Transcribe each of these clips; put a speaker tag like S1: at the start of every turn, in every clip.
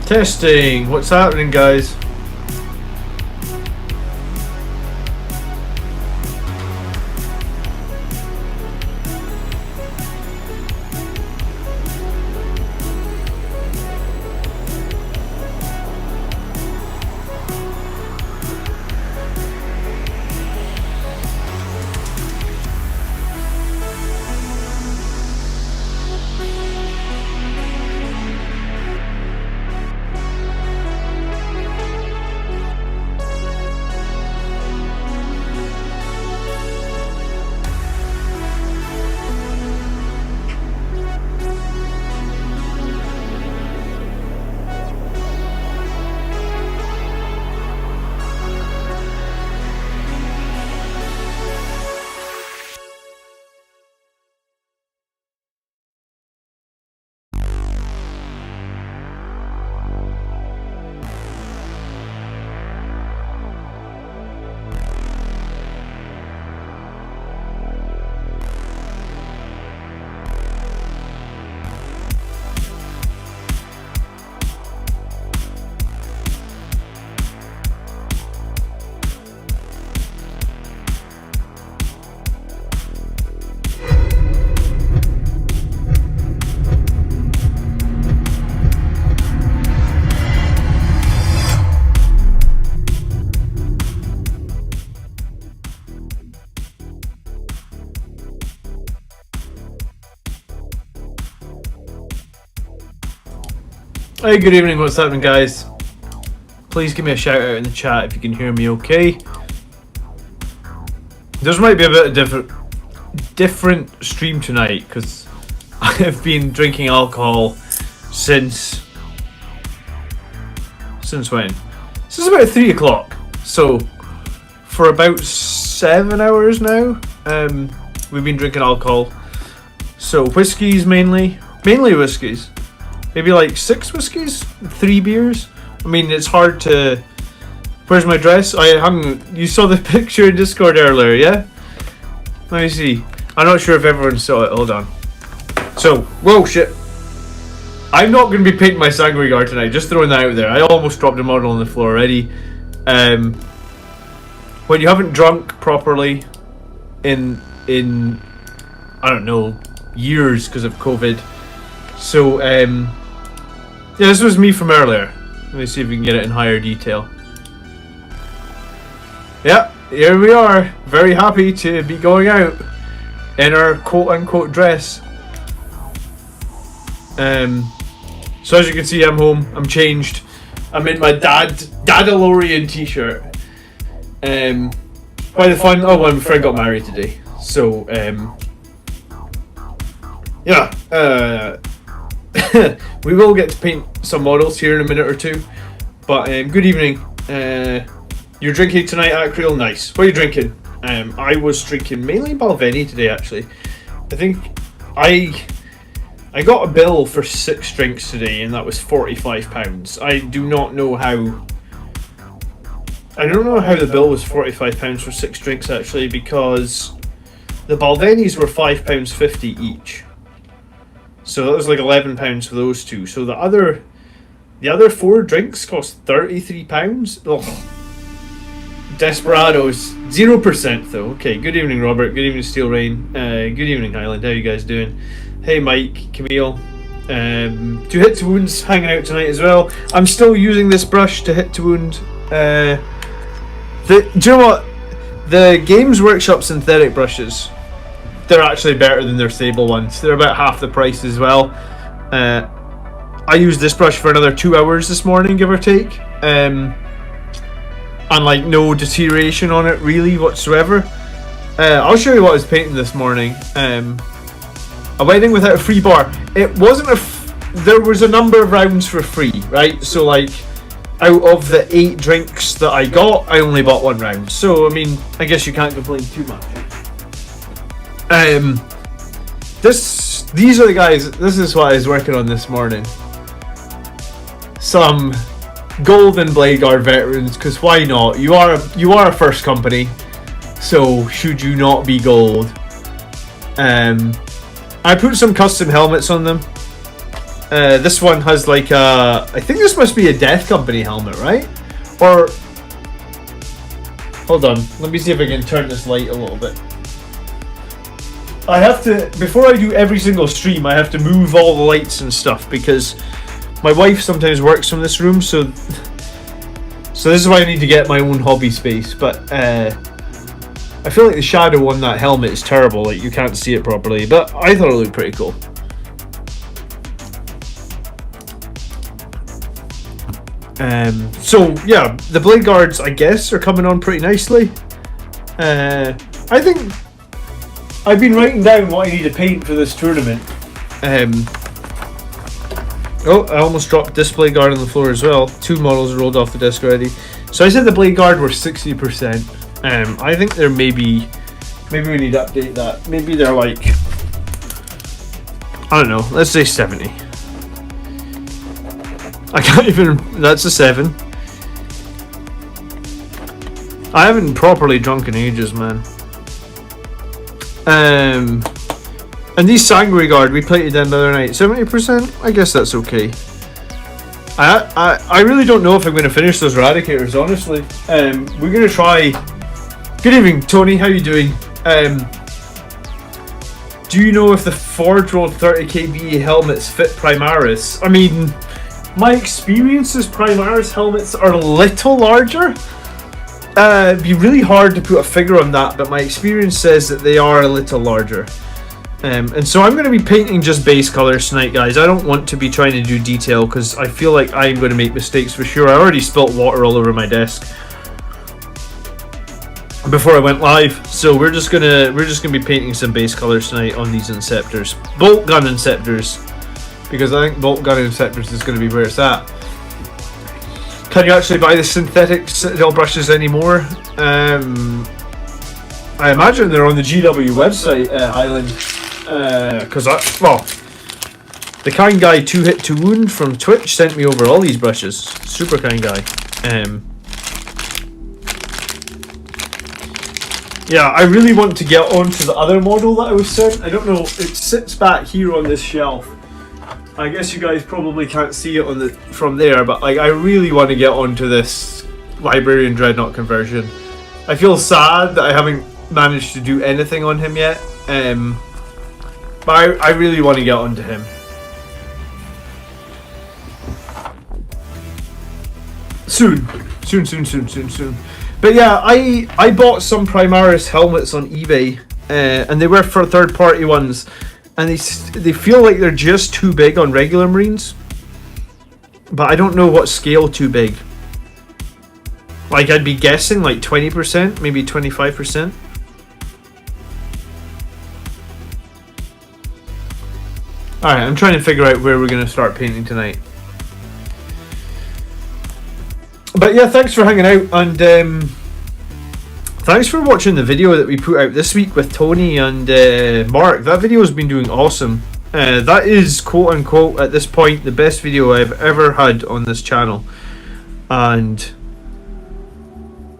S1: Testing. What's happening, guys? Hey, good evening, what's happening, guys? Please give me a shout out in the chat if you can hear me okay. There might be a bit of different stream tonight because I have been drinking alcohol since when? Since about 3 o'clock. So for about 7 hours now, we've been drinking alcohol. So whiskies mainly whiskies. Maybe like 6 whiskies, 3 beers. I mean, it's hard to... Where's my dress? You saw the picture in Discord earlier, yeah? Let me see. I'm not sure if everyone saw it. Hold on. So, whoa, shit. I'm not going to be painting my Sangregar tonight. Just throwing that out there. I almost dropped a model on the floor already. When you haven't drunk properly in I don't know, years because of COVID. So, yeah, this was me from earlier. Let me see if we can get it in higher detail. Yeah, here we are. Very happy to be going out in our quote-unquote dress. So as you can see, I'm home. I'm changed. I'm in my Dadalorian t-shirt. Quite the fun. Oh, my friend got married today. So, yeah. We will get to paint some models here in a minute or two. But good evening. You're drinking tonight, Acreal? Nice. What are you drinking? I was drinking mainly Balvenie today, actually. I think I got a bill for 6 drinks today, and that was £45. I do not know how. I don't know how the bill was £45 for 6 drinks actually, because the Balvenies were £5.50 each. So that was like £11 for those two. So the other 4 drinks cost £33. Ugh. Desperados, 0% though. Okay, good evening, Robert. Good evening, Steel Rain. Good evening, Highland. How you guys doing? Hey, Mike, Camille. 2 hit to wounds hanging out tonight as well. I'm still using this brush to hit to wound. Do you know what? The Games Workshop synthetic brushes, they're actually better than their Sable ones. They're about half the price as well. I used this brush for another 2 hours this morning, give or take. And like no deterioration on it really whatsoever. I'll show you what I was painting this morning. A wedding without a free bar. It wasn't there was a number of rounds for free, right? So like, out of the 8 drinks that I got, I only bought 1 round. So I mean, I guess you can't complain too much. These are the guys. This is what I was working on this morning. Some Golden Blade Guard veterans, because why not? You are a first company, so should you not be gold? I put some custom helmets on them. This one has like a... I think this must be a Death Company helmet, right? Or... Hold on, let me see if I can turn this light a little bit. I have to... Before I do every single stream, I have to move all the lights and stuff, because my wife sometimes works from this room, so this is why I need to get my own hobby space. But I feel like the shadow on that helmet is terrible, like you can't see it properly, but I thought it looked pretty cool. So yeah, the blade guards I guess are coming on pretty nicely. I think I've been writing down what I need to paint for this tournament. Oh, I almost dropped this blade guard on the floor as well. 2 models rolled off the desk already. So I said the blade guard were 60%. I think they're maybe we need to update that. Maybe they're like, I don't know, let's say 70. I can't even, that's a 7. I haven't properly drunk in ages, man. And these Sanguary Guard we plated them the other night, 70%? I guess that's okay. I really don't know if I'm going to finish those Eradicators, honestly. We're going to try... Good evening, Tony, how you doing? Do you know if the Forge World 30k BE helmets fit Primaris? I mean, my experience is Primaris helmets are a little larger. It'd be really hard to put a figure on that, but my experience says that they are a little larger. And so I'm going to be painting just base colors tonight, guys. I don't want to be trying to do detail because I feel like I'm going to make mistakes for sure. I already spilt water all over my desk before I went live, so we're just gonna be painting some base colors tonight on these Inceptors, bolt gun Inceptors, because I think bolt gun Inceptors is going to be where it's at. Can you actually buy the synthetic Citadel brushes anymore? I imagine they're on the GW website, Highland. Because the kind guy 2 Hit 2 Wound from Twitch sent me over all these brushes. Super kind guy. Yeah, I really want to get onto the other model that I was sent. I don't know, it sits back here on this shelf. I guess you guys probably can't see it from there, but like I really want to get onto this Librarian Dreadnought conversion. I feel sad that I haven't managed to do anything on him yet. But I really want to get onto him. Soon. But yeah, I bought some Primaris helmets on eBay, and they were for third-party ones, and they feel like they're just too big on regular Marines. But I don't know what scale too big. Like I'd be guessing like 20%, maybe 25%. Alright, I'm trying to figure out where we're going to start painting tonight. But yeah, thanks for hanging out, and thanks for watching the video that we put out this week with Tony and Mark. That video has been doing awesome. That is, quote unquote, at this point, the best video I've ever had on this channel. And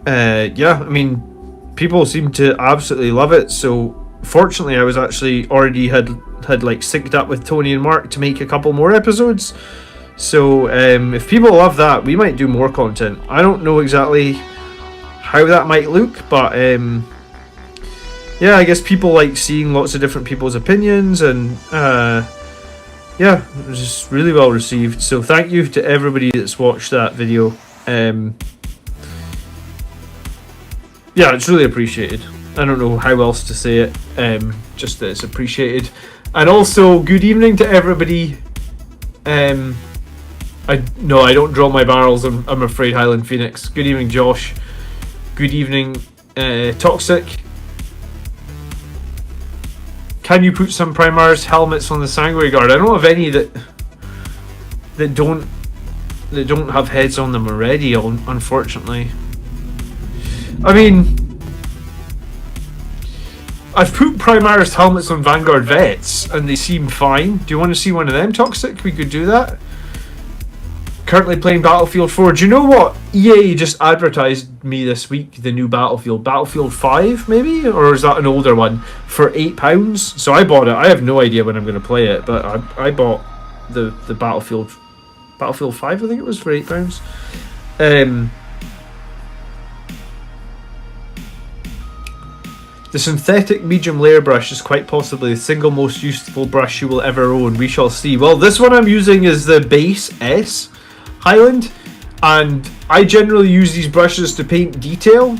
S1: yeah, I mean, people seem to absolutely love it. So fortunately, I was actually already had like synced up with Tony and Mark to make a couple more episodes. So if people love that, we might do more content. I don't know exactly how that might look, but yeah, I guess people like seeing lots of different people's opinions, and yeah, it was just really well received. So thank you to everybody that's watched that video. Yeah, it's really appreciated. I don't know how else to say it, just that it's appreciated. And also, good evening to everybody. I don't draw my barrels, I'm afraid, Highland Phoenix. Good evening, Josh. Good evening, Toxic. Can you put some Primaris helmets on the Sanguary Guard? I don't have any that don't have heads on them already, unfortunately. I mean, I've put Primaris helmets on Vanguard Vets and they seem fine. Do you want to see one of them, Toxic? We could do that. Currently playing Battlefield 4. Do you know what? EA just advertised me this week, the new Battlefield 5 maybe? Or is that an older one? For £8. So I bought it. I have no idea when I'm going to play it, but I bought the Battlefield 5, I think it was, for £8. The synthetic medium layer brush is quite possibly the single most useful brush you will ever own. We shall see. Well, this one I'm using is the Base S Highland, and I generally use these brushes to paint detail.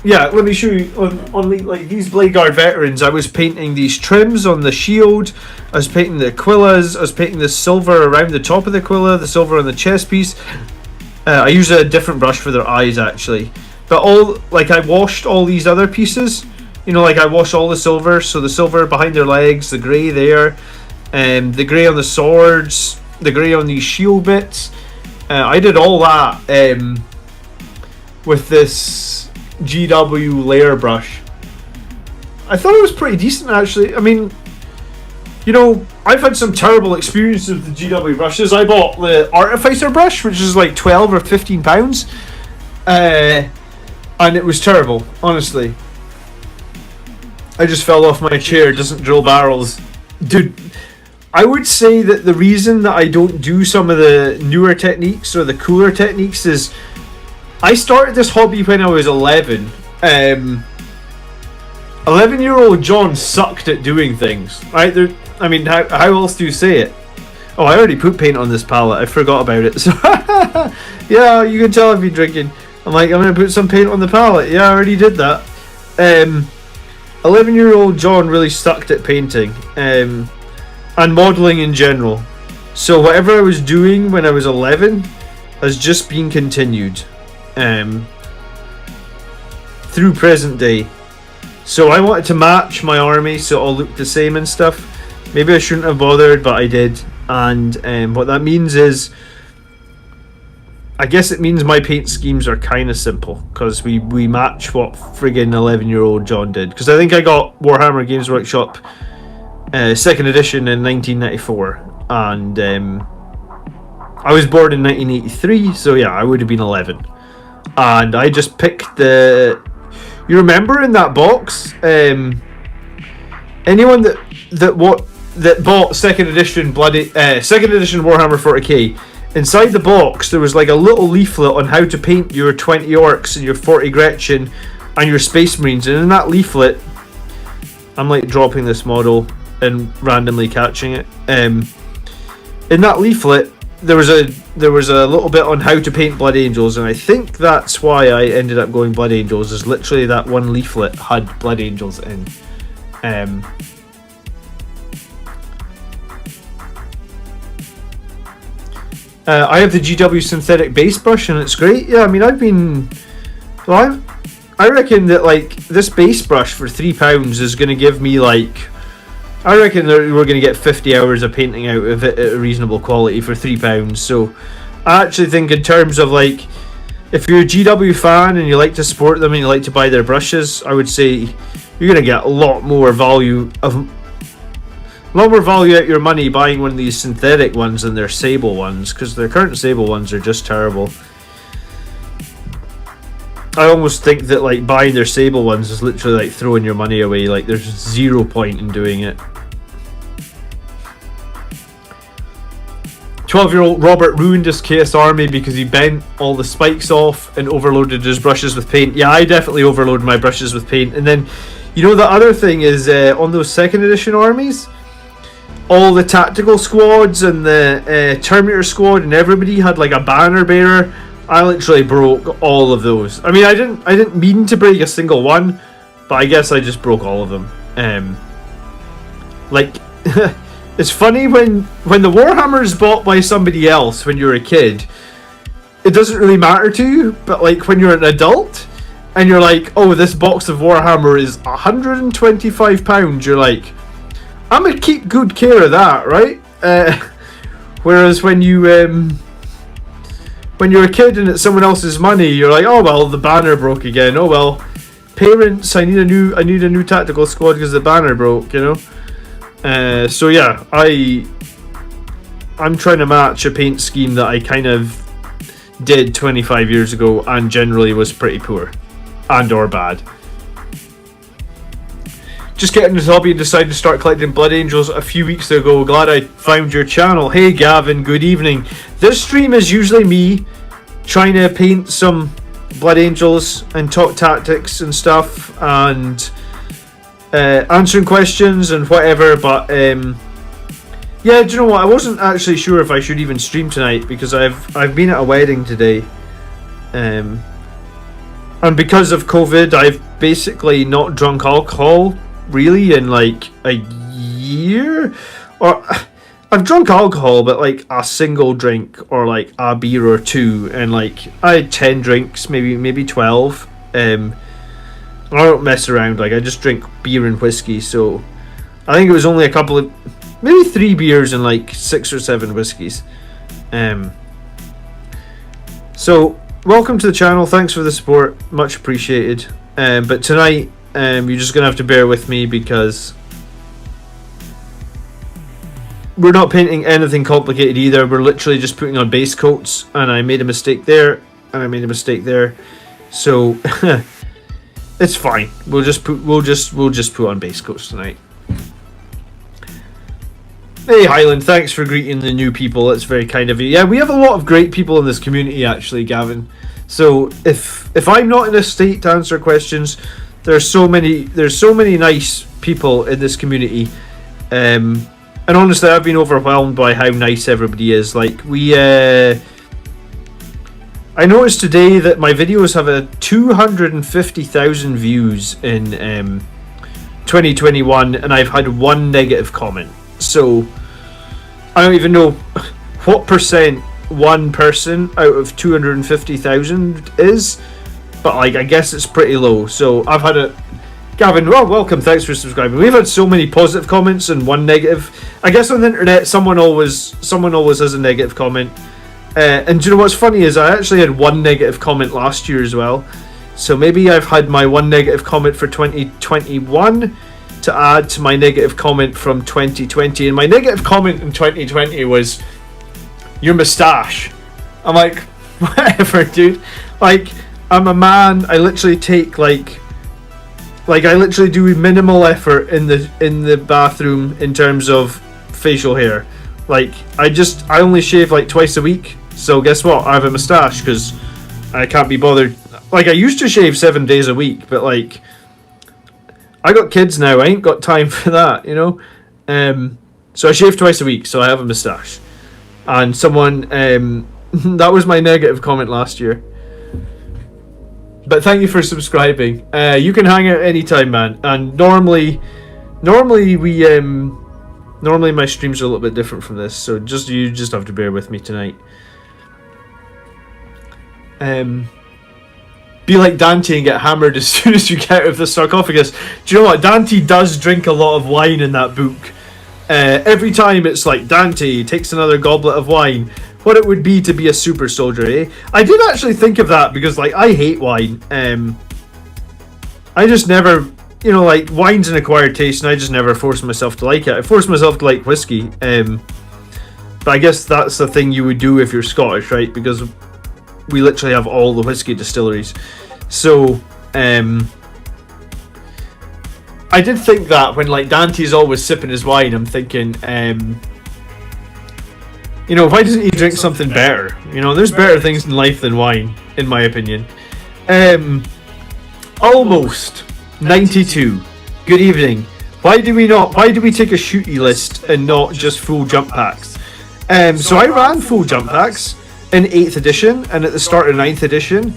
S1: Yeah, let me show you on like these Blade Guard veterans. I was painting these trims on the shield. I was painting the Aquillas. I was painting the silver around the top of the Aquila, the silver on the chest piece. I use a different brush for their eyes actually. But I washed all these other pieces. You know, like I washed all the silver. So the silver behind their legs, the grey there, the grey on the swords, the grey on these shield bits. I did all that with this GW layer brush. I thought it was pretty decent actually. I mean, you know, I've had some terrible experiences with the GW brushes. I bought the Artificer brush, which is like £12 or £15, and it was terrible, honestly. I just fell off my chair. It doesn't drill barrels, dude. I would say that the reason that I don't do some of the newer techniques or the cooler techniques is I started this hobby when I was 11. 11-year-old John sucked at doing things, right? I mean, how else do you say it? Oh, I already put paint on this palette. I forgot about it. So yeah, you can tell I've been drinking. I'm like, I'm going to put some paint on the palette. Yeah, I already did that. 11-year-old John really sucked at painting and modelling in general. So whatever I was doing when I was 11 has just been continued through present day. So I wanted to match my army so it all looked the same and stuff. Maybe I shouldn't have bothered, but I did. And what that means is, I guess it means my paint schemes are kind of simple, because we match what friggin' 11-year-old John did. Because I think I got Warhammer Games Workshop 2nd edition in 1994, and I was born in 1983, so yeah, I would have been 11. And I just picked the... You remember in that box, anyone that bought 2nd edition Warhammer 40k, inside the box there was like a little leaflet on how to paint your 20 orcs and your 40 Gretchen and your Space Marines, and in that leaflet, I'm like dropping this model and randomly catching it. In that leaflet, there was a little bit on how to paint Blood Angels, and I think that's why I ended up going Blood Angels. Is literally that one leaflet had Blood Angels in. I have the GW synthetic base brush and it's great. Yeah, I mean, I reckon that like this base brush for £3 is going to give me like, I reckon that we're going to get 50 hours of painting out of it at a reasonable quality for £3. So I actually think in terms of like, if you're a GW fan and you like to support them and you like to buy their brushes, I would say you're going to get a lot more value out your money buying one of these synthetic ones than their sable ones, because their current sable ones are just terrible. I almost think that like buying their sable ones is literally like throwing your money away. Like there's zero point in doing it. 12-year-old Robert ruined his KS army because he bent all the spikes off and overloaded his brushes with paint. Yeah, I definitely overloaded my brushes with paint. And then, you know, the other thing is on those 2nd edition armies, all the tactical squads and the Terminator squad and everybody had like a banner bearer. I literally broke all of those. I mean, I didn't mean to break a single one, but I guess I just broke all of them. Like, it's funny when the Warhammer is bought by somebody else when you're a kid, it doesn't really matter to you, but like when you're an adult and you're like, oh, this box of Warhammer is £125, you're like, I'm gonna keep good care of that, right? Whereas when you're a kid and it's someone else's money, you're like, oh well, the banner broke again. Oh well, parents, I need a new tactical squad because the banner broke, you know. So yeah, I'm trying to match a paint scheme that I kind of did 25 years ago and generally was pretty poor and or bad. Just getting into the hobby and decided to start collecting Blood Angels a few weeks ago. Glad I found your channel. Hey Gavin, good evening. This stream is usually me trying to paint some Blood Angels and talk tactics and stuff, and answering questions and whatever, but yeah, do you know what, I wasn't actually sure if I should even stream tonight because I've been at a wedding today, and because of COVID I've basically not drunk alcohol really in like a year, or I've drunk alcohol but like a single drink or like a beer or two, and like I had 10 drinks, maybe 12. I don't mess around, like I just drink beer and whiskey, so I think it was only a couple of, maybe 3 beers and like 6 or 7 whiskeys. So welcome to the channel, thanks for the support, much appreciated. But tonight you're just gonna have to bear with me because we're not painting anything complicated either. We're literally just putting on base coats, and I made a mistake there and I made a mistake there, so it's fine. We'll just put on base coats tonight. Hey Highland, thanks for greeting the new people. That's very kind of you. Yeah, we have a lot of great people in this community actually, Gavin. So if I'm not in a state to answer questions, there's so many nice people in this community. And honestly, I've been overwhelmed by how nice everybody is. Like I noticed today that my videos have a 250,000 views in 2021, and I've had 1 negative comment. So I don't even know what percent 1 person out of 250,000 is, but like I guess it's pretty low. So I've had a Gavin, well, welcome, thanks for subscribing. We've had so many positive comments and 1 negative. I guess on the internet someone always has a negative comment. And do you know what's funny is I actually had 1 negative comment last year as well. So maybe I've had my 1 negative comment for 2021 to add to my negative comment from 2020. And my negative comment in 2020 was your moustache. I'm like, whatever, dude. Like, I'm a man. I literally take like I literally do minimal effort in the bathroom in terms of facial hair. Like I only shave like twice a week. So guess what? I have a moustache because I can't be bothered. Like I used to shave 7 days a week, but like I got kids now. I ain't got time for that, you know. So I shave twice a week. So I have a moustache. And someone that was my negative comment last year. But thank you for subscribing. You can hang out anytime, man. And normally my streams are a little bit different from this, so you just have to bear with me tonight. Be like Dante and get hammered as soon as you get out of the sarcophagus. Do you know what? Dante does drink a lot of wine in that book. Every time it's like Dante takes another goblet of wine. What it would be to be a super soldier, eh? I did actually think of that because like I hate wine. I just never, you know, like wine's an acquired taste, and I just never forced myself to like it. I forced myself to like whiskey. But I guess that's the thing you would do if you're Scottish, right? Because we literally have all the whiskey distilleries. So I did think that when like Dante's always sipping his wine, I'm thinking, you know, why doesn't he drink something better? You know, there's better things in life than wine, in my opinion. Almost 92. Good evening. Why do we take a shooty list and not just full jump packs? So I ran full jump packs in 8th edition and at the start of 9th edition.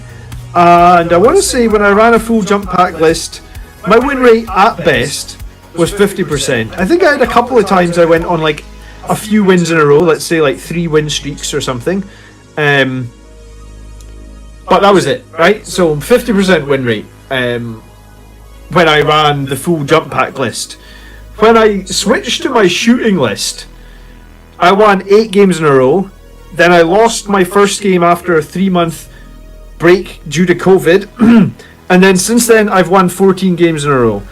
S1: And I want to say when I ran a full jump pack list, my win rate at best was 50%. I think I had a couple of times I went on like a few wins in a row, let's say like 3 win streaks or something. But that was it, right? So 50% win rate when I ran the full jump pack list. When I switched to my shooting list, I won 8 games in a row. Then I lost my first game after a 3-month break due to COVID. And then since then I've won 14 games in a row.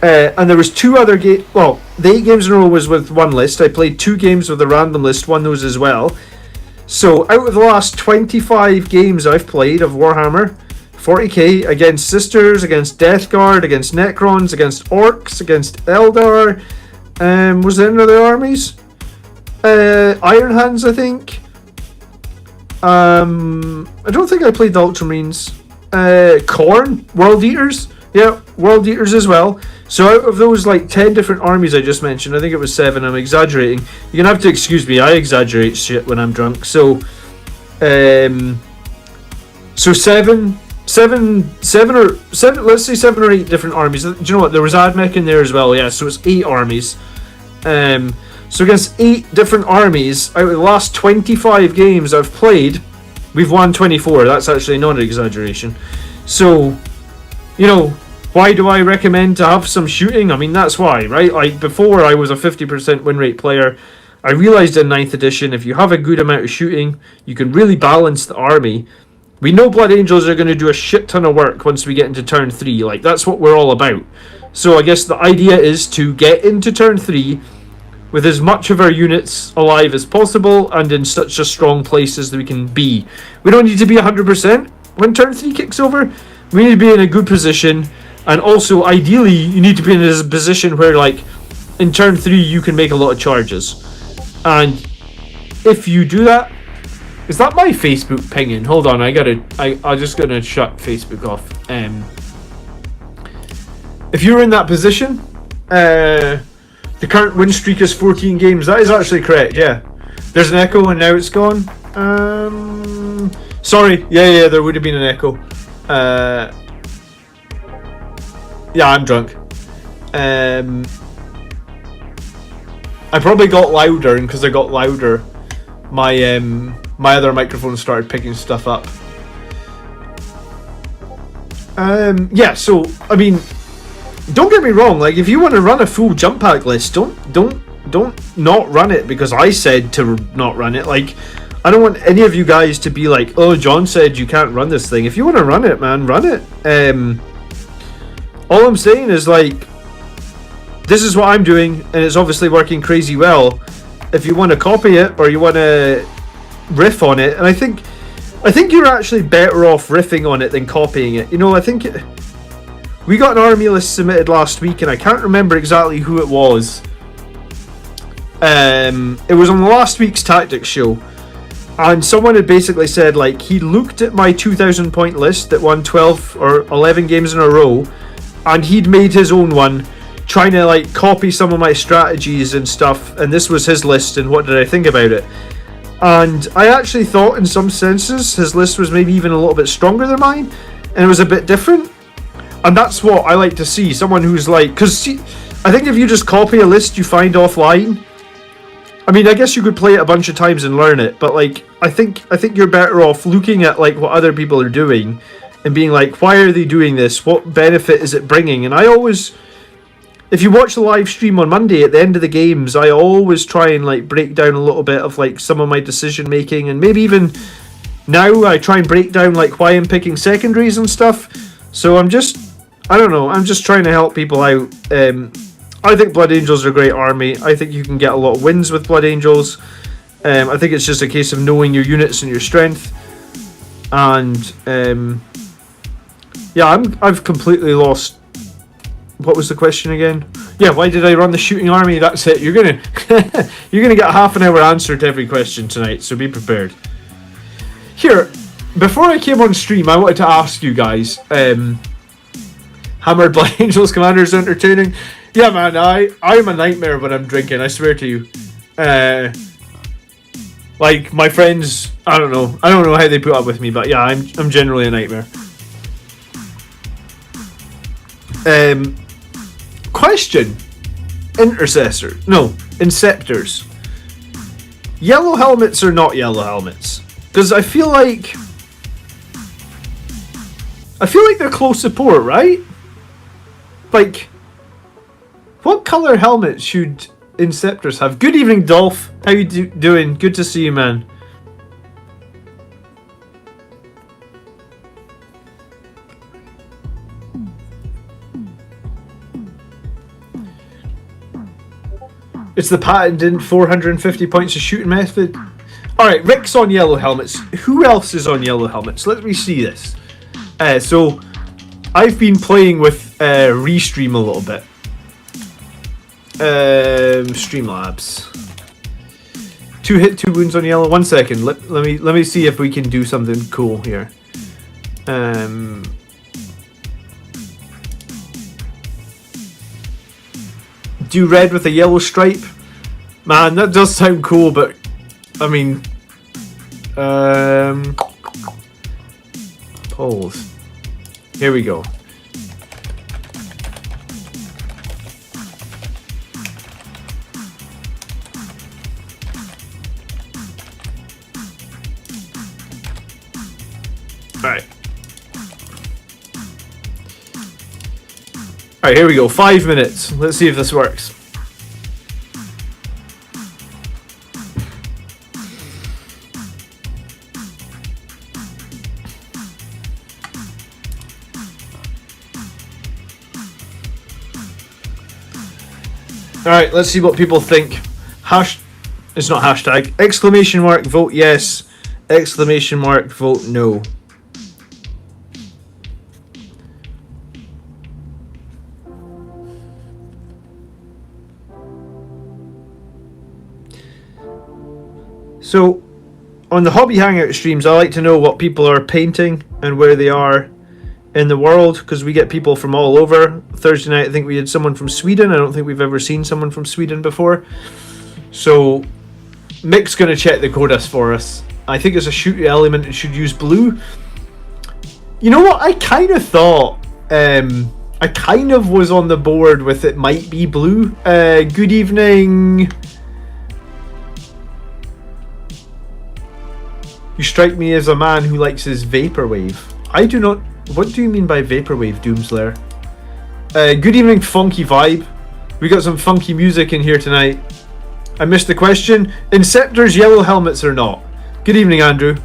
S1: And there was 2 other games. Well, the 8 games in a row was with one list. I played 2 games with a random list, won those as well. So out of the last 25 games I've played of Warhammer 40k against Sisters, against Death Guard, against Necrons, against Orcs, against Eldar. Was there any other armies? Iron Hands, I think. I don't think I played the Ultramarines. Khorne, World Eaters. Yeah, World Eaters as well. So out of those like 10 different armies I just mentioned, I think it was 7, I'm exaggerating. You're gonna have to excuse me, I exaggerate shit when I'm drunk. So seven, let's say 7 or 8 different armies. Do you know what, there was Admech in there as well, yeah, so it's 8 armies. So against 8 different armies, out of the last 25 games I've played, we've won 24. That's actually not an exaggeration. So, you know, why do I recommend to have some shooting? I mean, that's why, right? Like, before I was a 50% win rate player. I realised in 9th edition, if you have a good amount of shooting, you can really balance the army. We know Blood Angels are going to do a shit ton of work once we get into turn 3. Like, that's what we're all about. So I guess the idea is to get into turn 3 with as much of our units alive as possible and in such a strong place as we can be. We don't need to be 100% when turn 3 kicks over. We need to be in a good position, and also ideally you need to be in a position where, like, in turn 3 you can make a lot of charges. And if you do that, is that my Facebook pinging? Hold on, I'm just gonna shut Facebook off. If you're in that position, the current win streak is 14 games. That is actually correct, yeah. There's an echo and now it's gone. Sorry, yeah, there would have been an echo. Yeah, I'm drunk. I probably got louder, and because I got louder, my other microphone started picking stuff up. Yeah, so I mean, don't get me wrong. Like, if you want to run a full jump pack list, don't not run it because I said to not run it. Like, I don't want any of you guys to be like, oh, John said you can't run this thing. If you want to run it, man, run it. All I'm saying is, like, this is what I'm doing, and it's obviously working crazy well. If you want to copy it or you want to riff on it, and I think you're actually better off riffing on it than copying it. You know, I think we got an army list submitted last week, and I can't remember exactly who it was. It was on last week's tactics show, and someone had basically said, like, he looked at my 2,000 point list that won 12 or 11 games in a row, and he'd made his own one, trying to, like, copy some of my strategies and stuff, and this was his list, and what did I think about it? And I actually thought, in some senses, his list was maybe even a little bit stronger than mine, and it was a bit different. And that's what I like to see, someone who's like, because I think if you just copy a list you find offline, I mean, I guess you could play it a bunch of times and learn it, but, like, I think you're better off looking at, like, what other people are doing and being like, why are they doing this? What benefit is it bringing? And I always, if you watch the live stream on Monday at the end of the games, I always try and, like, break down a little bit of, like, some of my decision making, and maybe even now I try and break down, like, why I'm picking secondaries and stuff. So I'm just trying to help people out. I think Blood Angels are a great army. I think you can get a lot of wins with Blood Angels. I think it's just a case of knowing your units and your strength. And yeah, I've completely lost. What was the question again? Yeah, why did I run the shooting army? That's it. You're gonna get a half an hour answer to every question tonight, so be prepared. Here, before I came on stream, I wanted to ask you guys, Hammered Blood Angels Commander is entertaining. Yeah, man, I'm a nightmare when I'm drinking, I swear to you. Like, my friends, I don't know how they put up with me, but yeah, I'm generally a nightmare. Question. Inceptors. Yellow helmets or not yellow helmets? Because I feel like they're close support, right? Like, what colour helmet should Inceptors have? Good evening, Dolph. How you doing? Good to see you, man. It's the patented 450 points of shooting method. Alright, Rick's on yellow helmets. Who else is on yellow helmets? Let me see this. So I've been playing with Restream a little bit. Streamlabs. 2 hit, 2 wounds on yellow. 1 second. Let me see if we can do something cool here. Do red with a yellow stripe. Man, that does sound cool, but I mean, polls. Here we go. Alright. Alright, here we go. 5 minutes. Let's see if this works. Alright, let's see what people think. It's not hashtag. Exclamation mark, vote yes. Exclamation mark, vote no. So, on the Hobby Hangout streams, I like to know what people are painting and where they are in the world, because we get people from all over. Thursday night, I think we had someone from Sweden. I don't think we've ever seen someone from Sweden before. So, Mick's going to check the codas for us. I think it's a shooty element. It should use blue. You know what? I kind of thought... I kind of was on the board with it might be blue. Good evening... You strike me as a man who likes his vaporwave. I do not... What do you mean by vaporwave, Doomslayer? Good evening, Funky Vibe. We got some funky music in here tonight. I missed the question. Inceptors, yellow helmets or not? Good evening, Andrew.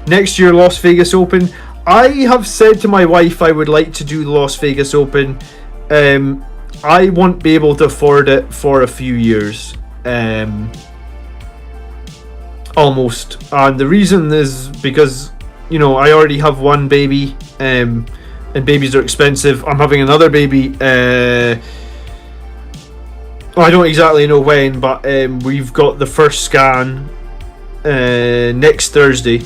S1: Next year, Las Vegas Open. I have said to my wife I would like to do the Las Vegas Open. I won't be able to afford it for a few years. Almost. And the reason is because, you know, I already have one baby, and babies are expensive. I'm having another baby. I don't exactly know when, but we've got the first scan next Thursday.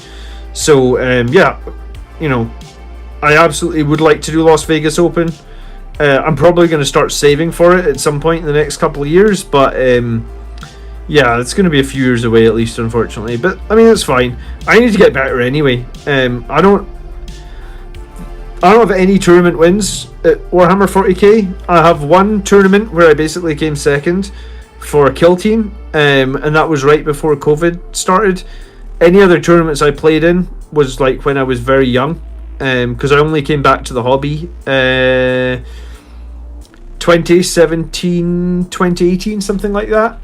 S1: So, yeah, you know, I absolutely would like to do Las Vegas Open. I'm probably going to start saving for it at some point in the next couple of years, but yeah, it's going to be a few years away at least, unfortunately. But I mean, it's fine. I need to get better anyway. I don't have any tournament wins at Warhammer 40k. I have one tournament where I basically came second for a kill team, and that was right before COVID started. Any other tournaments I played in was like when I was very young, because I only came back to the hobby 2017, 2018, something like that.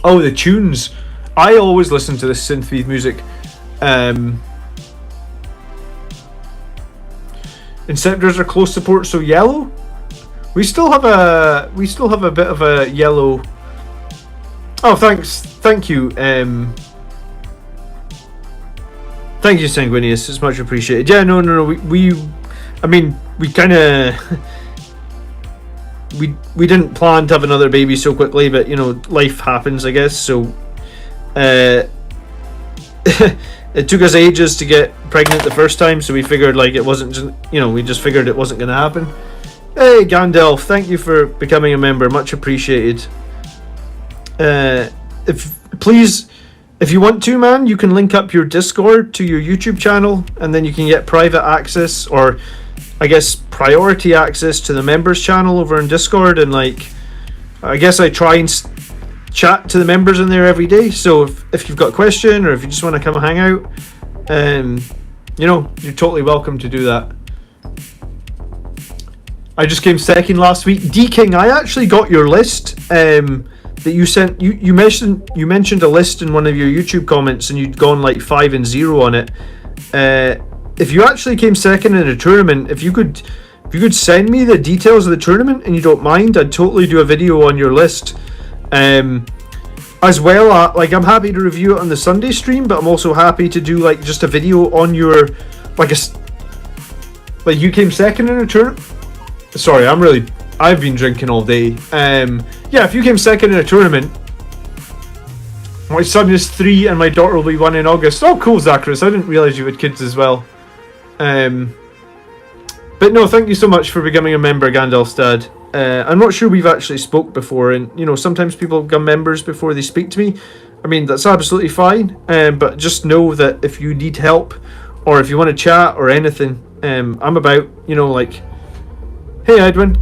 S1: Oh, the tunes. I always listen to this synth music. Inceptors are close support, so yellow. We still have a bit of a yellow. Oh, thank you. Thank you, Sanguinius. It's much appreciated. Yeah, no. We kind of. We didn't plan to have another baby so quickly, but you know, life happens, I guess. So it took us ages to get pregnant the first time, so we figured like it wasn't, you know, we just figured it wasn't going to happen. Hey Gandalf, thank you for becoming a member, much appreciated. If you want to, man, you can link up your Discord to your YouTube channel, and then you can get private access, or I guess priority access to the members channel over in Discord. And like, I guess I try and chat to the members in there every day. So if you've got a question, or if you just want to come and hang out, you know, you're totally welcome to do that. I just came second last week. D King, I actually got your list that you sent. You mentioned a list in one of your YouTube comments, and you'd gone like 5 and 0 on it. If you actually came second in a tournament, if you could send me the details of the tournament and you don't mind, I'd totally do a video on your list. As well, like, I'm happy to review it on the Sunday stream, but I'm also happy to do like just a video on your, like Like, you came second in a tournament. Sorry, I've been drinking all day. Yeah, if you came second in a tournament, my son is 3 and my daughter will be 1 in August. Oh, cool, Zacharias. I didn't realise you had kids as well. But no, thank you so much for becoming a member, Gandalfstad. I'm not sure we've actually spoke before, and you know, sometimes people become members before they speak to me. I mean, that's absolutely fine. But just know that if you need help, or if you want to chat or anything, I'm about. You know, like, hey Edwin,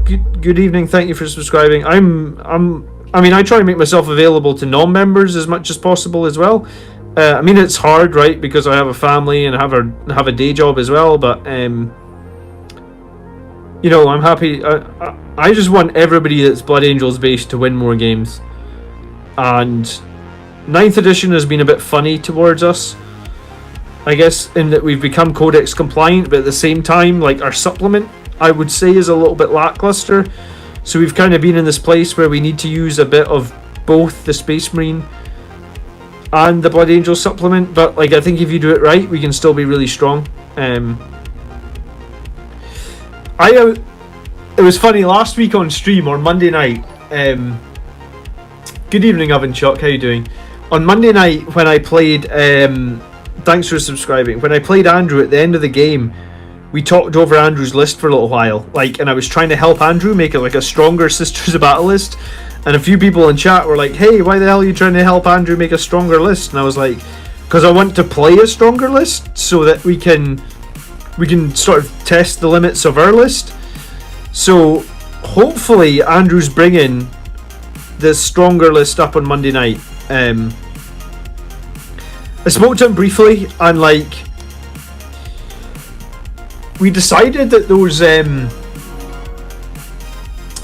S1: good evening. Thank you for subscribing. I mean, I try and make myself available to non-members as much as possible as well. I mean, it's hard, right? Because I have a family and have a day job as well. But you know, I'm happy. I just want everybody that's Blood Angels based to win more games. And 9th edition has been a bit funny towards us, I guess, in that we've become Codex compliant, but at the same time, like, our supplement, I would say, is a little bit lackluster. So we've kind of been in this place where we need to use a bit of both the Space Marine and the Blood Angel supplement. But like, I think if you do it right, we can still be really strong. It was funny last week on stream, or Monday night. Good evening, Oven Chuck. How you doing? On Monday night when I played, thanks for subscribing. When I played Andrew at the end of the game, we talked over Andrew's list for a little while, like, and I was trying to help Andrew make it like a stronger Sisters of Battle list. And a few people in chat were like, "Hey, why the hell are you trying to help Andrew make a stronger list?" And I was like, "Because I want to play a stronger list so that we can sort of test the limits of our list." So hopefully Andrew's bringing this stronger list up on Monday night. I spoke to him briefly, and like, we decided that those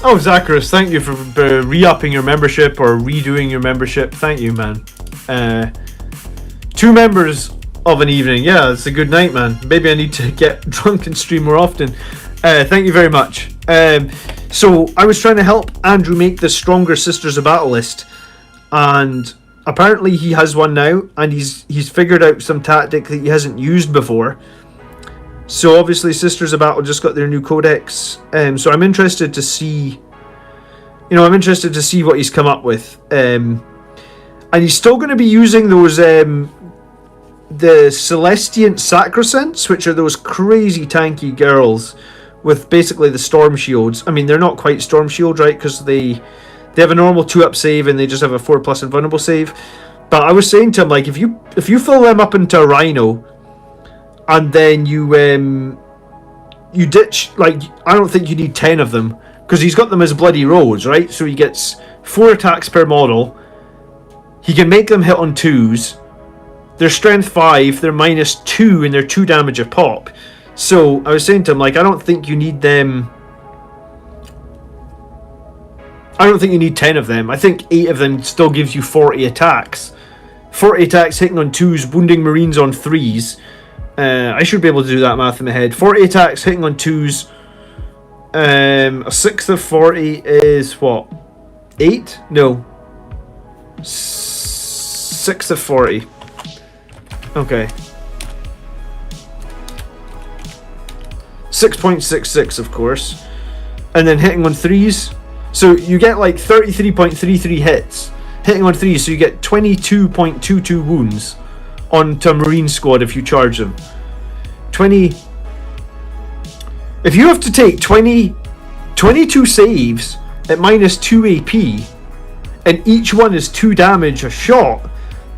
S1: oh, Zacharias, thank you for re-upping your membership or redoing your membership. Thank you, man. 2 members of an evening. Yeah, it's a good night, man. Maybe I need to get drunk and stream more often. Thank you very much. So I was trying to help Andrew make the stronger Sisters of Battle list, and apparently he has one now, and he's figured out some tactic that he hasn't used before. So obviously Sisters of Battle just got their new codex, so I'm interested to see, what he's come up with. And he's still going to be using those the Celestiant Sacrosants, which are those crazy tanky girls with basically the storm shields. I mean, they're not quite storm shield, right? Because they have a normal 2-up save and they just have a 4+ invulnerable save. But I was saying to him, like, if you fill them up into a Rhino, and then you ditch, like, I don't think you need 10 of them, because he's got them as bloody rolls, right? So he gets 4 attacks per model. He can make them hit on 2s. They're strength 5, they're -2, and they're 2 damage a pop. So I was saying to him, like, I don't think you need them. I don't think you need 10 of them. I think 8 of them still gives you 40 attacks. 40 attacks hitting on 2s, wounding Marines on 3s. I should be able to do that math in my head. 40 attacks hitting on 2s. A 6th of 40 is what? 8? No. 6th of 40. Okay. 6.66, of course. And then hitting on 3s. So you get like 33.33 hits. Hitting on 3s, so you get 22.22 wounds onto a Marine squad if you charge them. 20. If you have to take 22 saves at -2 AP, and each one is 2 damage a shot,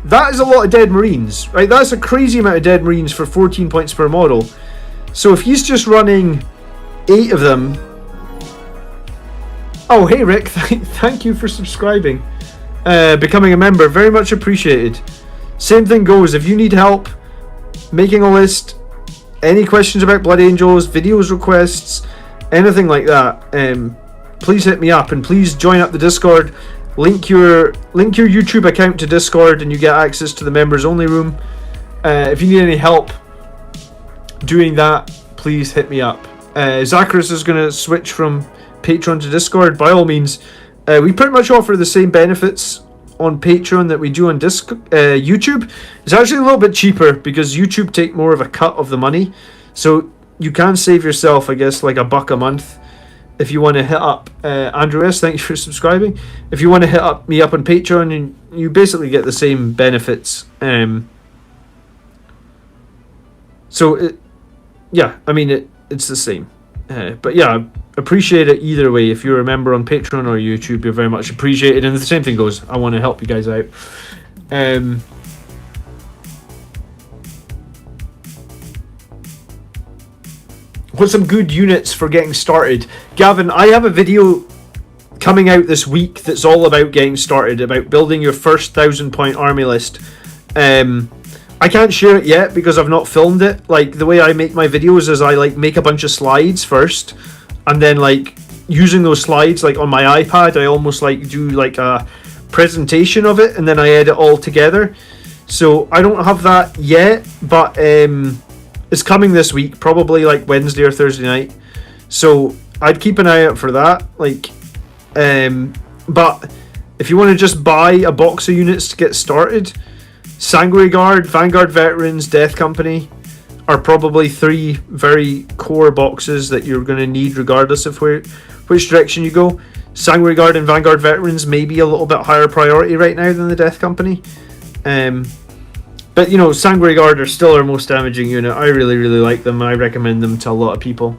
S1: that is a lot of dead Marines, right? That's a crazy amount of dead Marines for 14 points per model. So if he's just running 8 of them... Oh, hey Rick, thank you for subscribing. Becoming a member, very much appreciated. Same thing goes, if you need help making a list, any questions about Blood Angels, videos requests, anything like that, please hit me up, and please join up the Discord. Link your YouTube account to Discord and you get access to the members only room. If you need any help doing that, please hit me up. Zacharias is going to switch from Patreon to Discord. By all means, we pretty much offer the same benefits on Patreon that we do on YouTube. It's actually a little bit cheaper because YouTube take more of a cut of the money. So you can save yourself, I guess, like $1 a month if you want to hit up Andrew S. Thanks for subscribing. If you want to hit up me up on Patreon, and you basically get the same benefits. Yeah, I mean it's the same. But yeah, appreciate it either way. If you're a member on Patreon or YouTube, you're very much appreciated. And the same thing goes. I want to help you guys out. What's some good units for getting started? Gavin, I have a video coming out this week that's all about getting started, about building your first 1,000-point army list. I can't share it yet because I've not filmed it. Like, the way I make my videos is I like make a bunch of slides first, and then like using those slides like on my iPad, I almost like do like a presentation of it, and then I edit all together. So I don't have that yet, but it's coming this week, probably like Wednesday or Thursday night. So I'd keep an eye out for that. Like, but if you want to just buy a box of units to get started, Sanguinary Guard, Vanguard Veterans, Death Company are probably 3 very core boxes that you're going to need regardless of which direction you go. Sanguinary Guard and Vanguard Veterans may be a little bit higher priority right now than the Death Company. But, you know, Sanguinary Guard are still our most damaging unit. I really, really like them. I recommend them to a lot of people.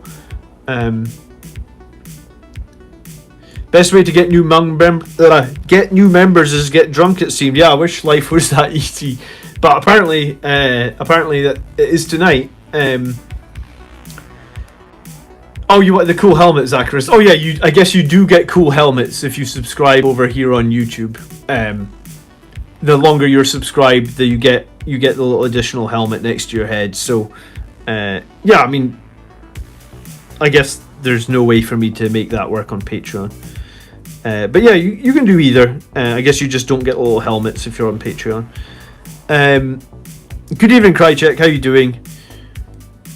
S1: Best way to get new members is get drunk, it seemed. Yeah, I wish life was that easy. But apparently that it is tonight. Oh, you want the cool helmet, Zacharias? Oh yeah, I guess you do get cool helmets if you subscribe over here on YouTube. The longer you're subscribed, you get the little additional helmet next to your head. So, yeah, I mean, I guess there's no way for me to make that work on Patreon. But yeah, you can do either. I guess you just don't get little helmets if you're on Patreon. Good evening, Krychek. How you doing?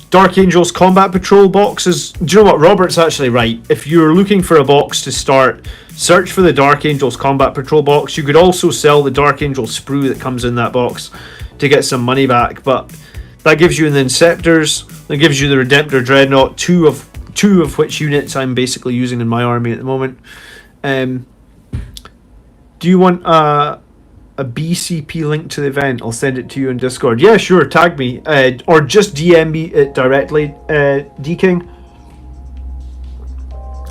S1: Dark Angels Combat Patrol boxes. Do you know what? Robert's actually right. If you're looking for a box to start, search for the Dark Angels Combat Patrol box. You could also sell the Dark Angel sprue that comes in that box to get some money back, but that gives you the Inceptors, that gives you the Redemptor Dreadnought, two of which units I'm basically using in my army at the moment. Do you want a BCP link to the event? I'll send it to you in Discord. Yeah, sure, tag me, or just DM me it directly, D-King.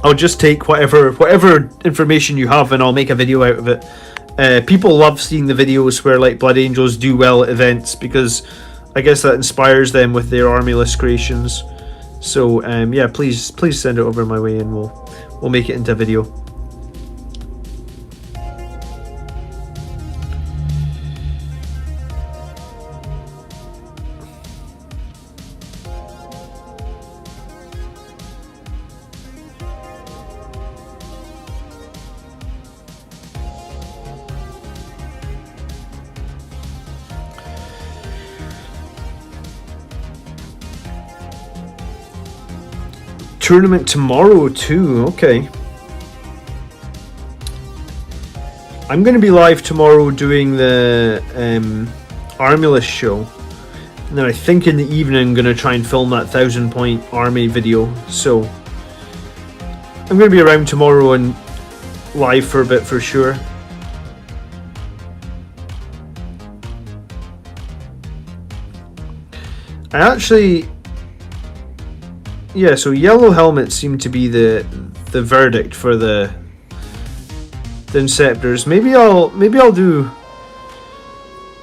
S1: I'll just take whatever information you have and I'll make a video out of it. People love seeing the videos where like Blood Angels do well at events because I guess that inspires them with their army list creations. So yeah, please send it over my way and we'll make it into a video. Tournament tomorrow too, okay. I'm going to be live tomorrow doing the Armulus show. And then I think in the evening I'm going to try and film that 1,000-point army video. So I'm going to be around tomorrow and live for a bit for sure. I actually... Yeah, so yellow helmets seem to be the verdict for the Inceptors. Maybe I'll do...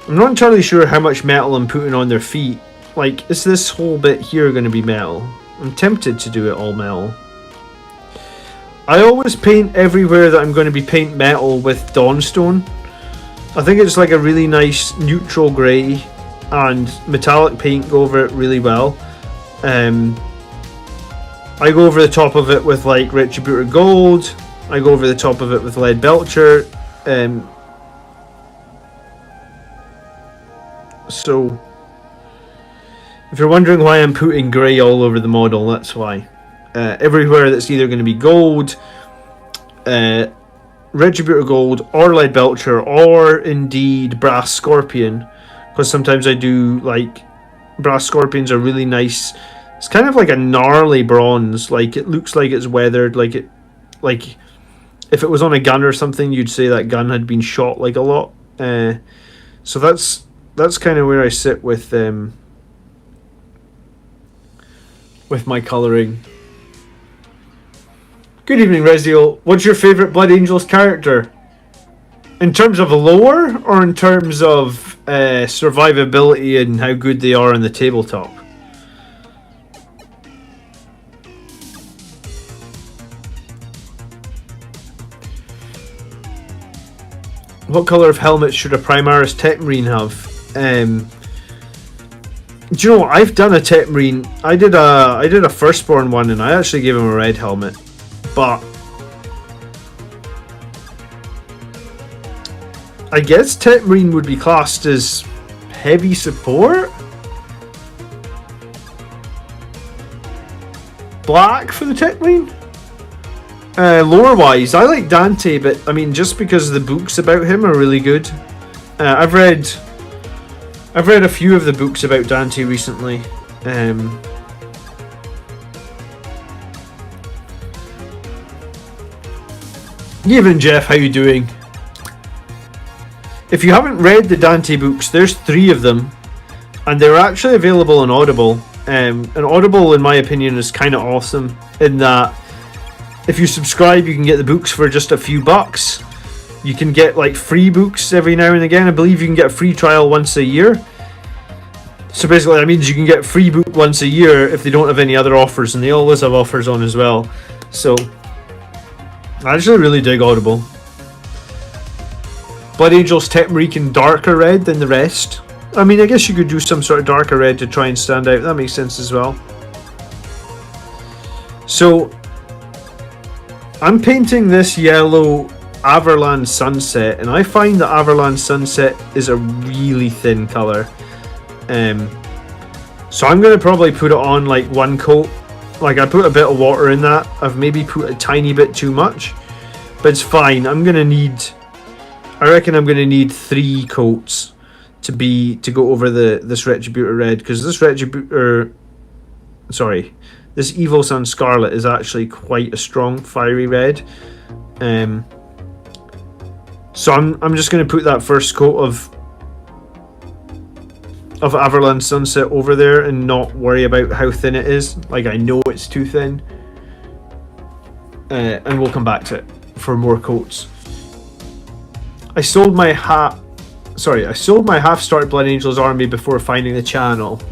S1: I'm not entirely sure how much metal I'm putting on their feet. Like, is this whole bit here going to be metal? I'm tempted to do it all metal. I always paint everywhere that I'm going to be paint metal with Dawnstone. I think it's like a really nice neutral grey and metallic paint go over it really well. I go over the top of it with like Retributor Gold. I go over the top of it with Lead Belcher. So, if you're wondering why I'm putting grey all over the model, that's why. Everywhere that's either going to be gold, Retributor Gold, or Lead Belcher, or indeed Brass Scorpion. Because sometimes I do like... Brass Scorpions are really nice It's kind of like a gnarly bronze. Like, it looks like it's weathered. Like if it was on a gun or something, you'd say that gun had been shot like a lot. So that's kind of where I sit with my colouring. Good evening, Reziel. What's your favourite Blood Angels character? In terms of lore, or in terms of survivability and how good they are on the tabletop? What colour of helmet should a Primaris Tech Marine have? Do you know what? I've done a Tech Marine. I did a Firstborn one, and I actually gave him a red helmet. But I guess Tech Marine would be classed as heavy support? Black for the Tech Marine? Lore wise, I like Dante, but I mean, just because the books about him are really good. I've read a few of the books about Dante recently. Evening, Jeff, how you doing? If you haven't read the Dante books, there's 3 of them, and they're actually available on Audible. And Audible, in my opinion, is kind of awesome in that if you subscribe, you can get the books for just a few bucks. You can get like free books every now and again. I believe you can get a free trial once a year. So basically that means you can get a free book once a year if they don't have any other offers, and they always have offers on as well. So I actually really dig Audible. Blood Angels Tech Marine darker red than the rest. I mean, I guess you could do some sort of darker red to try and stand out. That makes sense as well. So I'm painting this yellow Averland Sunset, and I find that Averland Sunset is a really thin colour. So I'm going to probably put it on like one coat. Like, I put a bit of water in that. I've maybe put a tiny bit too much, but it's fine. I reckon I'm going to need 3 coats to go over this Retributor red, because this this Evil Sun Scarlet is actually quite a strong fiery red. So I'm just going to put that first coat of Averland Sunset over there and not worry about how thin it is. Like, I know it's too thin. And we'll come back to it for more coats. I sold my half-started Blood Angels army before finding the channel.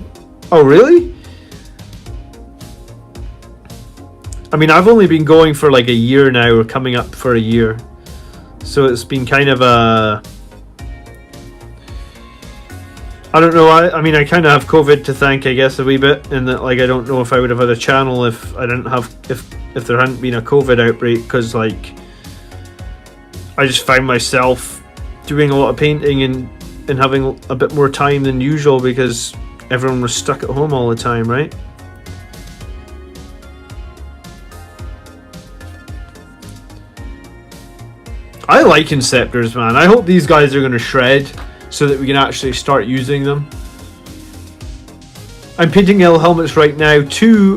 S1: Oh, really? I mean, I've only been going for like a year now, or coming up for a year. So it's been kind of a... I don't know, I mean, I kind of have COVID to thank, I guess, a wee bit, in that, like, I don't know if I would have had a channel if I didn't have, if there hadn't been a COVID outbreak, because, like, I just found myself doing a lot of painting and having a bit more time than usual because everyone was stuck at home all the time, right? I like Inceptors, man. I hope these guys are going to shred so that we can actually start using them. I'm painting L helmets right now.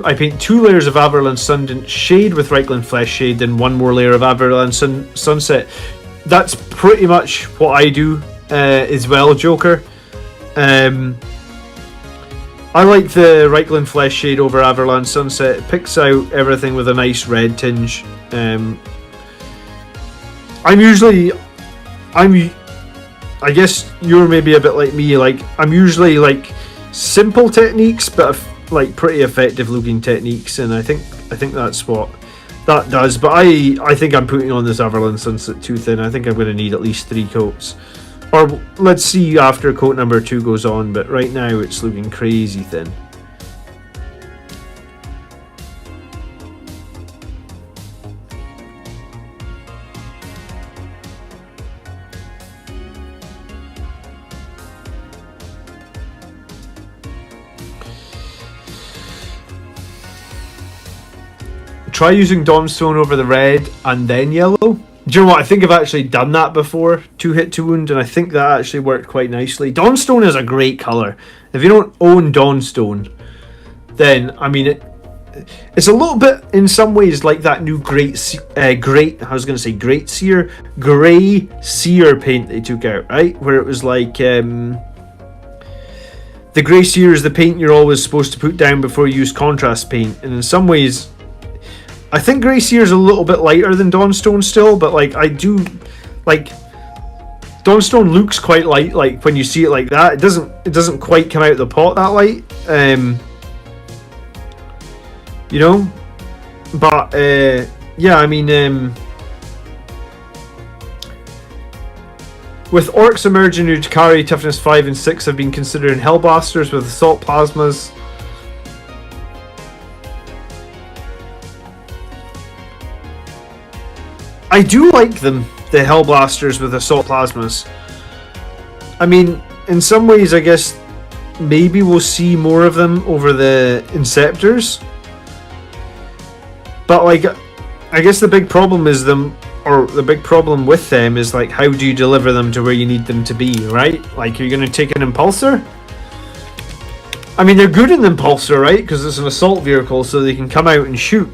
S1: I paint 2 layers of Averland Sun Shade with Reichland Flesh Shade, then 1 more layer of Averland Sunset. That's pretty much what I do as well, Joker. I like the Reichland Flesh Shade over Averland Sunset. It picks out everything with a nice red tinge. I guess you're maybe a bit like me. Like, I'm usually like simple techniques, but like pretty effective looking techniques, and I think that's what that does. But I think I'm putting on this Averland Sunset too thin. I think I'm going to need at least 3 coats, or let's see after coat number 2 goes on. But right now it's looking crazy thin. Try using Dawnstone over the red and then yellow. Do you know what? I think I've actually done that before. 2 hit, 2 wound, and I think that actually worked quite nicely. Dawnstone is a great colour. If you don't own Dawnstone, then I mean it's a little bit in some ways like that new Great Seer paint they took out, right? Where it was like the Grey Seer is the paint you're always supposed to put down before you use contrast paint, and in some ways I think Grey Seer is a little bit lighter than Dawnstone still, but like I do like Dawnstone looks quite light, like when you see it like that. It doesn't quite come out of the pot that light. You know? But yeah, I mean with orcs emerging who carry toughness 5 and 6 have been considered hellblasters with assault plasmas. I do like them, the hellblasters with assault plasmas. I mean, in some ways I guess maybe we'll see more of them over the Inceptors. But like, I guess the big problem is them, or the big problem with them is like, how do you deliver them to where you need them to be, right? Like, are you going to take an Impulsor? I mean, they're good in the Impulsor, right? Because it's an assault vehicle, so they can come out and shoot.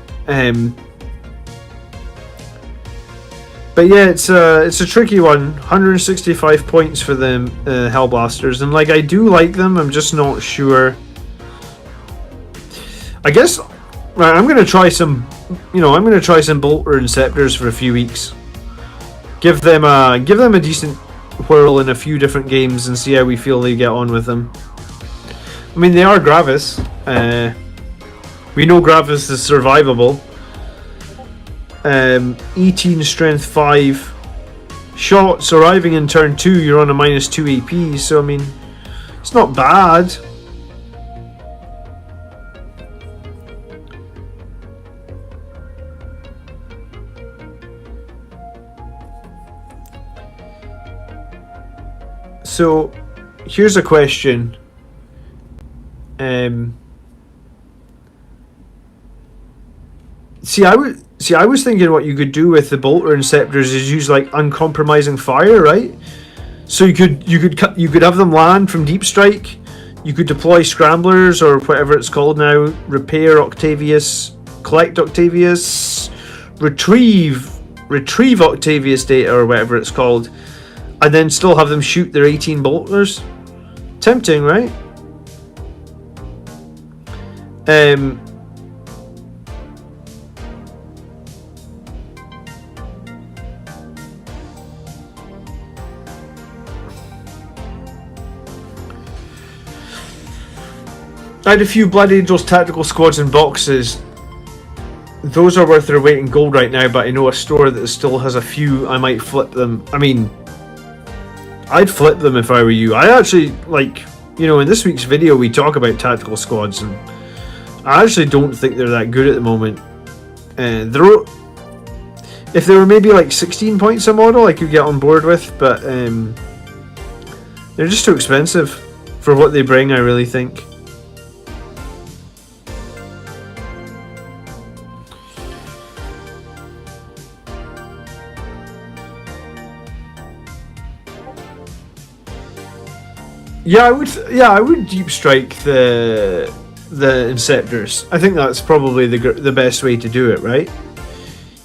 S1: But yeah, it's a tricky one. 165 points for the Hellblasters, and like, I do like them. I'm just not sure. I guess I'm gonna try some. I'm gonna try some Bolter Inceptors for a few weeks. Give them a decent whirl in a few different games and see how we feel they get on with them. I mean, they are Gravis. We know Gravis is survivable. 18 strength 5 shots arriving in turn 2, you're on a -2 AP, so I mean, it's not bad. So here's a question. I was thinking what you could do with the Bolter Inceptors is use like uncompromising fire, right? So you could have them land from deep strike. You could deploy scramblers or whatever it's called now. Repair Octavius, collect Octavius, retrieve Octavius data or whatever it's called, and then still have them shoot their 18 bolters. Tempting, right? I had a few Blood Angels tactical squads in boxes. Those are worth their weight in gold right now, but I know a store that still has a few. I might flip them. I mean, I'd flip them if I were you. I actually, like, in this week's video we talk about tactical squads, and I actually don't think they're that good at the moment. If they were maybe like 16 points a model, I could get on board with, but they're just too expensive for what they bring, I really think. Yeah, I would deep strike the Inceptors. I think that's probably the best way to do it, right?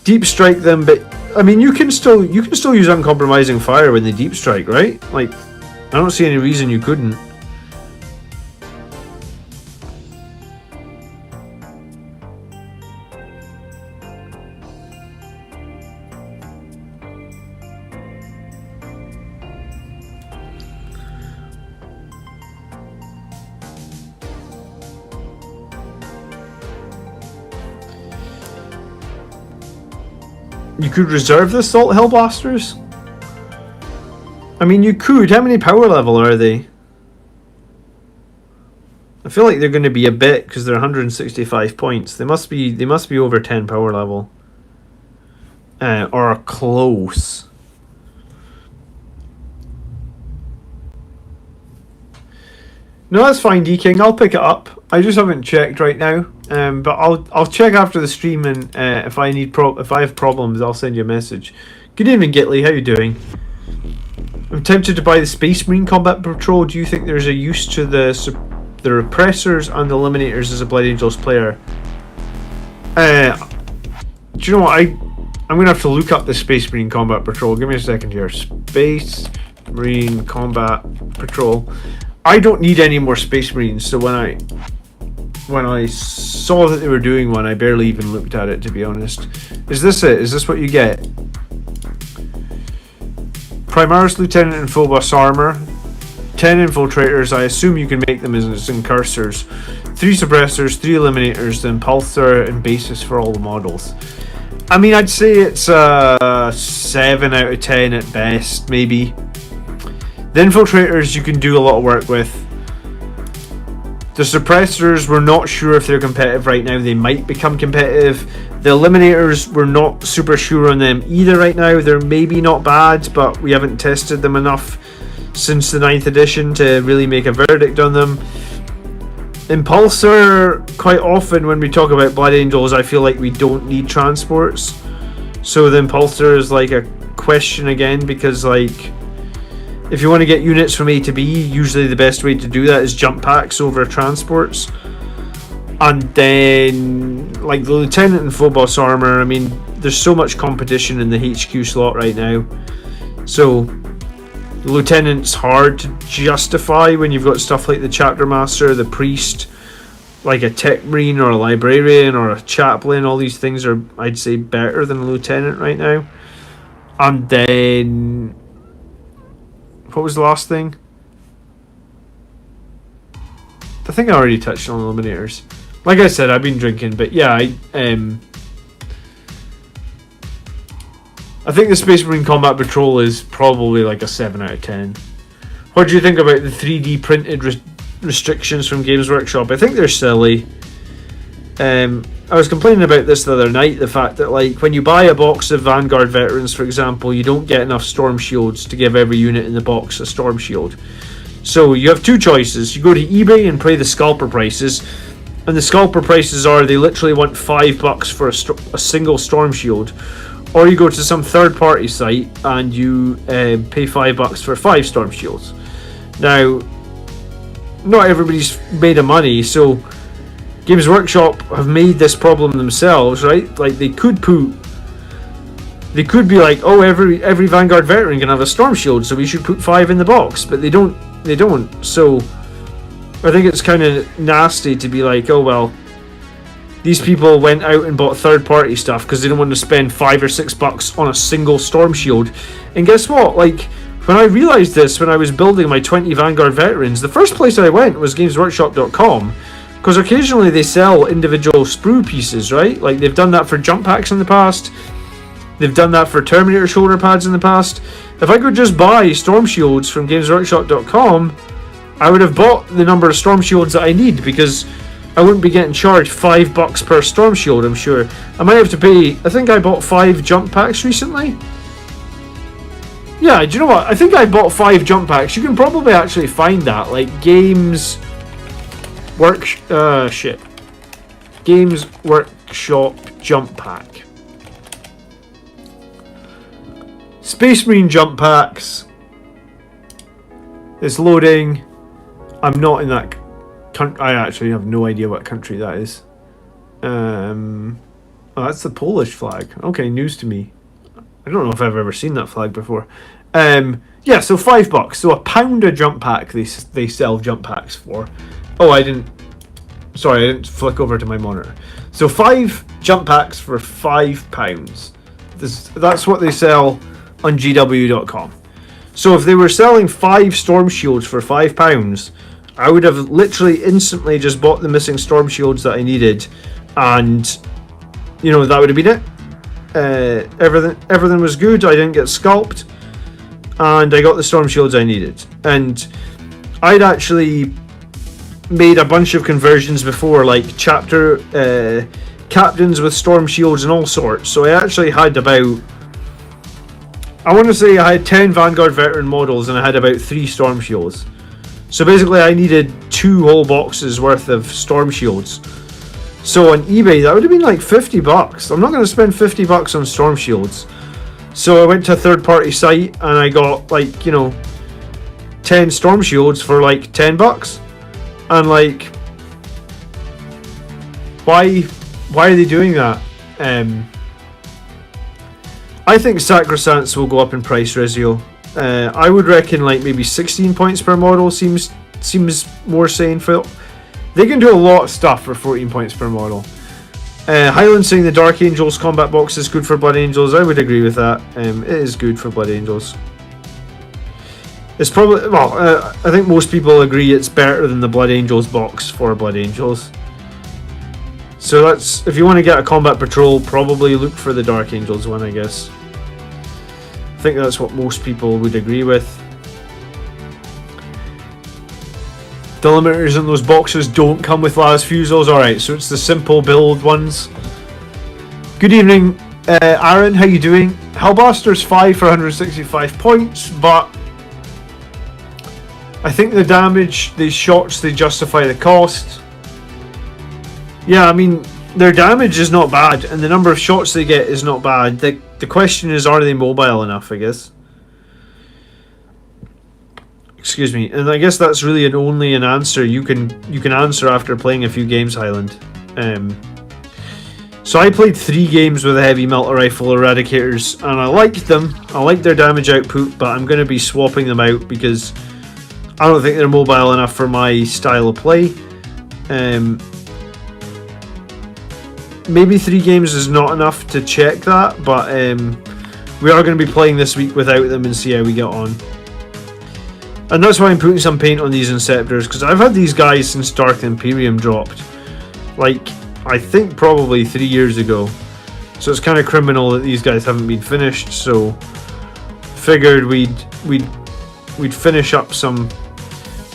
S1: Deep strike them, but I mean, you can still use uncompromising fire when they deep strike, right? Like, I don't see any reason you couldn't. You could reserve the Assault Hellblasters? I mean, you could. How many power level are they? I feel like they're going to be a bit because they're 165 points. They must be over 10 power level. Or close. No, that's fine, D-King. I'll pick it up. I just haven't checked right now. But I'll check after the stream, and if I have problems, I'll send you a message. Good evening, Gitley. How you doing? I'm tempted to buy the Space Marine Combat Patrol. Do you think there's a use to the the repressors and the eliminators as a Blood Angels player. Do you know what? I'm gonna have to look up the Space Marine Combat Patrol. Give me a second here. Space Marine Combat Patrol. I don't need any more Space Marines, so when I saw that they were doing one, I barely even looked at it, to be honest. Is this it? Is this what you get? Primaris Lieutenant and Phobos Armor. 10 infiltrators. I assume you can make them as incursors. 3 suppressors, 3 eliminators, then Pulsar and basis for all the models. I mean, I'd say it's a 7 out of 10 at best, maybe. The infiltrators you can do a lot of work with. The suppressors, we're not sure if they're competitive right now. They might become competitive. The eliminators, we're not super sure on them either right now. They're maybe not bad, but we haven't tested them enough since the 9th edition to really make a verdict on them. Impulsor, quite often when we talk about Blood Angels, I feel like we don't need transports. So the Impulsor is like a question again, because like, if you want to get units from A to B, usually the best way to do that is jump packs over transports. And then, like the Lieutenant and Phobos Armor, I mean, there's so much competition in the HQ slot right now. So, the Lieutenant's hard to justify when you've got stuff like the Chapter Master, the Priest, like a Tech Marine or a Librarian or a Chaplain. All these things are, I'd say, better than a Lieutenant right now. And then, what was the last thing? I think I already touched on eliminators. Like I said, I've been drinking, but yeah, I think the Space Marine Combat Patrol is probably like a 7 out of 10. What do you think about the 3D printed restrictions from Games Workshop? I think they're silly. I was complaining about this the other night, the fact that like when you buy a box of Vanguard Veterans, for example, you don't get enough Storm Shields to give every unit in the box a Storm Shield. So you have 2 choices. You go to eBay and pay the scalper prices, and the scalper prices are they literally want $5 for a single Storm Shield. Or you go to some third-party site and you pay $5 for 5 Storm Shields. Now, not everybody's made of money, so Games Workshop have made this problem themselves, right? Like they could be like, oh, every Vanguard veteran can have a Storm Shield, so we should put 5 in the box, but they don't. So I think it's kind of nasty to be like, oh well, these people went out and bought third-party stuff because they didn't want to spend $5 or $6 on a single Storm Shield. And guess what? Like, when I realised this, when I was building my 20 Vanguard veterans, the first place I went was GamesWorkshop.com, because occasionally they sell individual sprue pieces, right? Like, they've done that for jump packs in the past. They've done that for Terminator shoulder pads in the past. If I could just buy Storm Shields from GamesWorkshop.com, I would have bought the number of Storm Shields that I need, because I wouldn't be getting charged $5 per Storm Shield, I'm sure. I might have to pay, I think I bought 5 jump packs recently. Yeah, do you know what? I think I bought 5 jump packs. You can probably actually find that, like Games Workshop jump pack. Space Marine jump packs. It's loading. I'm not in that country. I actually have no idea what country that is. Oh, that's the Polish flag. Okay, news to me. I don't know if I've ever seen that flag before. Yeah, so $5. So £1 a jump pack they sell jump packs for. Oh, I didn't flick over to my monitor. So 5 jump packs for £5. That's what they sell on GW.com. So if they were selling 5 Storm Shields for £5, I would have literally instantly just bought the missing Storm Shields that I needed, and you know, that would have been it. Everything was good. I didn't get scalped, and I got the Storm Shields I needed. And I'd actually made a bunch of conversions before, like chapter captains with Storm Shields and all sorts. So I actually had about, I want to say I had 10 Vanguard veteran models and I had about 3 Storm Shields. So basically I needed 2 whole boxes worth of Storm Shields. So on eBay that would have been like $50. I'm not going to spend $50 on Storm Shields. So I went to a third party site and I got, like, you know, 10 Storm Shields for like $10. And like, why are they doing that? I think Sacrosancts will go up in price, Rezio. I would reckon like maybe 16 points per model seems more sane for. They can do a lot of stuff for 14 points per model. Highland saying the Dark Angels combat box is good for Blood Angels. I would agree with that. It is good for Blood Angels. It's probably, well, I think most people agree it's better than the Blood Angels box for Blood Angels. So that's, if you want to get a combat patrol, probably look for the Dark Angels one, I guess. I think that's what most people would agree with. The limiters in those boxes don't come with Las Fusils. Alright, so it's the simple build ones. Good evening, Aaron, how you doing? Hellblaster's 5 for 165 points, but I think the damage, these shots, they justify the cost. Yeah, I mean, their damage is not bad, and the number of shots they get is not bad. The question is, are they mobile enough, I guess? Excuse me, and I guess that's really only an answer you can answer after playing a few games, Highland. So I played 3 games with the heavy melter rifle eradicators, and I liked them. I liked their damage output, but I'm going to be swapping them out because I don't think they're mobile enough for my style of play. Maybe 3 games is not enough to check that, but we are going to be playing this week without them and see how we get on. And that's why I'm putting some paint on these Inceptors, because I've had these guys since Dark Imperium dropped. Like, I think probably 3 years ago. So it's kind of criminal that these guys haven't been finished, so figured we'd finish up some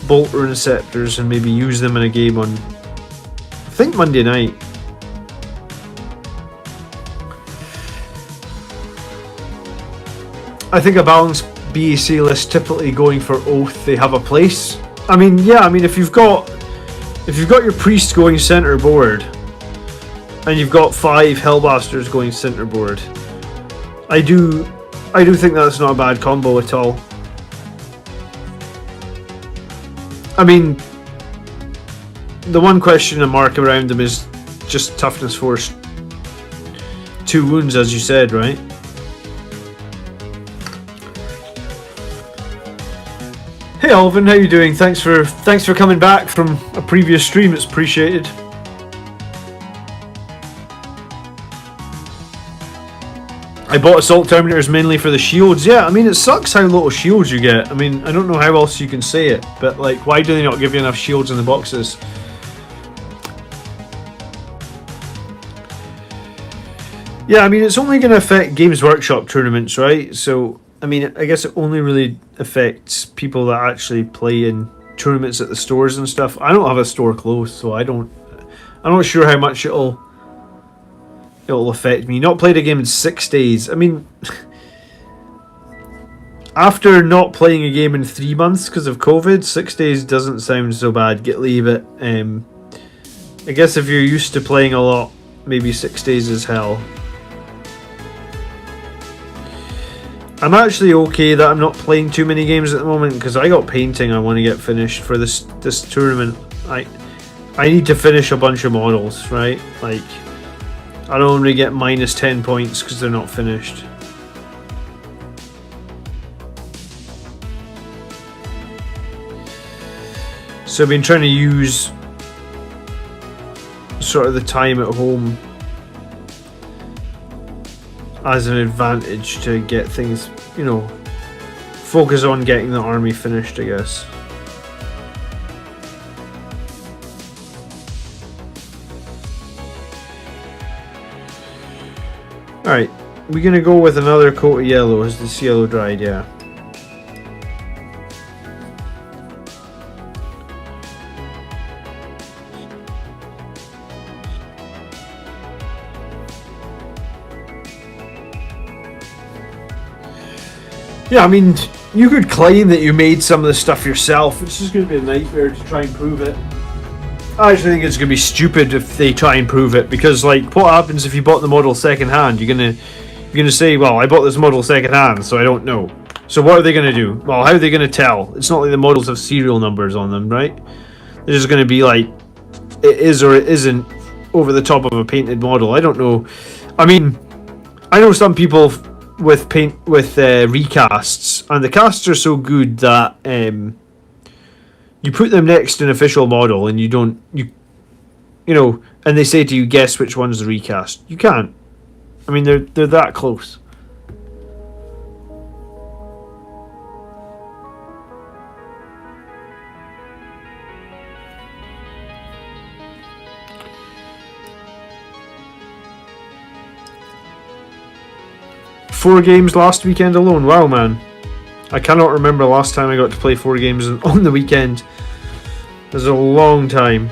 S1: Bolter Inceptors and maybe use them in a game on, I think, Monday night. I think a balanced BAC list typically going for Oath, they have a place. I mean, yeah, I mean if you've got your Priest going center board and you've got 5 Hellblasters going center board, I do think that's not a bad combo at all. I mean, the one question mark around them is just toughness force 2 wounds, as you said, right? Hey Alvin, how you doing? Thanks for coming back from a previous stream. It's appreciated. I bought Assault Terminators mainly for the shields. Yeah, I mean, it sucks how little shields you get. I mean, I don't know how else you can say it, but like, why do they not give you enough shields in the boxes? Yeah, I mean, it's only going to affect Games Workshop tournaments, right? So, I mean, I guess it only really affects people that actually play in tournaments at the stores and stuff. I don't have a store close, so I'm not sure how much it'll affect me. Not played a game in 6 days. I mean, after not playing a game in 3 months because of COVID, 6 days doesn't sound so bad. Leave it. I guess if you're used to playing a lot, maybe 6 days is hell. I'm actually okay that I'm not playing too many games at the moment because I got painting I want to get finished for this tournament. I need to finish a bunch of models, right? Like, I don't want to get minus 10 points because they're not finished. So I've been trying to use sort of the time at home as an advantage to get things, you know, focus on getting the army finished, I guess. Alright, we're gonna go with another coat of yellow. Is this yellow dried? Yeah. Yeah, I mean, you could claim that you made some of the stuff yourself. It's just going to be a nightmare to try and prove it. I actually think it's going to be stupid if they try and prove it, because, like, what happens if you bought the model second hand? You're gonna say, well, I bought this model second hand, so I don't know. So what are they going to do? Well, how are they going to tell? It's not like the models have serial numbers on them, right? They're just going to be like, it is or it isn't over the top of a painted model. I don't know. I mean, I know some people with recasts, and the casts are so good that you put them next to an official model, and you know, and they say to you, guess which one's the recast. You can't. I mean, they're that close. Four games last weekend alone. Wow, man. I cannot remember the last time I got to play 4 games on the weekend. It was a long time.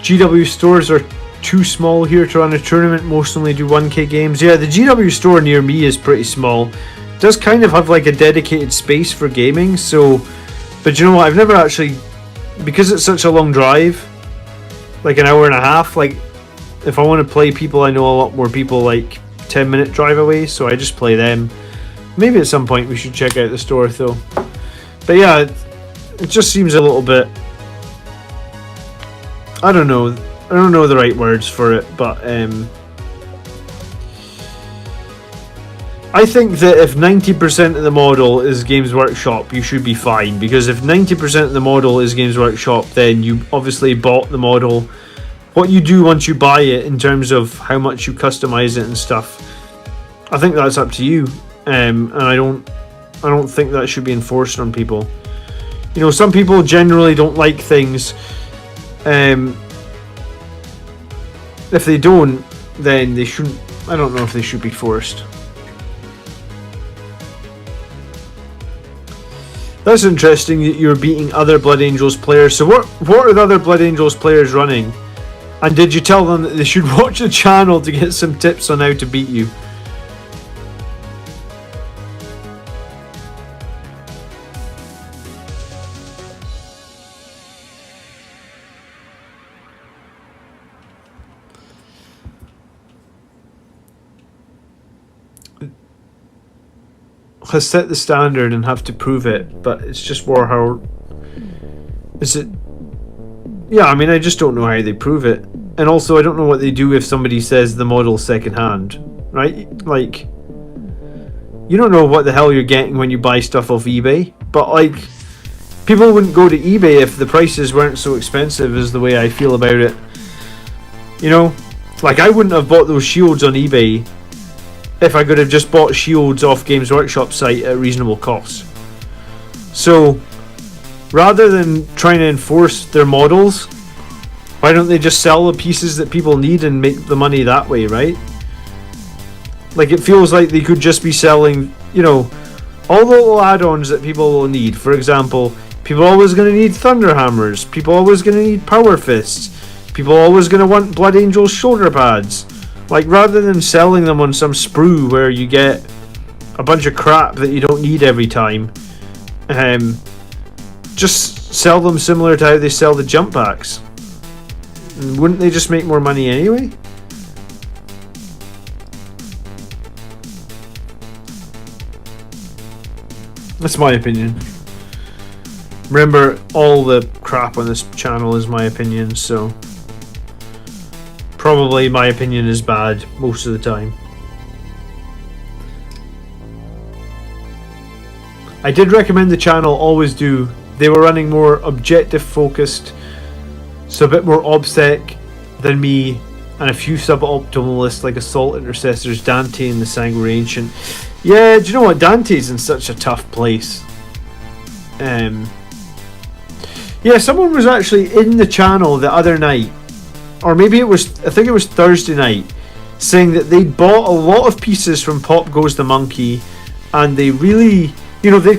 S1: GW stores are too small here to run a tournament. Most only do 1k games. Yeah, the GW store near me is pretty small. It does kind of have like a dedicated space for gaming, so... But you know what, I've never actually... Because it's such a long drive, like an hour and a half, like, if I want to play people, I know a lot more people like 10-minute drive away, so I just play them. Maybe at some point we should check out the store, though. But yeah, it just seems a little bit... I don't know the right words for it, but I think that if 90% of the model is Games Workshop, you should be fine, because if 90% of the model is Games Workshop, then you obviously bought the model. What you do once you buy it in terms of how much you customize it and stuff, I think that's up to you, and I don't think that should be enforced on people. You know, some people generally don't like things. If they don't, then they shouldn't. I don't know if they should be forced. That's interesting that you're beating other Blood Angels players. So what are the other Blood Angels players running? And did you tell them that they should watch the channel to get some tips on how to beat you? Has set the standard and have to prove it, but it's just Warhammer. Is it? Yeah, I mean, I just don't know how they prove it, and also I don't know what they do if somebody says the model's secondhand, right? Like, you don't know what the hell you're getting when you buy stuff off eBay, but like, people wouldn't go to eBay if the prices weren't so expensive, is the way I feel about it. You know, like, I wouldn't have bought those shields on eBay if I could have just bought shields off Games Workshop site at reasonable cost. So, rather than trying to enforce their models, why don't they just sell the pieces that people need and make the money that way, right? Like, it feels like they could just be selling, you know, all the little add-ons that people will need. For example, people are always going to need Thunder Hammers, people are always going to need Power Fists, people are always going to want Blood Angels shoulder pads. Like, rather than selling them on some sprue where you get a bunch of crap that you don't need every time, just sell them similar to how they sell the jump packs. And wouldn't they just make more money anyway? That's my opinion. Remember, all the crap on this channel is my opinion, so... Probably my opinion is bad most of the time. I did recommend the channel always do. They were running more objective focused, so a bit more obsec than me, and a few suboptimalists like Assault Intercessors, Dante and the Sanguinary Ancient. Yeah, do you know what? Dante's in such a tough place. Yeah, someone was actually in the channel the other night, or maybe it was, I think it was Thursday night, saying that they bought a lot of pieces from Pop Goes the Monkey, and they really, you know, they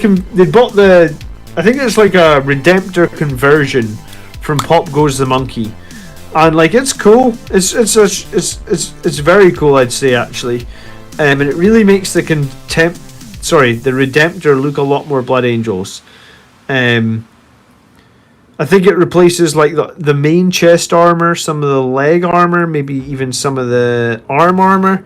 S1: bought the, I think it's like a Redemptor conversion from Pop Goes the Monkey, and like, it's cool. It's very cool, I'd say, actually, and it really makes the Redemptor look a lot more Blood Angels. I think it replaces like the main chest armor, some of the leg armor, maybe even some of the arm armor.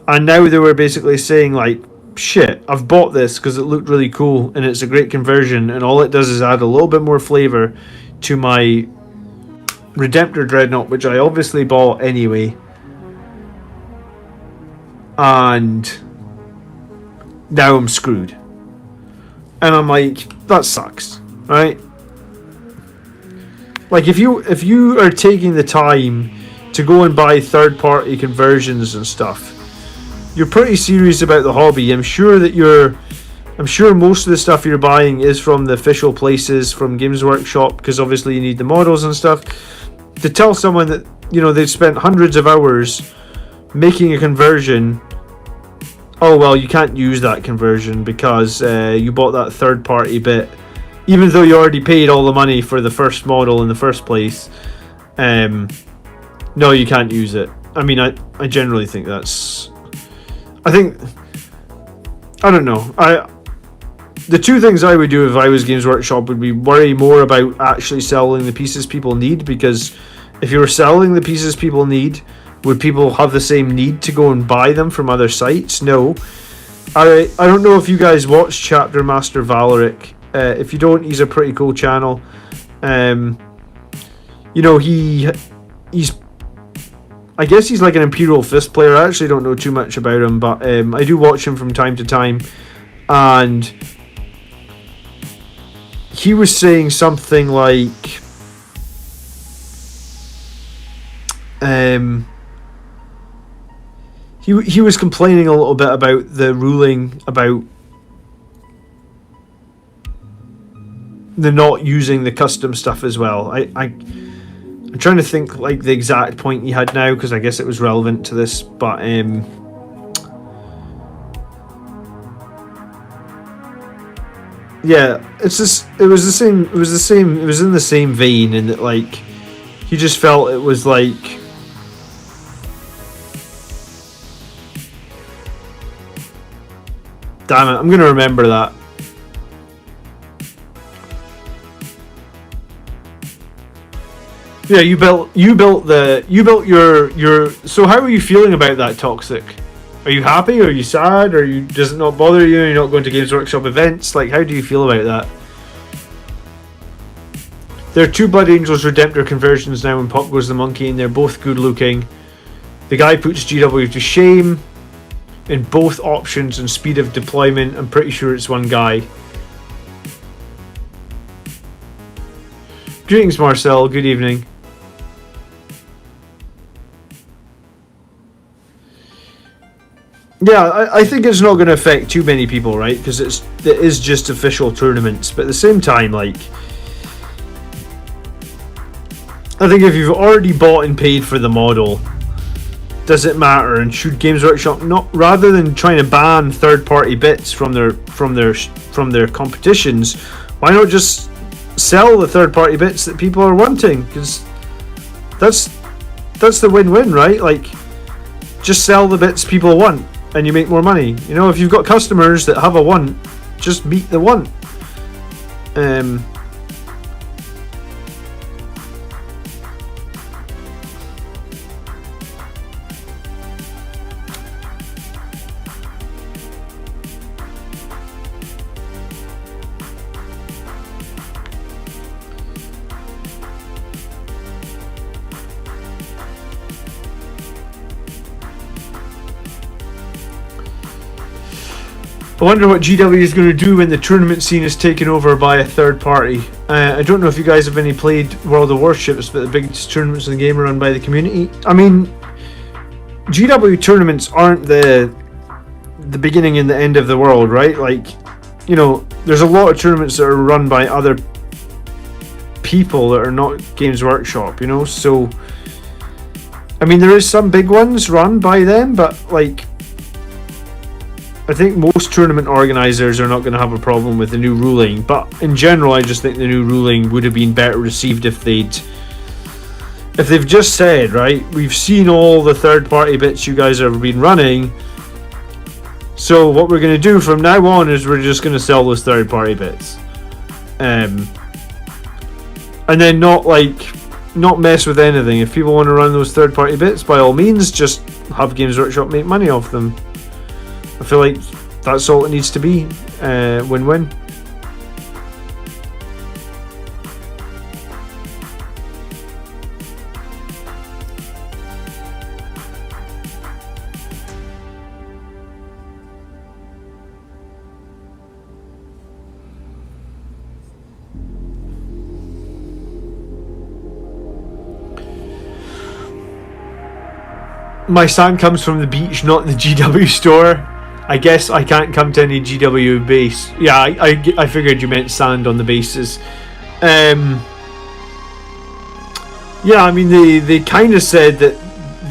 S1: And now they were basically saying like, shit, I've bought this because it looked really cool and it's a great conversion, and all it does is add a little bit more flavor to my Redemptor Dreadnought, which I obviously bought anyway. And now I'm screwed. And I'm like, that sucks, right? Like if you are taking the time to go and buy third-party conversions and stuff, you're pretty serious about the hobby. I'm sure most of the stuff you're buying is from the official places, from Games Workshop, because obviously you need the models and stuff. To tell someone that, you know, they've spent hundreds of hours making a conversion, oh well, you can't use that conversion because you bought that third party bit, even though you already paid all the money for the first model in the first place. No, you can't use it. I mean, I generally think that's, I don't know. The two things I would do if I was Games Workshop would be worry more about actually selling the pieces people need, because if you were selling the pieces people need, would people have the same need to go and buy them from other sites? No. I don't know if you guys watch Chapter Master Valeric. If you don't, he's a pretty cool channel. You know, he's I guess he's like an Imperial Fist player. I actually don't know too much about him, but I do watch him from time to time. And he was saying something like, he was complaining a little bit about the ruling about the not using the custom stuff as well. I'm trying to think like the exact point he had now, because I guess it was relevant to this, but yeah, it's just it was in the same vein, in that like he just felt it was like, damn it, I'm gonna remember that. Yeah, you built your. So how are you feeling about that, Toxic? Are you happy? Are you sad? Does it not bother you? You're not going to Games Workshop events? Like, how do you feel about that? There are two Blood Angels Redemptor conversions now in Pop Goes the Monkey, and they're both good looking. The guy puts GW to shame in both options and speed of deployment. I'm pretty sure it's one guy. Greetings, Marcel. Good evening. Yeah, I think it's not going to affect too many people, right? Because it is just official tournaments. But at the same time, like, I think if you've already bought and paid for the model, does it matter? And should Games Workshop not, rather than trying to ban third-party bits from their competitions, why not just sell the third-party bits that people are wanting? Because that's the win-win, right? Like, just sell the bits people want, and you make more money. You know, if you've got customers that have a want, just meet the want. I wonder what GW is going to do when the tournament scene is taken over by a third party. I don't know if you guys have any played World of Warships, but the biggest tournaments in the game are run by the community. I mean, GW tournaments aren't the beginning and the end of the world, right? Like, you know, there's a lot of tournaments that are run by other people that are not Games Workshop, you know? So, I mean, there is some big ones run by them, but like, I think most tournament organisers are not going to have a problem with the new ruling, but in general I just think the new ruling would have been better received if they've just said, right, we've seen all the third party bits you guys have been running, so what we're going to do from now on is we're just going to sell those third party bits. and then not mess with anything. If people want to run those third-party bits, by all means, just have Games Workshop make money off them. I feel like that's all it needs to be. Win-win. My sand comes from the beach, not the GW store. I guess I can't come to any GW base. Yeah, I figured you meant sand on the bases. Yeah, I mean they kind of said that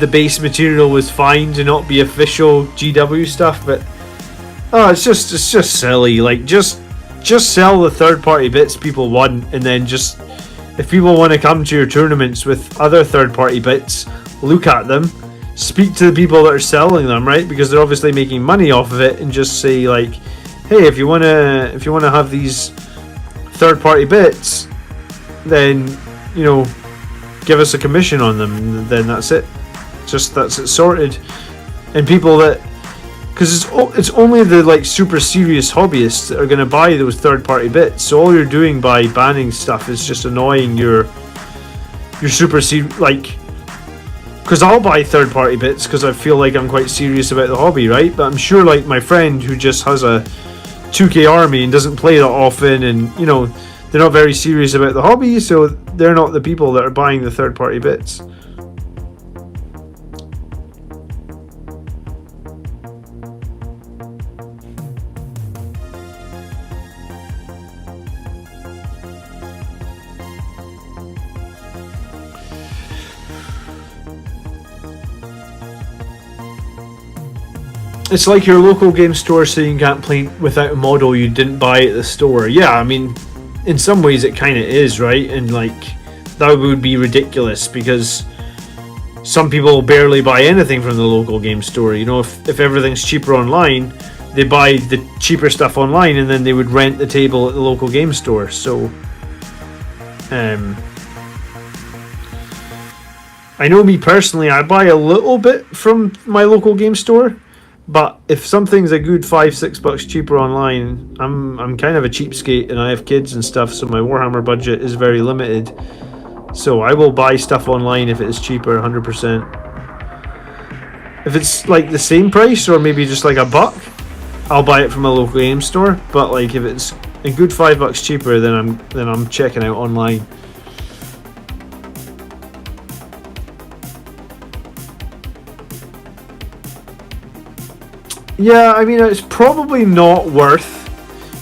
S1: the base material was fine to not be official GW stuff, but it's just silly. Like just sell the third party bits people want, and then just if people want to come to your tournaments with other third party bits, look at them. Speak to the people that are selling them, right? Because they're obviously making money off of it, and just say like, hey, if you wanna have these third-party bits, then give us a commission on them. Then that's it. That's it sorted. And people that, because it's only the super serious hobbyists that are gonna buy those third-party bits. So all you're doing by banning stuff is just annoying your super serious because I'll buy third-party bits because I feel like I'm quite serious about the hobby, right? But I'm sure my friend who just has a 2K army and doesn't play that often, and they're not very serious about the hobby, so they're not the people that are buying the third-party bits. It's like your local game store saying you can't play without a model you didn't buy at the store. Yeah, I mean, in some ways it kind of is, right? And that would be ridiculous because some people barely buy anything from the local game store. If everything's cheaper online, they buy the cheaper stuff online and then they would rent the table at the local game store. So, I know me personally, I buy a little bit from my local game store. But if something's a good $5-6 cheaper online, I'm kind of a cheapskate and I have kids and stuff, so my Warhammer budget is very limited. So I will buy stuff online if it is cheaper, 100%. If it's the same price or maybe just $1, I'll buy it from a local game store. But if it's a good $5 cheaper, then I'm checking out online. Yeah, I mean, it's probably not worth.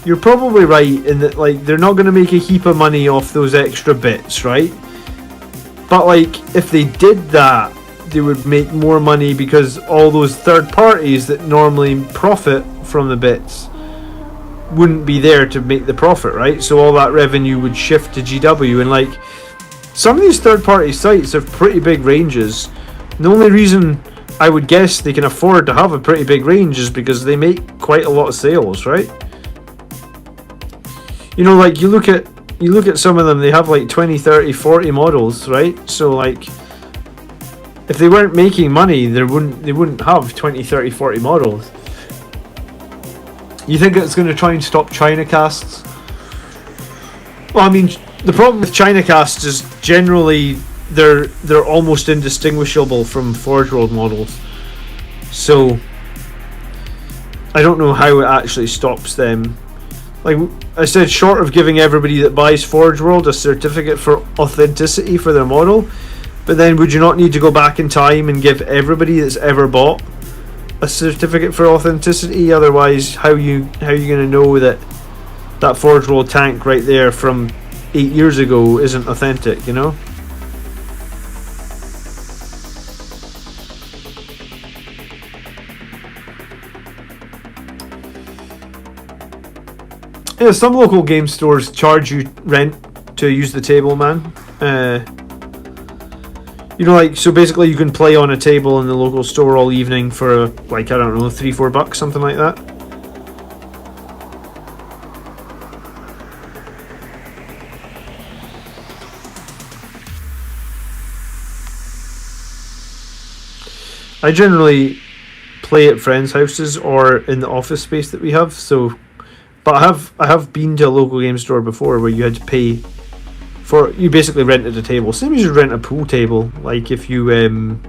S1: You're probably right in that, they're not going to make a heap of money off those extra bits, right? But, if they did that, they would make more money because all those third parties that normally profit from the bits wouldn't be there to make the profit, right? So all that revenue would shift to GW, and, some of these third party sites have pretty big ranges. And the only reason I would guess they can afford to have a pretty big range is because they make quite a lot of sales, right? You look at some of them, they have 20, 30, 40 models, right? So if they weren't making money, they wouldn't have 20, 30, 40 models. You think it's going to try and stop China casts? Well, I mean, the problem with China casts is generally they're almost indistinguishable from Forge World models. So I don't know how it actually stops them. Like I said, short of giving everybody that buys Forge World a certificate for authenticity for their model, but then would you not need to go back in time and give everybody that's ever bought a certificate for authenticity? Otherwise, how you going to know that Forge World tank right there from 8 years ago isn't authentic, you know? Yeah, some local game stores charge you rent to use the table, man. So basically you can play on a table in the local store all evening for I don't know, $3-4, something like that. I generally play at friends' houses or in the office space that we have. So, but I have been to a local game store before where you had to pay for. You basically rented a table, same as you rent a pool table. Like if you went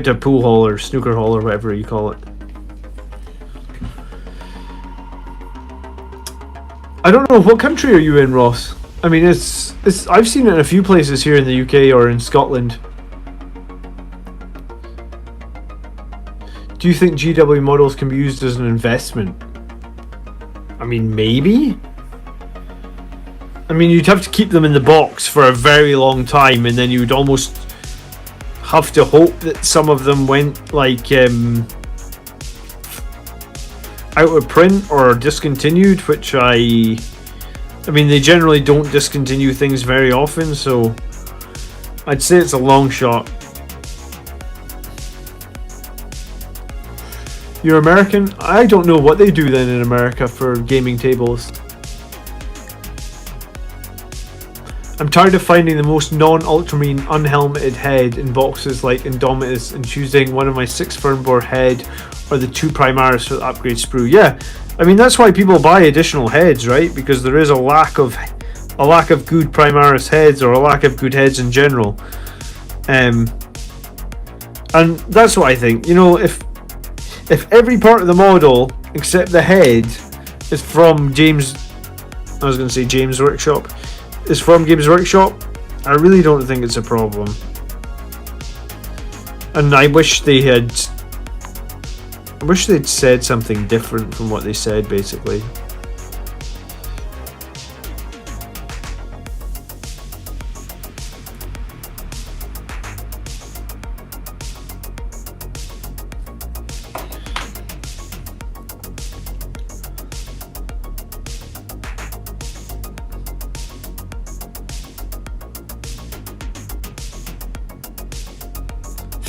S1: to a pool hall or snooker hall or whatever you call it. I don't know, what country are you in, Ross? I mean, it's I've seen it in a few places here in the UK or in Scotland. Do you think GW models can be used as an investment? I mean, maybe. I mean, you'd have to keep them in the box for a very long time, and then you would almost have to hope that some of them went like out of print or discontinued, which I mean, they generally don't discontinue things very often, so I'd say it's a long shot. You're American? I don't know what they do then in America for gaming tables. I'm tired of finding the most non-ultramarine unhelmeted head in boxes like Indomitus and choosing one of my 6 Fernbore head or the 2 Primaris for the upgrade sprue. Yeah, I mean that's why people buy additional heads, right? Because there is a lack of good Primaris heads or a lack of good heads in general. And that's what I think. You know, if every part of the model except the head is from James Workshop, is from Games Workshop, I really don't think it's a problem. And I wish they'd said something different from what they said, basically.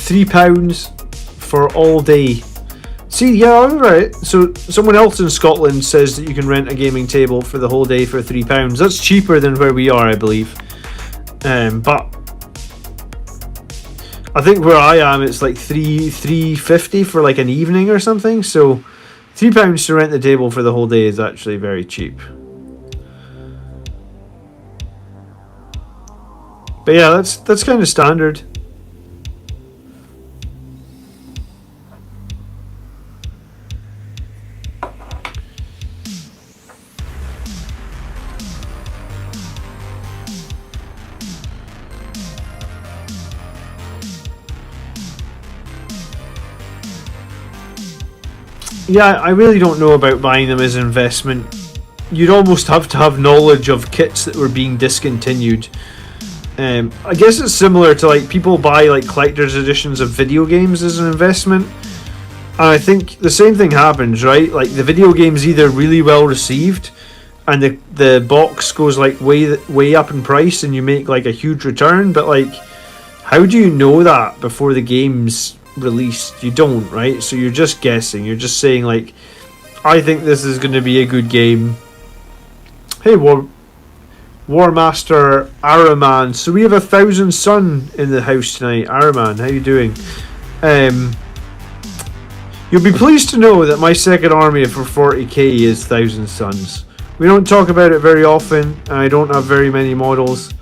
S1: £3 for all day. See, yeah, alright. So someone else in Scotland says that you can rent a gaming table for the whole day for £3. That's cheaper than where we are, I believe. But I think where I am, it's like £3.50 for like an evening or something. So £3 to rent the table for the whole day is actually very cheap. But yeah, that's kind of standard. Yeah, I really don't know about buying them as an investment. You'd almost have to have knowledge of kits that were being discontinued. I guess it's similar to like people buy like collector's editions of video games as an investment. And I think the same thing happens, right? Like the video game's either really well received and the box goes like way up in price and you make like a huge return, but like how do you know that before the game's released? You don't, right? So you're just guessing. You're just saying like, I think this is going to be a good game. Hey, Warmaster Araman. So we have 1,000 Sun in the house tonight. Araman, how you doing? You'll be pleased to know that my second army for 40k is 1,000 Suns. We don't talk about it very often, and I don't have very many models,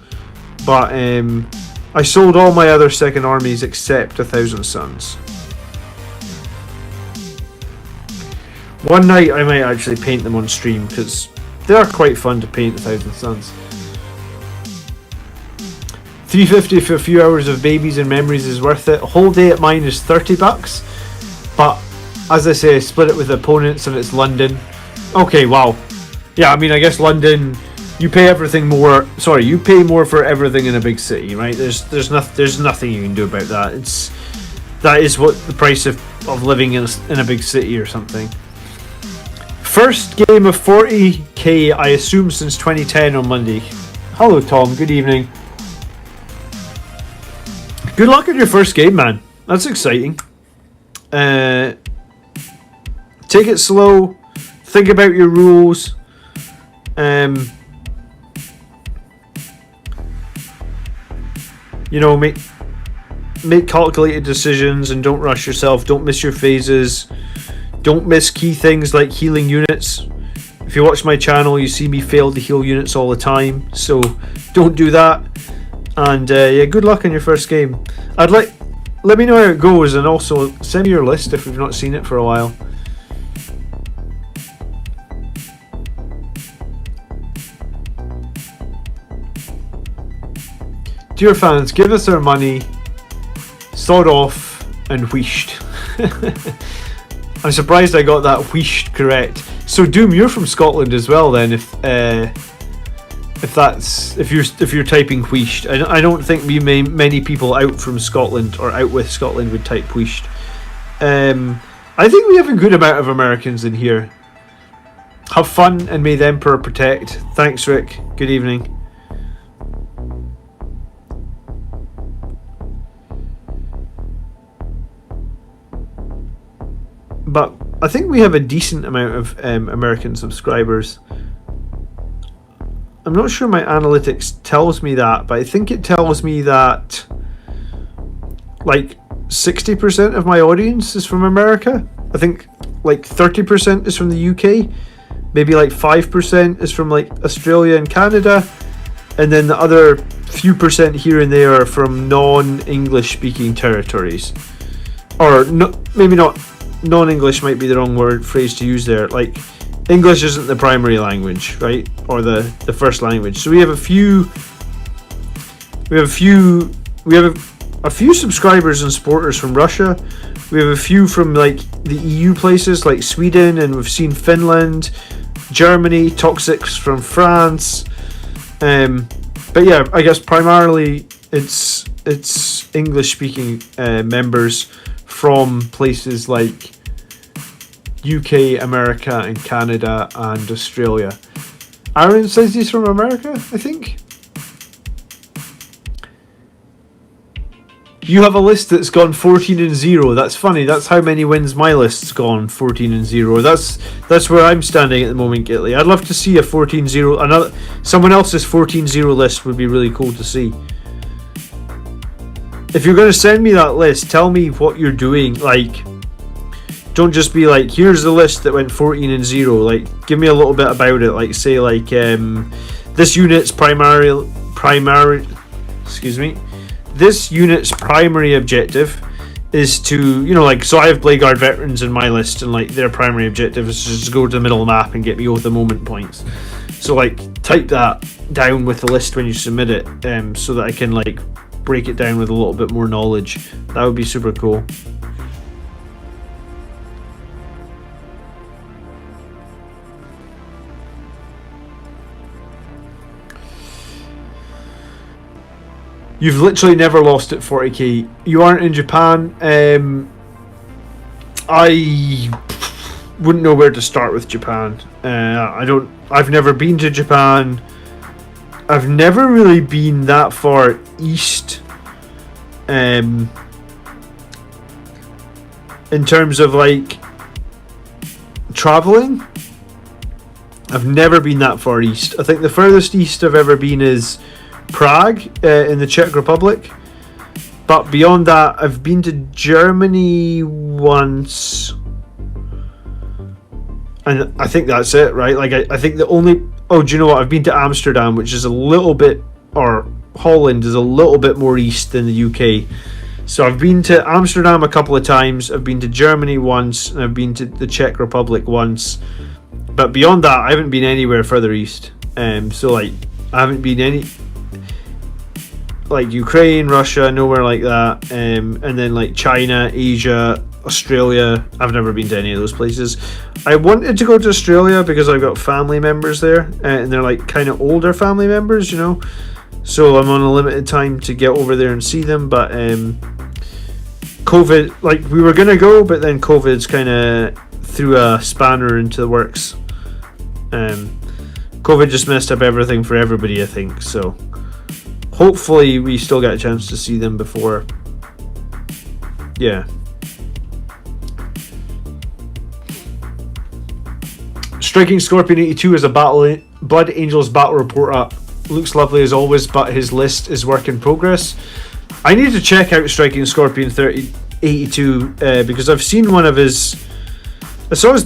S1: but I sold all my other second armies except 1,000 Suns. One night I might actually paint them on stream because they are quite fun to paint. 1,000 Suns. $3.50 for a few hours of babies and memories is worth it. A whole day at mine is $30, but as I say, split it with opponents and it's London. Okay, wow. Yeah, I mean, I guess London, you pay everything more. Sorry, you pay more for everything in a big city, right? There's nothing you can do about that. That is what the price of living in a big city or something. First game of 40k, I assume, since 2010 on Monday. Hello, Tom. Good evening. Good luck at your first game, man. That's exciting. Take it slow. Think about your rules. Yeah, You know, make calculated decisions and don't rush yourself. Don't miss your phases. Don't miss key things like healing units. If you watch my channel, you see me fail to heal units all the time, so don't do that. And yeah, good luck on your first game. Let me know how it goes, and also send me your list if you've not seen it for a while. Dear fans, give us our money, sod off, and wheeshed. I'm surprised I got that wheeshed correct. So Doom, you're from Scotland as well then, if you're typing wheeshed. I don't think many people out from Scotland or out with Scotland would type wheeshed. I think we have a good amount of Americans in here. Have fun and may the Emperor protect. Thanks, Rick. Good evening. But I think we have a decent amount of American subscribers. I'm not sure my analytics tells me that, but I think it tells me that like 60% of my audience is from America. I think like 30% is from the UK. Maybe like 5% is from like Australia and Canada. And then the other few percent here and there are from non-English speaking territories. Or no, maybe not. Non-English might be the wrong phrase to use there. Like, English isn't the primary language, right? Or the first language. So we have a few subscribers and supporters from Russia. We have a few from like the EU places like Sweden, and we've seen Finland, Germany, Toxics from France. But yeah, I guess primarily it's English speaking members from places like UK, America, and Canada, and Australia. Aaron says he's from America, I think. You have a list that's gone 14-0. That's funny. That's how many wins my list's gone, 14-0. That's where I'm standing at the moment, Gitley. I'd love to see a 14-0. Someone else's 14-0 list would be really cool to see. If you're going to send me that list, tell me what you're doing. Like, don't just be like, here's the list that went 14-0. Like, give me a little bit about it. Like, say, like, this unit's this unit's primary objective is to, you know, like, so I have Bladeguard veterans in my list, and like their primary objective is to just go to the middle of the map and get me all the moment points. So like, type that down with the list when you submit it, so that I can like break it down with a little bit more knowledge. That would be super cool. You've literally never lost at 40k. You aren't in Japan. I wouldn't know where to start with Japan. I've never been to Japan. I've never really been that far east. In terms of like traveling, I've never been that far east. I think the furthest east I've ever been is Prague in the Czech Republic, but beyond that I've been to Germany once, and I think that's it, right? Like I think the only, do you know what, I've been to Amsterdam, which is a little bit, or Holland is a little bit more east than the UK. So I've been to Amsterdam a couple of times, I've been to Germany once, and I've been to the Czech Republic once, but beyond that I haven't been anywhere further east. So like I haven't been any like Ukraine, Russia, nowhere like that, and then like China, Asia, Australia. I've never been to any of those places. I wanted to go to Australia because I've got family members there, and they're like kind of older family members, you know, so I'm on a limited time to get over there and see them. But COVID, like, we were gonna go, but then COVID's kind of threw a spanner into the works. COVID just messed up everything for everybody, I think. So hopefully we still get a chance to see them before. Yeah. Striking Scorpion 82 is a Blood Angels battle report up. Looks lovely as always, but his list is work in progress. I need to check out Striking Scorpion 3082 because I've seen one of his. I saw his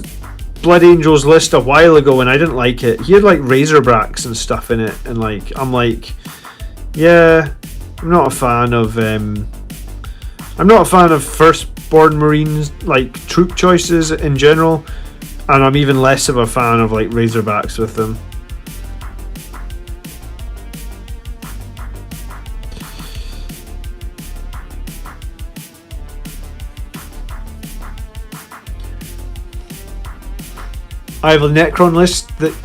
S1: Blood Angels list a while ago and I didn't like it. He had like Razorbracks and stuff in it, and like I'm like, yeah, I'm not a fan of Firstborn Marines like troop choices in general, and I'm even less of a fan of like Razorbacks with them. I have a Necron list that.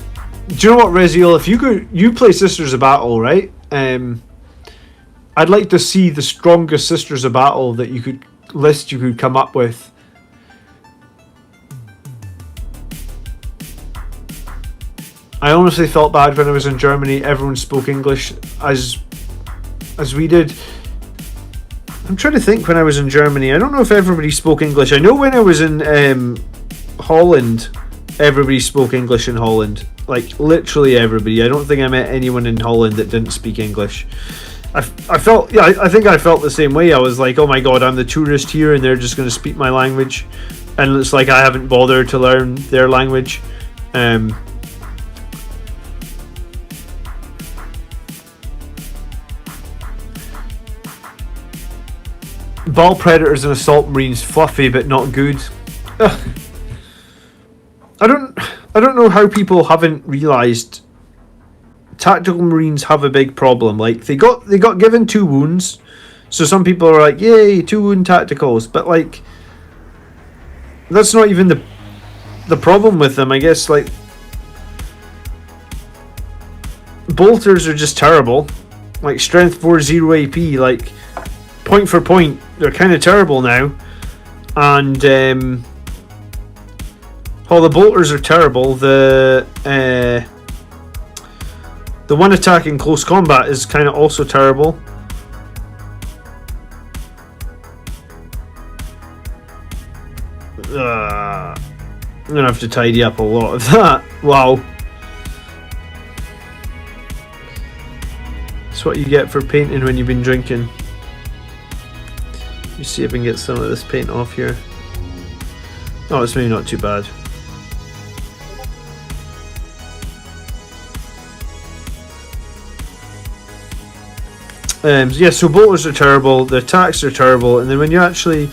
S1: Do you know what, Reziel? If you play Sisters of Battle, right? I'd like to see the strongest Sisters of Battle that you could come up with. I honestly felt bad when I was in Germany. Everyone spoke English as we did. I'm trying to think when I was in Germany. I don't know if everybody spoke English. I know when I was in Holland. Everybody spoke English in Holland. Like, literally everybody. I don't think I met anyone in Holland that didn't speak English. I think I felt the same way. I was like, oh my god, I'm the tourist here and they're just going to speak my language. And it's like I haven't bothered to learn their language. Ball Predators and Assault Marines, fluffy but not good. Ugh. I don't know how people haven't realised Tactical Marines have a big problem. Like they got given 2 wounds, so some people are like, yay, 2 wound tacticals, but like that's not even the problem with them. I guess like bolters are just terrible. Like strength 4 0 AP, like point for point, they're kind of terrible now, and the bolters are terrible. The one attack in close combat is kind of also terrible. I'm gonna have to tidy up a lot of that. Wow. That's what you get for painting when you've been drinking. Let me see if I can get some of this paint off here. Oh, it's maybe not too bad. Yeah, so bolters are terrible, the attacks are terrible, and then when you actually...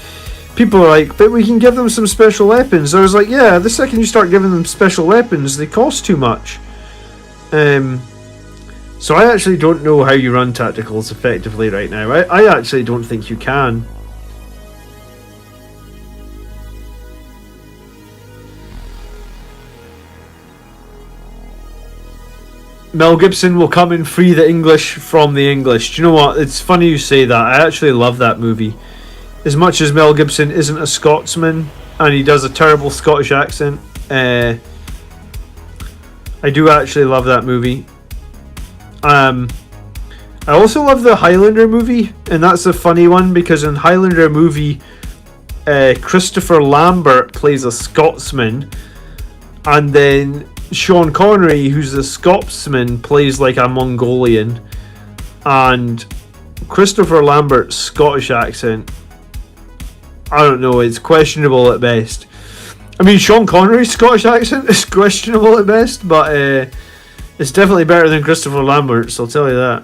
S1: People are like, but we can give them some special weapons. I was like, yeah, the second you start giving them special weapons, they cost too much. So I actually don't know how you run tacticals effectively right now. I actually don't think you can. Mel Gibson will come and free the English from the English. Do you know what? It's funny you say that. I actually love that movie. As much as Mel Gibson isn't a Scotsman and he does a terrible Scottish accent, I do actually love that movie. I also love the Highlander movie, and that's a funny one because in Highlander movie, Christopher Lambert plays a Scotsman, and then Sean Connery, who's the Scotsman, plays like a Mongolian, and Christopher Lambert's Scottish accent, I don't know, it's questionable at best. I mean, Sean Connery's Scottish accent is questionable at best, but it's definitely better than Christopher Lambert's, I'll tell you that.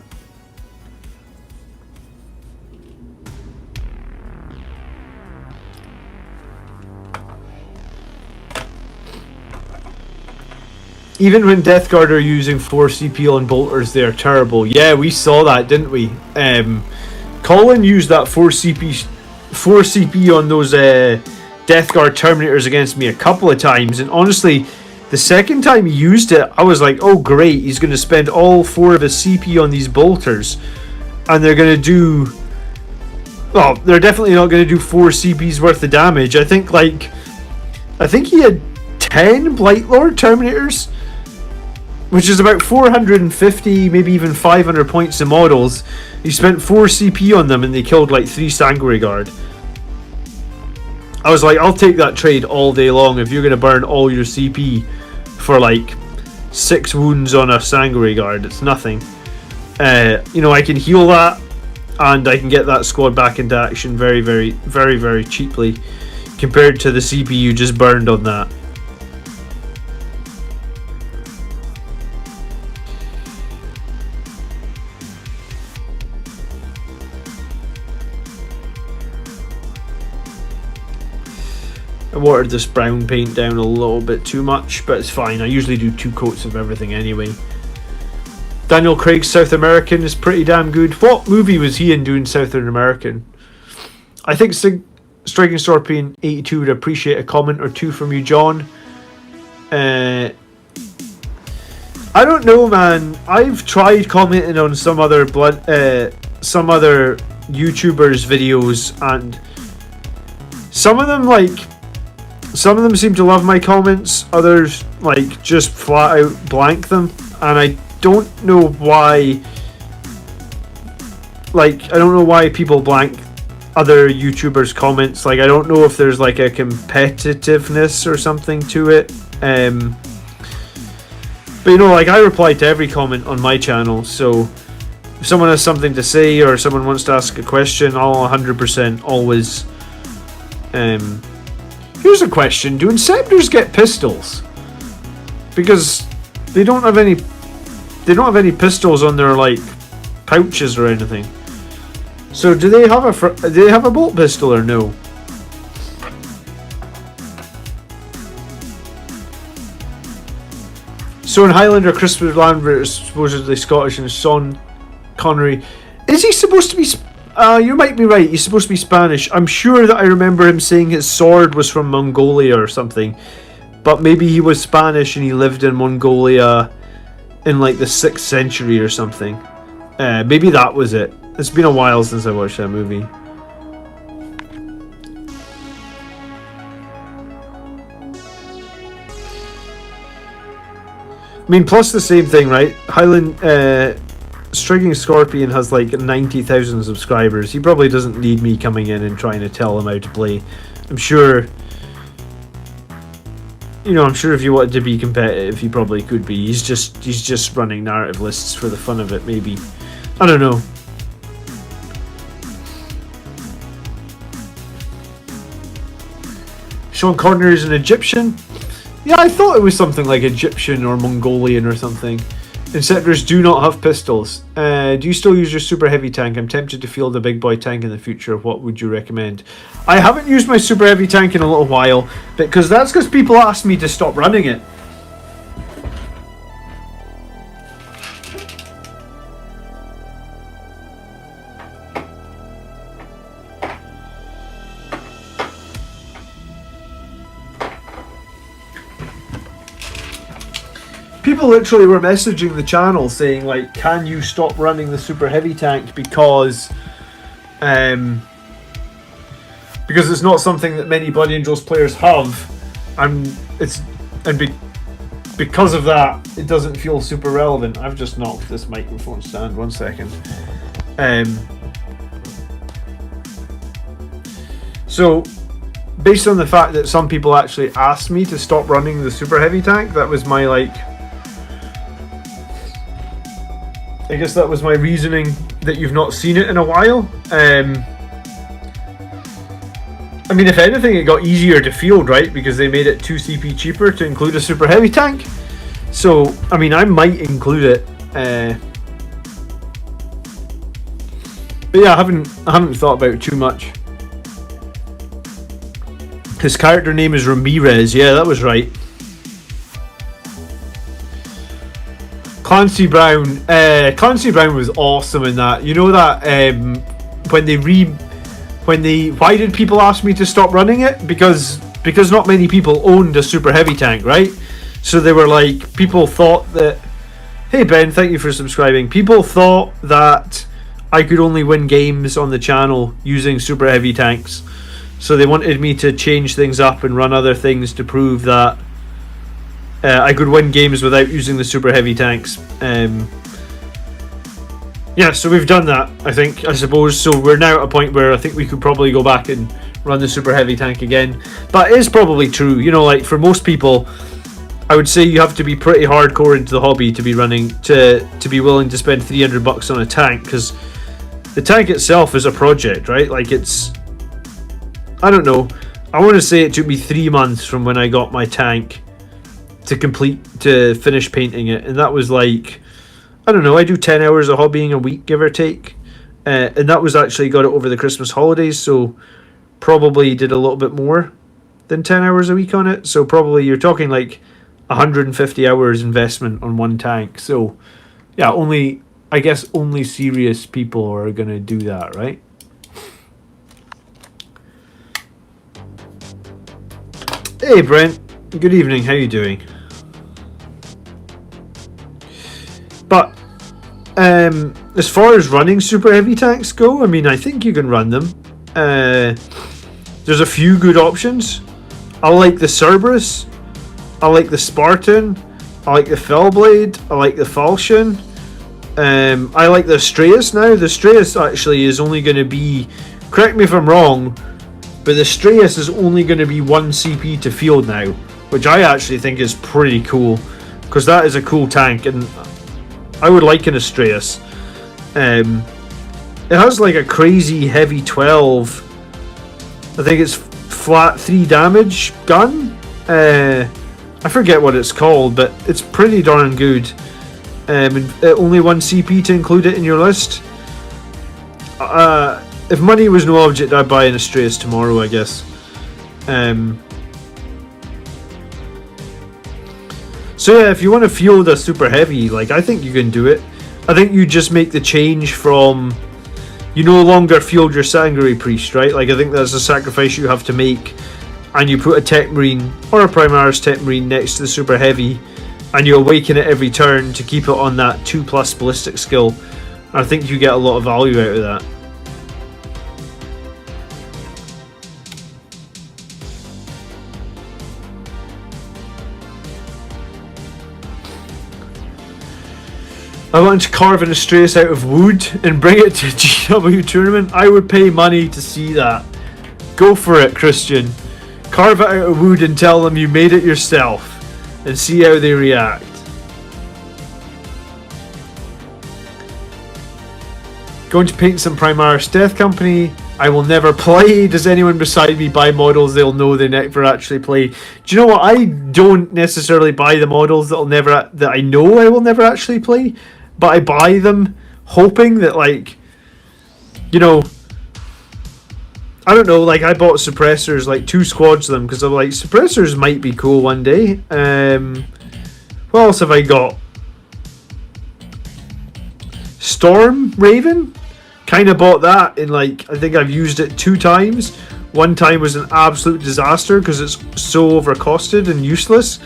S1: Even when Death Guard are using 4 CP on bolters, they are terrible. Yeah, we saw that, didn't we? Colin used that 4 CP on those Death Guard Terminators against me a couple of times, and honestly, the second time he used it, I was like, oh great, he's going to spend all 4 of his CP on these bolters, and they're going to do... Well, they're definitely not going to do 4 CP's worth of damage. I think he had 10 Blightlord Terminators, which is about 450, maybe even 500 points of models. He spent 4 CP on them and they killed like 3 Sanguinary Guard. I was like, I'll take that trade all day long if you're going to burn all your CP for like 6 wounds on a Sanguinary Guard. It's nothing. I can heal that. and I can get that squad back into action very, very, very, very cheaply compared to the CPU just burned on that. I watered this brown paint down a little bit too much, but it's fine. I usually do 2 coats of everything anyway. Daniel Craig's South American is pretty damn good. What movie was he in doing Southern American? I think Striking Scorpion 82 would appreciate a comment or two from you, John. I don't know, man. I've tried commenting on some other YouTubers' videos, and some of them seem to love my comments. Others just flat out blank them, and I don't know why. I don't know why people blank other YouTubers' comments. I don't know if there's a competitiveness or something to it. But I reply to every comment on my channel, so if someone has something to say or someone wants to ask a question, I'll 100% always. Here's a question: do Inceptors get pistols? Because they don't have any. They don't have any pistols on their pouches or anything. So do they have a bolt pistol or no? So in Highlander, Christopher Lambert is supposedly Scottish, and Sean Connery, is he supposed to be? You might be right. He's supposed to be Spanish. I'm sure that I remember him saying his sword was from Mongolia or something, but maybe he was Spanish and he lived in Mongolia in the 6th century or something. Maybe that was it. It's been a while since I watched that movie. I mean, plus the same thing, right? Striking Scorpion has 90,000 subscribers. He probably doesn't need me coming in and trying to tell him how to play. I'm sure. I'm sure if you wanted to be competitive, he probably could be. He's just running narrative lists for the fun of it, maybe. I don't know. Sean Connery is an Egyptian. Yeah, I thought it was something like Egyptian or Mongolian or something. Inceptors do not have pistols. Do you still use your super heavy tank? I'm tempted to field a big boy tank in the future. What would you recommend? I haven't used my super heavy tank in a little while, because people asked me to stop running it. People literally were messaging the channel saying can you stop running the super heavy tank because it's not something that many Bloody Angels players have, because of that it doesn't feel super relevant. I've just knocked this microphone stand. 1 second. So based on the fact that some people actually asked me to stop running the super heavy tank, that was my I guess that was my reasoning that you've not seen it in a while. I mean, if anything, it got easier to field, right? Because they made it 2 CP cheaper to include a super heavy tank. So, I mean, I might include it. But yeah, I haven't thought about it too much. His character name is Ramirez. Yeah, that was right. Clancy Brown was awesome in that. You know that why did people ask me to stop running it? Because not many people owned a super heavy tank, right? So they were people thought that, hey Ben, thank you for subscribing. People thought that I could only win games on the channel using super heavy tanks. So they wanted me to change things up and run other things to prove that I could win games without using the super heavy tanks. Yeah, so we've done that, I suppose. So we're now at a point where I think we could probably go back and run the super heavy tank again. But it is probably true, for most people, I would say you have to be pretty hardcore into the hobby to be willing to spend $300 on a tank, because the tank itself is a project, right? Like it's, I don't know. I want to say it took me 3 months from when I got my tank to finish painting it, and that was like, I don't know, I do 10 hours of hobbying a week, give or take, and that was actually got it over the Christmas holidays, so probably did a little bit more than 10 hours a week on it, so probably you're talking like 150 hours investment on one tank. So yeah, I guess only serious people are gonna do that, right? Hey Brent, good evening, how you doing? But as far as running super heavy tanks go, I mean, I think you can run them. There's a few good options. I like the Cerberus, I like the Spartan, I like the Fellblade, I like the Falchion, I like the Astraeus now. The Astraeus actually is only going to be, correct me if I'm wrong, but the Astraeus is only going to be 1 CP to field now, which I actually think is pretty cool, because that is a cool tank, and I would like an Astraeus. It has like a crazy heavy 12, I think it's flat 3 damage gun. I forget what it's called, but it's pretty darn good. Only 1 CP to include it in your list. If money was no object, I'd buy an Astraeus tomorrow, I guess. So yeah, if you want to field a super heavy, like, I think you can do it. I think you just make the change from, you no longer field your Sangre Priest, right? Like, I think that's a sacrifice you have to make, and you put a Tech Marine or a Primaris Tech Marine next to the super heavy, and you awaken it every turn to keep it on that 2+ ballistic skill. I think you get a lot of value out of that. I want to carve an Astraeus out of wood and bring it to a GW tournament. I would pay money to see that. Go for it, Christian. Carve it out of wood and tell them you made it yourself, and see how they react. Going to paint some Primaris Death Company. I will never play. Does anyone beside me buy models they'll know they never actually play? Do you know what? I don't necessarily buy the models that I know I will never actually play, but I buy them hoping that, like, you know, I don't know, like, I bought suppressors, like 2 squads of them, because I'm like, suppressors might be cool one day. What else have I got? Storm Raven? Kind of bought that in, like, I think I've used it 2 times. One time was an absolute disaster because it's so overcosted and useless.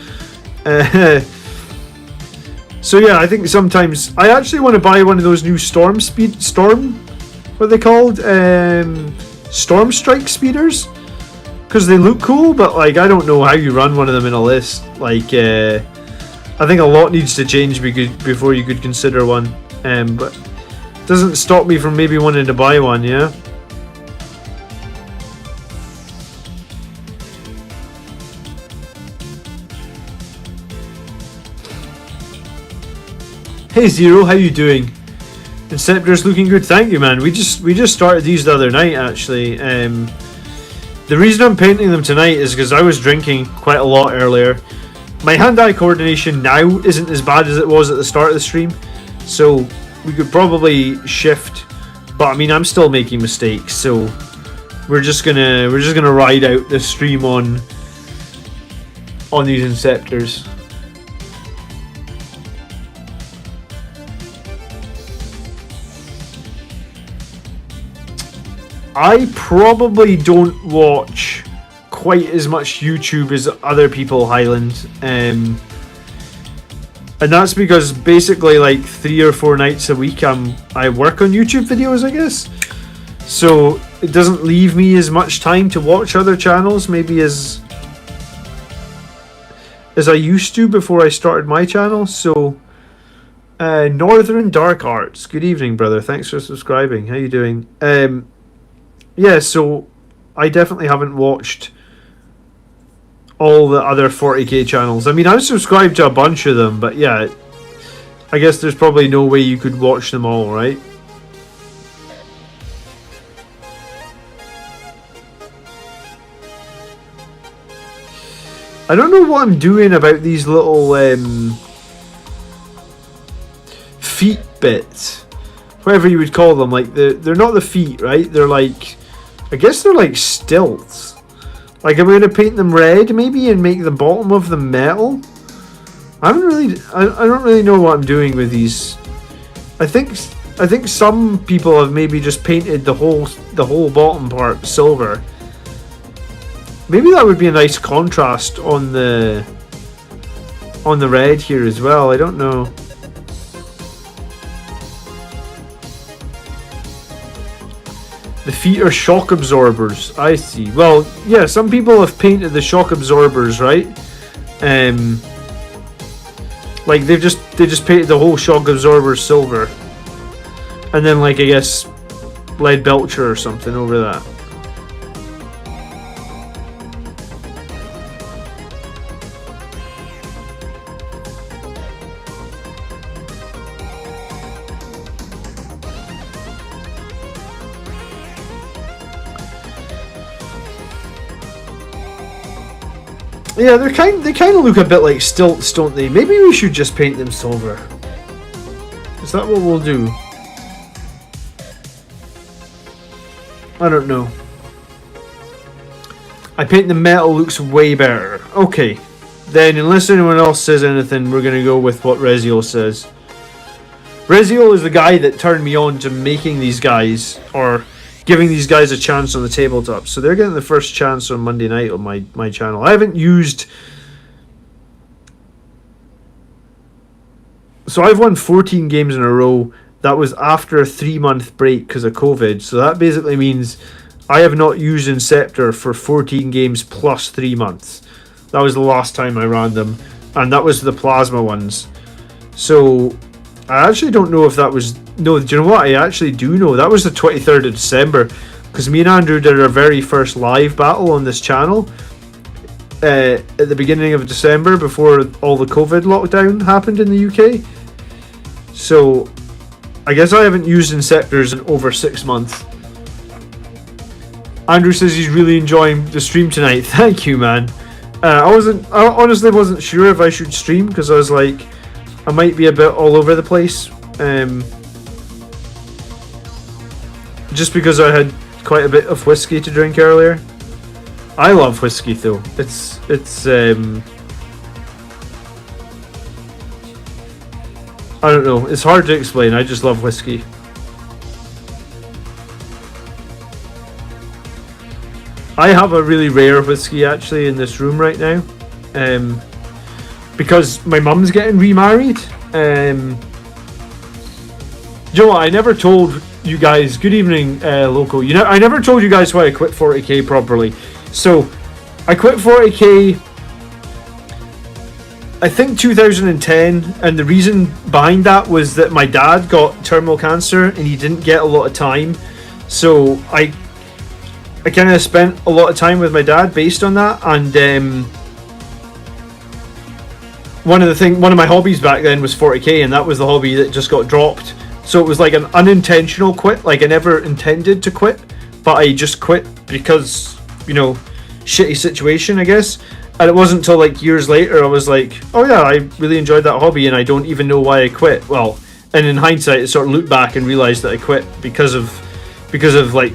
S1: So yeah, I think sometimes I actually want to buy one of those new Storm, what are they called? Storm Strike speeders, because they look cool, but like, I don't know how you run one of them in a list. Like, I think a lot needs to change before you could consider one. But it doesn't stop me from maybe wanting to buy one, yeah? Hey Zero, how you doing? Inceptor's looking good, thank you, man. We just started these the other night, actually. The reason I'm painting them tonight is because I was drinking quite a lot earlier. My hand-eye coordination now isn't as bad as it was at the start of the stream, so we could probably shift. But I mean, I'm still making mistakes, so we're just gonna ride out the stream on these Inceptors. I probably don't watch quite as much YouTube as other people, Highland, and that's because basically like 3 or 4 nights a week I work on YouTube videos, I guess, so it doesn't leave me as much time to watch other channels maybe as I used to before I started my channel. So Northern Dark Arts, good evening, brother, thanks for subscribing, how you doing? Yeah, so I definitely haven't watched all the other 40k channels. I mean, I'm subscribed to a bunch of them, but yeah, I guess there's probably no way you could watch them all, right? I don't know what I'm doing about these little feet bits, whatever you would call them. Like they're not the feet, right? They're like, I guess they're like stilts. Like, I'm going to paint them red maybe and make the bottom of them metal. I don't really know what I'm doing with these. I think some people have maybe just painted the whole bottom part silver. Maybe that would be a nice contrast on the red here as well. I don't know. The feet are shock absorbers. I see. Well, yeah, some people have painted the shock absorbers, right? Like they just painted the whole shock absorber silver, and then like I guess lead belcher or something over that. Yeah, they kind of look a bit like stilts, don't they? Maybe we should just paint them silver. Is that what we'll do? I don't know. I paint the metal, looks way better. Okay, then unless anyone else says anything, we're gonna go with what Reziel says. Reziel is the guy that turned me on to making these guys, or giving these guys a chance on the tabletop. So they're getting the first chance on Monday night on my channel. I haven't used... So I've won 14 games in a row. That was after a 3-month break because of COVID. So that basically means I have not used Inceptor for 14 games plus 3 months. That was the last time I ran them. And that was the plasma ones. So I actually don't know if that was... No, do you know what? I actually do know. That was the 23rd of December. Because me and Andrew did our very first live battle on this channel. At the beginning of December, before all the COVID lockdown happened in the UK. So I guess I haven't used Inceptors in over 6 months. Andrew says he's really enjoying the stream tonight. Thank you, man. I honestly wasn't sure if I should stream, because I was like, I might be a bit all over the place. Just because I had quite a bit of whiskey to drink earlier. I love whiskey though. It's I don't know. It's hard to explain. I just love whiskey. I have a really rare whiskey actually in this room right now, because my mum's getting remarried. Do you know what? I never told you guys. Good evening, Loco. I never told you guys why I quit 40k properly. So, I quit 40k, I think 2010, and the reason behind that was that my dad got terminal cancer and he didn't get a lot of time. So, I kind of spent a lot of time with my dad based on that, and one of my hobbies back then was 40k, and that was the hobby that just got dropped. So it was like an unintentional quit. Like I never intended to quit, but I just quit because, shitty situation, I guess. And it wasn't until like years later I was like, oh yeah, I really enjoyed that hobby and I don't even know why I quit. Well, and in hindsight I sort of looked back and realized that I quit because of like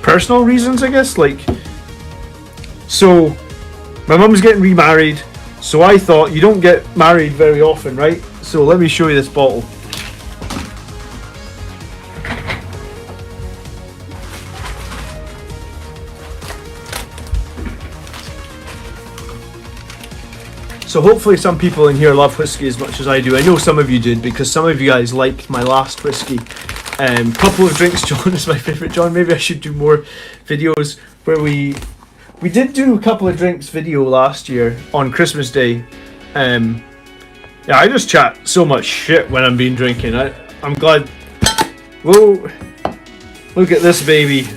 S1: personal reasons, I guess. Like, so my mum's getting remarried, so I thought you don't get married very often, right? So let me show you this bottle. So hopefully some people in here love whiskey as much as I do. I know some of you did, because some of you guys liked my last whiskey. Couple of drinks, John is my favourite. John, maybe I should do more videos where we did do a couple of drinks video last year on Christmas Day. Yeah, I just chat so much shit when I'm being drinking. I'm glad. Whoa, look at this baby.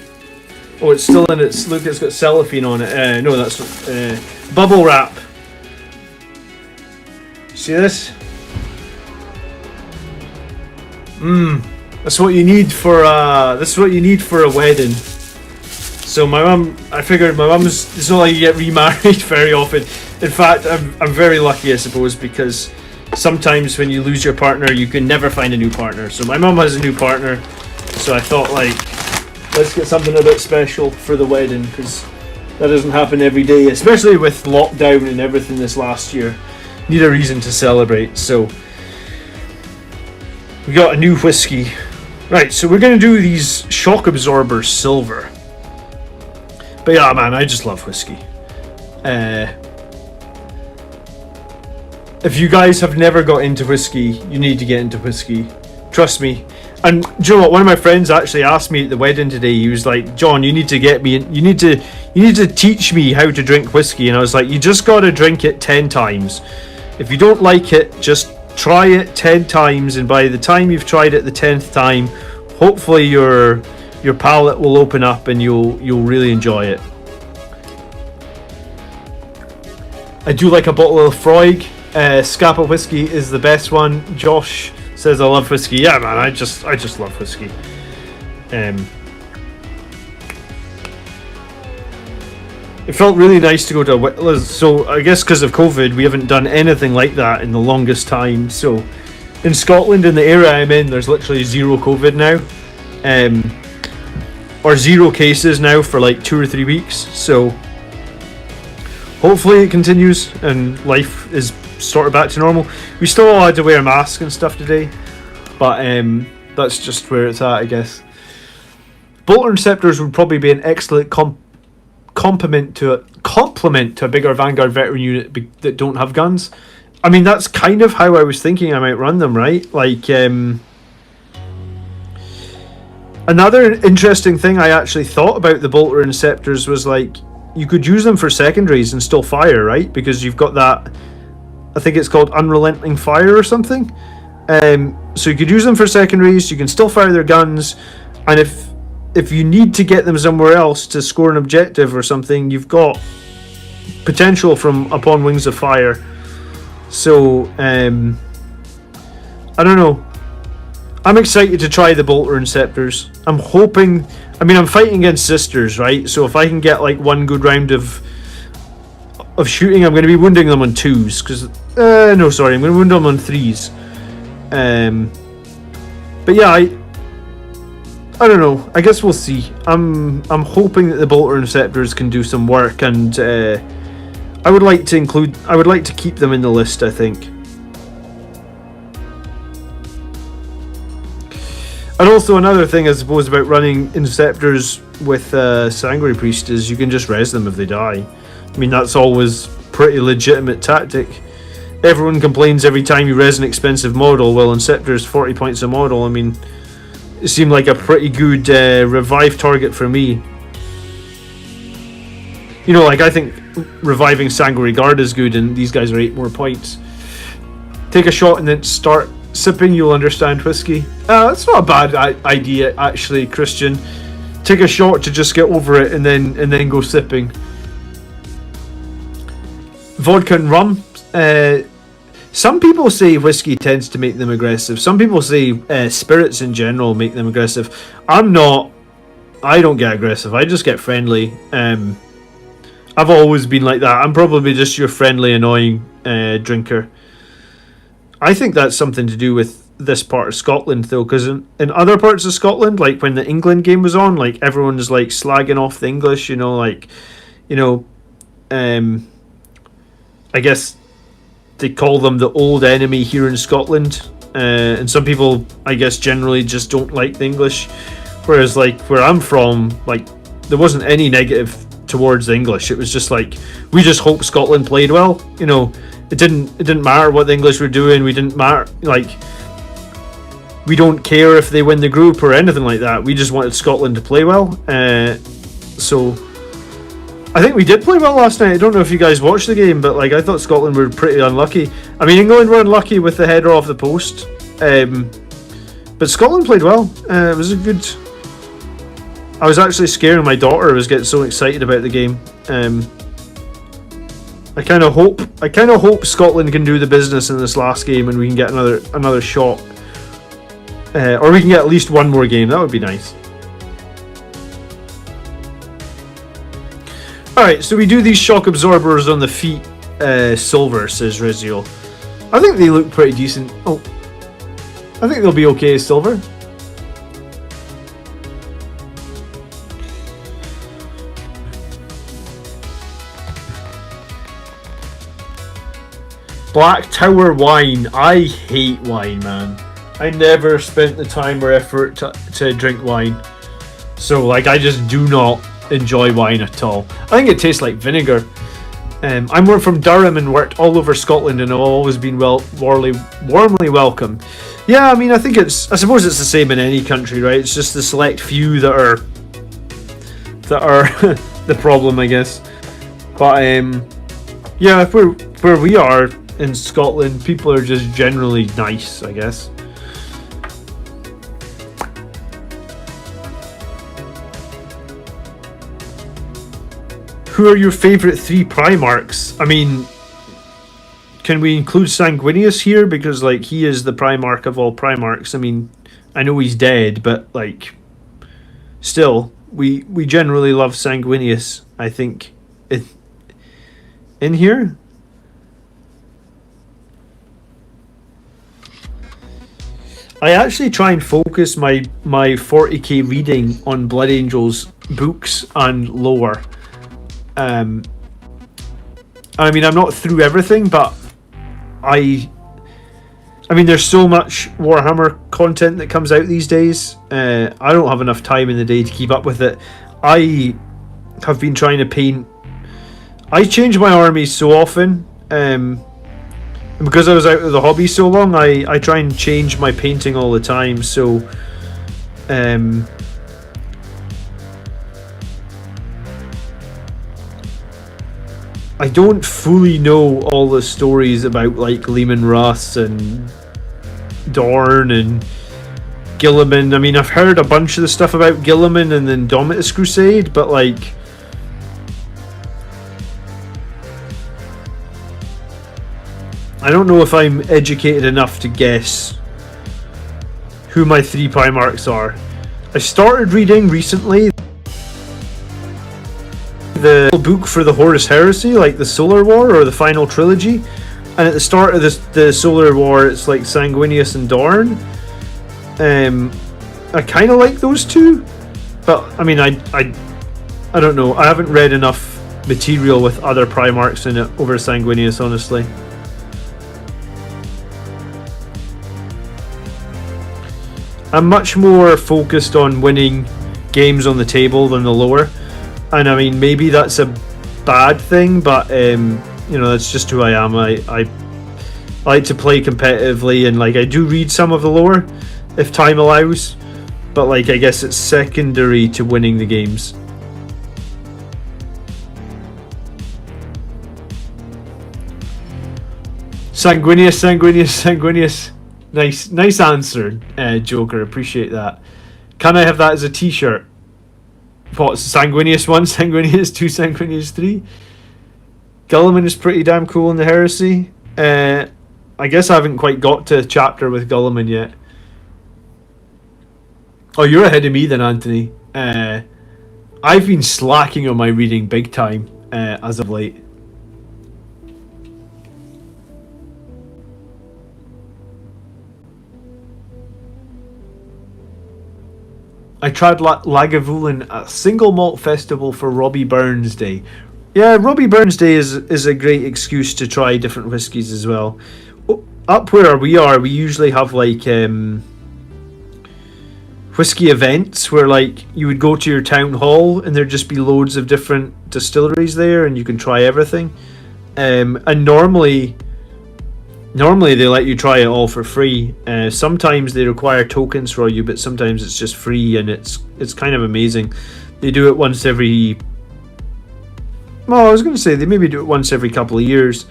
S1: Oh, it's still in its, look, it's got cellophane on it. No, that's bubble wrap. See this? That's what you need for a wedding. So my mum, I figured my mum's, it's not like you get remarried very often. In fact, I'm very lucky, I suppose, because sometimes when you lose your partner, you can never find a new partner. So my mum has a new partner, so I thought, like, let's get something a bit special for the wedding, because that doesn't happen every day, especially with lockdown and everything this last year. Need a reason to celebrate, so we got a new whiskey. Right, so we're going to do these shock absorbers silver. But yeah, man, I just love whiskey. If you guys have never got into whiskey, you need to get into whiskey. Trust me. And do you know what? One of my friends actually asked me at the wedding today. He was like, "John, you need to get me. You need to teach me how to drink whiskey." And I was like, "You just got to drink it 10 times. If you don't like it, just try it 10 times. And by the time you've tried it the 10th time, hopefully your palate will open up and you'll really enjoy it." I do like a bottle of Freud. Scapa whiskey is the best one. Josh says I love whiskey. Yeah, man, I just love whiskey. It felt really nice to go to a... So I guess because of COVID, we haven't done anything like that in the longest time. So in Scotland, in the area I'm in, there's literally zero COVID now. Or 0 cases now for like 2 or 3 weeks. So hopefully it continues and life is sort of back to normal. We still all had to wear masks and stuff today, but that's just where it's at, I guess. Bolter Inceptors would probably be an excellent complement to a bigger Vanguard veteran unit that don't have guns. I mean, that's kind of how I was thinking I might run them, right? Like, another interesting thing I actually thought about the Bolter Inceptors was, like, you could use them for secondaries and still fire, right? Because you've got that, I think it's called Unrelenting Fire or something. So you could use them for secondaries, you can still fire their guns, and if you need to get them somewhere else to score an objective or something, you've got potential from Upon Wings of Fire. So, I don't know. I'm excited to try the Bolter Inceptors. I'm hoping... I mean, I'm fighting against sisters, right? So if I can get, like, one good round of shooting, I'm going to be wounding them on 2s. Because... no, sorry. I'm going to wound them on 3s. But yeah, I don't know. I guess we'll see. I'm hoping that the Bolter Inceptors can do some work, and I would like to keep them in the list, I think. And also another thing, I suppose, about running Inceptors with Sanguinary Priest is you can just res them if they die. I mean, that's always pretty legitimate tactic. Everyone complains every time you res an expensive model. Well, Inceptor's 40 points a model. I mean, it seemed like a pretty good revive target for me. You know, like, I think reviving Sanguinary Guard is good, and these guys are 8 more points. Take a shot and then start sipping, you'll understand whiskey. That's not a bad idea, actually, Christian. Take a shot to just get over it, and then go sipping. Vodka and rum. Some people say whiskey tends to make them aggressive. Some people say spirits in general make them aggressive. I'm not. I don't get aggressive. I just get friendly. I've always been like that. I'm probably just your friendly, annoying drinker. I think that's something to do with this part of Scotland, though, because in other parts of Scotland, like when the England game was on, like everyone was like slagging off the English, you know, like, you know, I guess they call them the old enemy here in Scotland, and some people, I guess, generally just don't like the English, whereas like where I'm from, like there wasn't any negative towards the English. It was just like, we just hope Scotland played well, you know. It didn't matter what the English were doing. We didn't matter, like, we don't care if they win the group or anything like that. We just wanted Scotland to play well. So I think we did play well last night. I don't know if you guys watched the game, but like I thought Scotland were pretty unlucky. I mean, England were unlucky with the header off the post, but Scotland played well. It was a good. I was actually scaring my daughter. I was getting so excited about the game. I kind of hope Scotland can do the business in this last game, and we can get another shot, or we can get at least one more game. That would be nice. All right, so we do these shock absorbers on the feet. silver, says Rizio. I think they look pretty decent. Oh, I think they'll be okay as silver. Black Tower wine. I hate wine, man. I never spent the time or effort to drink wine. So, like, I just do not enjoy wine at all. I think it tastes like vinegar. I'm from Durham and worked all over Scotland, and I've always been warmly welcomed. Yeah, I mean, I suppose it's the same in any country, right? It's just the select few that are the problem, I guess. But yeah, where we are in Scotland, people are just generally nice, I guess. Who are your favourite 3 Primarchs? I mean, can we include Sanguinius here? Because, like, he is the Primarch of all Primarchs. I mean, I know he's dead, but, like, still, we generally love Sanguinius, I think. In here? I actually try and focus my 40k reading on Blood Angels books and lore. I mean, I'm not through everything, but I mean, there's so much Warhammer content that comes out these days. I don't have enough time in the day to keep up with it. I have been trying to paint. I change my armies so often, and because I was out of the hobby so long, I try and change my painting all the time. So, I don't fully know all the stories about, like, Leman Russ and Dorn and Guilliman. I mean, I've heard a bunch of the stuff about Guilliman and then Indomitus Crusade, but, like, I don't know if I'm educated enough to guess who my 3 Primarchs are. I started reading recently the book for the Horus Heresy, like the Solar War or the final trilogy, and at the start of the Solar War it's like Sanguinius and Dorn. I kind of like those 2, but I mean, I don't know, I haven't read enough material with other Primarchs in it over Sanguinius, honestly. I'm much more focused on winning games on the table than the lore. And I mean, maybe that's a bad thing, but you know, that's just who I am. I like to play competitively, and, like, I do read some of the lore if time allows, but, like, I guess it's secondary to winning the games. Sanguinius. Nice answer, Joker. Appreciate that. Can I have that as a t-shirt? What, Sanguinius 1, Sanguinius 2, Sanguinius 3? Guilliman is pretty damn cool in the Heresy. I guess I haven't quite got to a chapter with Guilliman yet. Oh, you're ahead of me then, Anthony. I've been slacking on my reading big time as of late. I tried Lagavulin at a single malt festival for Robbie Burns Day. Yeah, Robbie Burns Day is a great excuse to try different whiskies as well. Up where we are, we usually have, like, whiskey events where, like, you would go to your town hall and there'd just be loads of different distilleries there and you can try everything. And normally they let you try it all for free. Sometimes they require tokens for you, but sometimes it's just free, and it's kind of amazing. They do it once every... Well, I was going to say they maybe do it once every couple of years.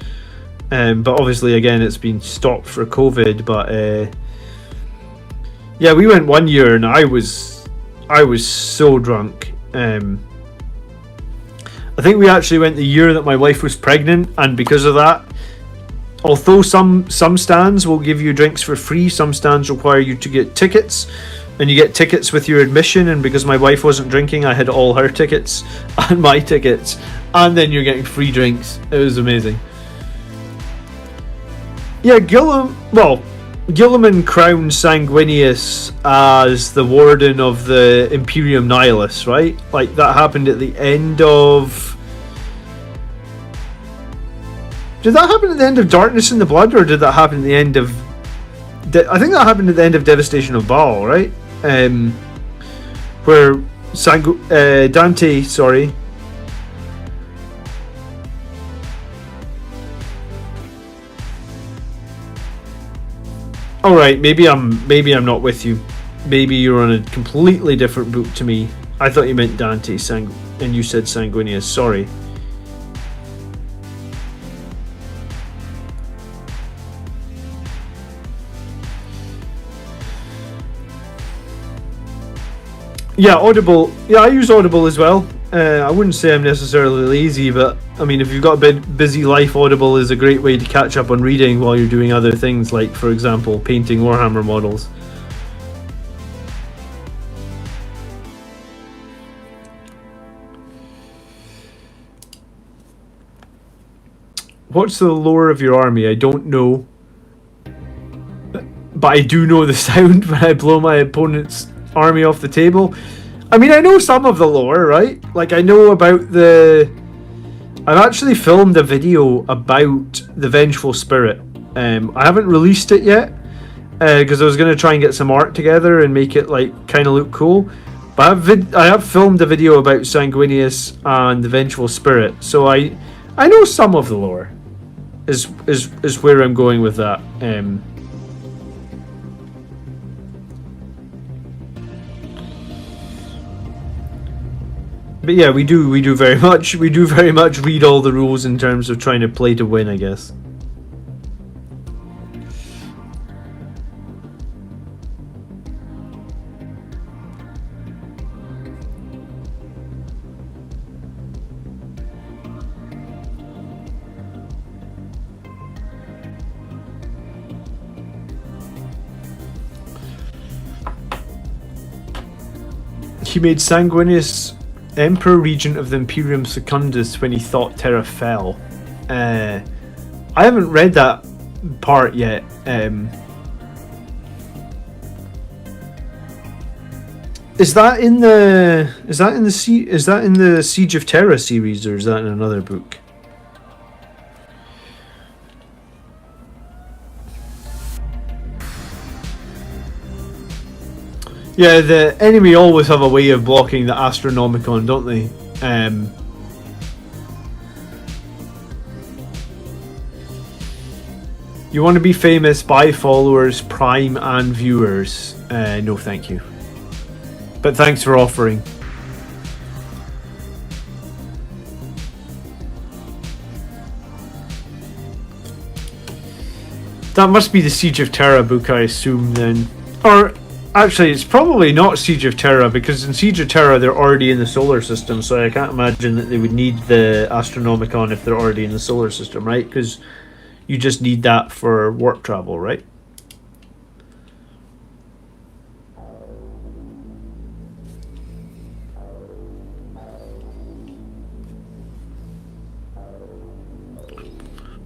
S1: But obviously, again, it's been stopped for COVID. But yeah, we went one year, and I was so drunk. I think we actually went the year that my wife was pregnant, and because of that, although some stands will give you drinks for free, some stands require you to get tickets, and you get tickets with your admission, and because my wife wasn't drinking, I had all her tickets and my tickets, and then you're getting free drinks. It was amazing. Yeah, Gilliman crowns Sanguinius as the warden of the Imperium Nihilus, right? Like, that happened at the end of... Did that happen at the end of Darkness in the Blood, or did that happen at the end of... I think that happened at the end of Devastation of Baal, right? Where Dante, sorry... Alright, maybe I'm not with you. Maybe you're on a completely different book to me. I thought you meant Dante, and you said Sanguinius. Sorry. Yeah, Audible. Yeah, I use Audible as well. I wouldn't say I'm necessarily lazy, but I mean, if you've got a busy life, Audible is a great way to catch up on reading while you're doing other things, like, for example, painting Warhammer models. What's the lore of your army? I don't know. But I do know the sound when I blow my opponent's army off the table. I mean, I know some of the lore, right? Like, I know about the... I've actually filmed a video about the Vengeful Spirit. I haven't released it yet, because I was going to try and get some art together and make it, like, kind of look cool. But I have filmed a video about Sanguinius and the Vengeful Spirit, so I know some of the lore, is where I'm going with that. But yeah, we do very much read all the rules in terms of trying to play to win, I guess. He made Sanguinius Emperor Regent of the Imperium Secundus when he thought Terra fell. I haven't read that part yet. Is that in the Siege of Terra series, or is that in another book? Yeah, the enemy always have a way of blocking the Astronomicon, don't they? You want to be famous, buy followers, prime and viewers. No thank you. But thanks for offering. That must be the Siege of Terra book, I assume, then. Or... actually, it's probably not Siege of Terra, because in Siege of Terra they're already in the solar system, so I can't imagine that they would need the Astronomicon if they're already in the solar system, right? Because you just need that for warp travel, right?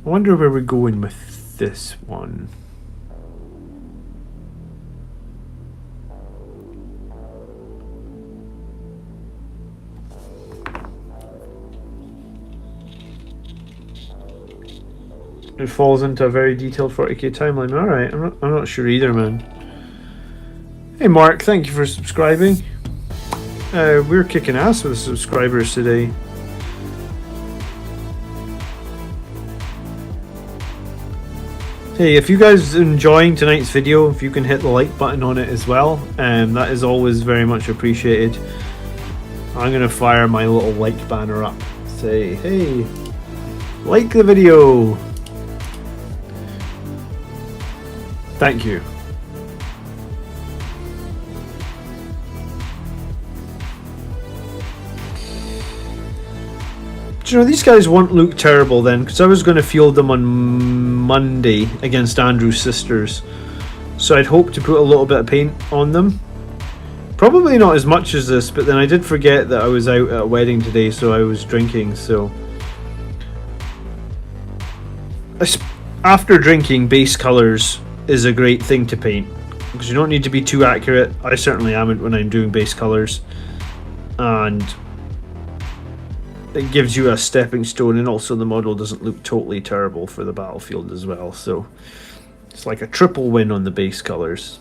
S1: I wonder where we're going with this one. It falls into a very detailed 40k timeline. Alright, I'm not sure either, man. Hey Mark, thank you for subscribing. We're kicking ass with subscribers today. Hey, if you guys are enjoying tonight's video, if you can hit the like button on it as well, that is always very much appreciated. I'm going to fire my little like banner up. Say, hey, like the video. Thank you. Do you know, these guys won't look terrible then, because I was going to field them on Monday against Andrew's sisters. So I'd hope to put a little bit of paint on them. Probably not as much as this, but then I did forget that I was out at a wedding today, so I was drinking, so... after drinking, base colours is a great thing to paint, because you don't need to be too accurate. I certainly am when I'm doing base colours, and it gives you a stepping stone, and also the model doesn't look totally terrible for the battlefield as well. So it's like a triple win on the base colours.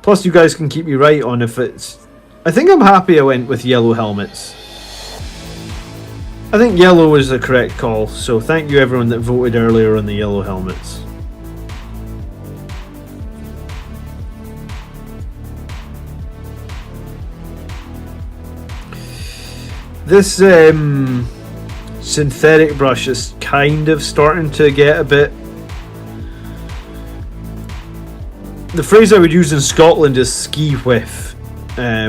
S1: Plus you guys can keep me right on if it's... I think I'm happy I went with yellow helmets. I think yellow was the correct call, so thank you everyone that voted earlier on the yellow helmets. This synthetic brush is kind of starting to get a bit... The phrase I would use in Scotland is ski whiff,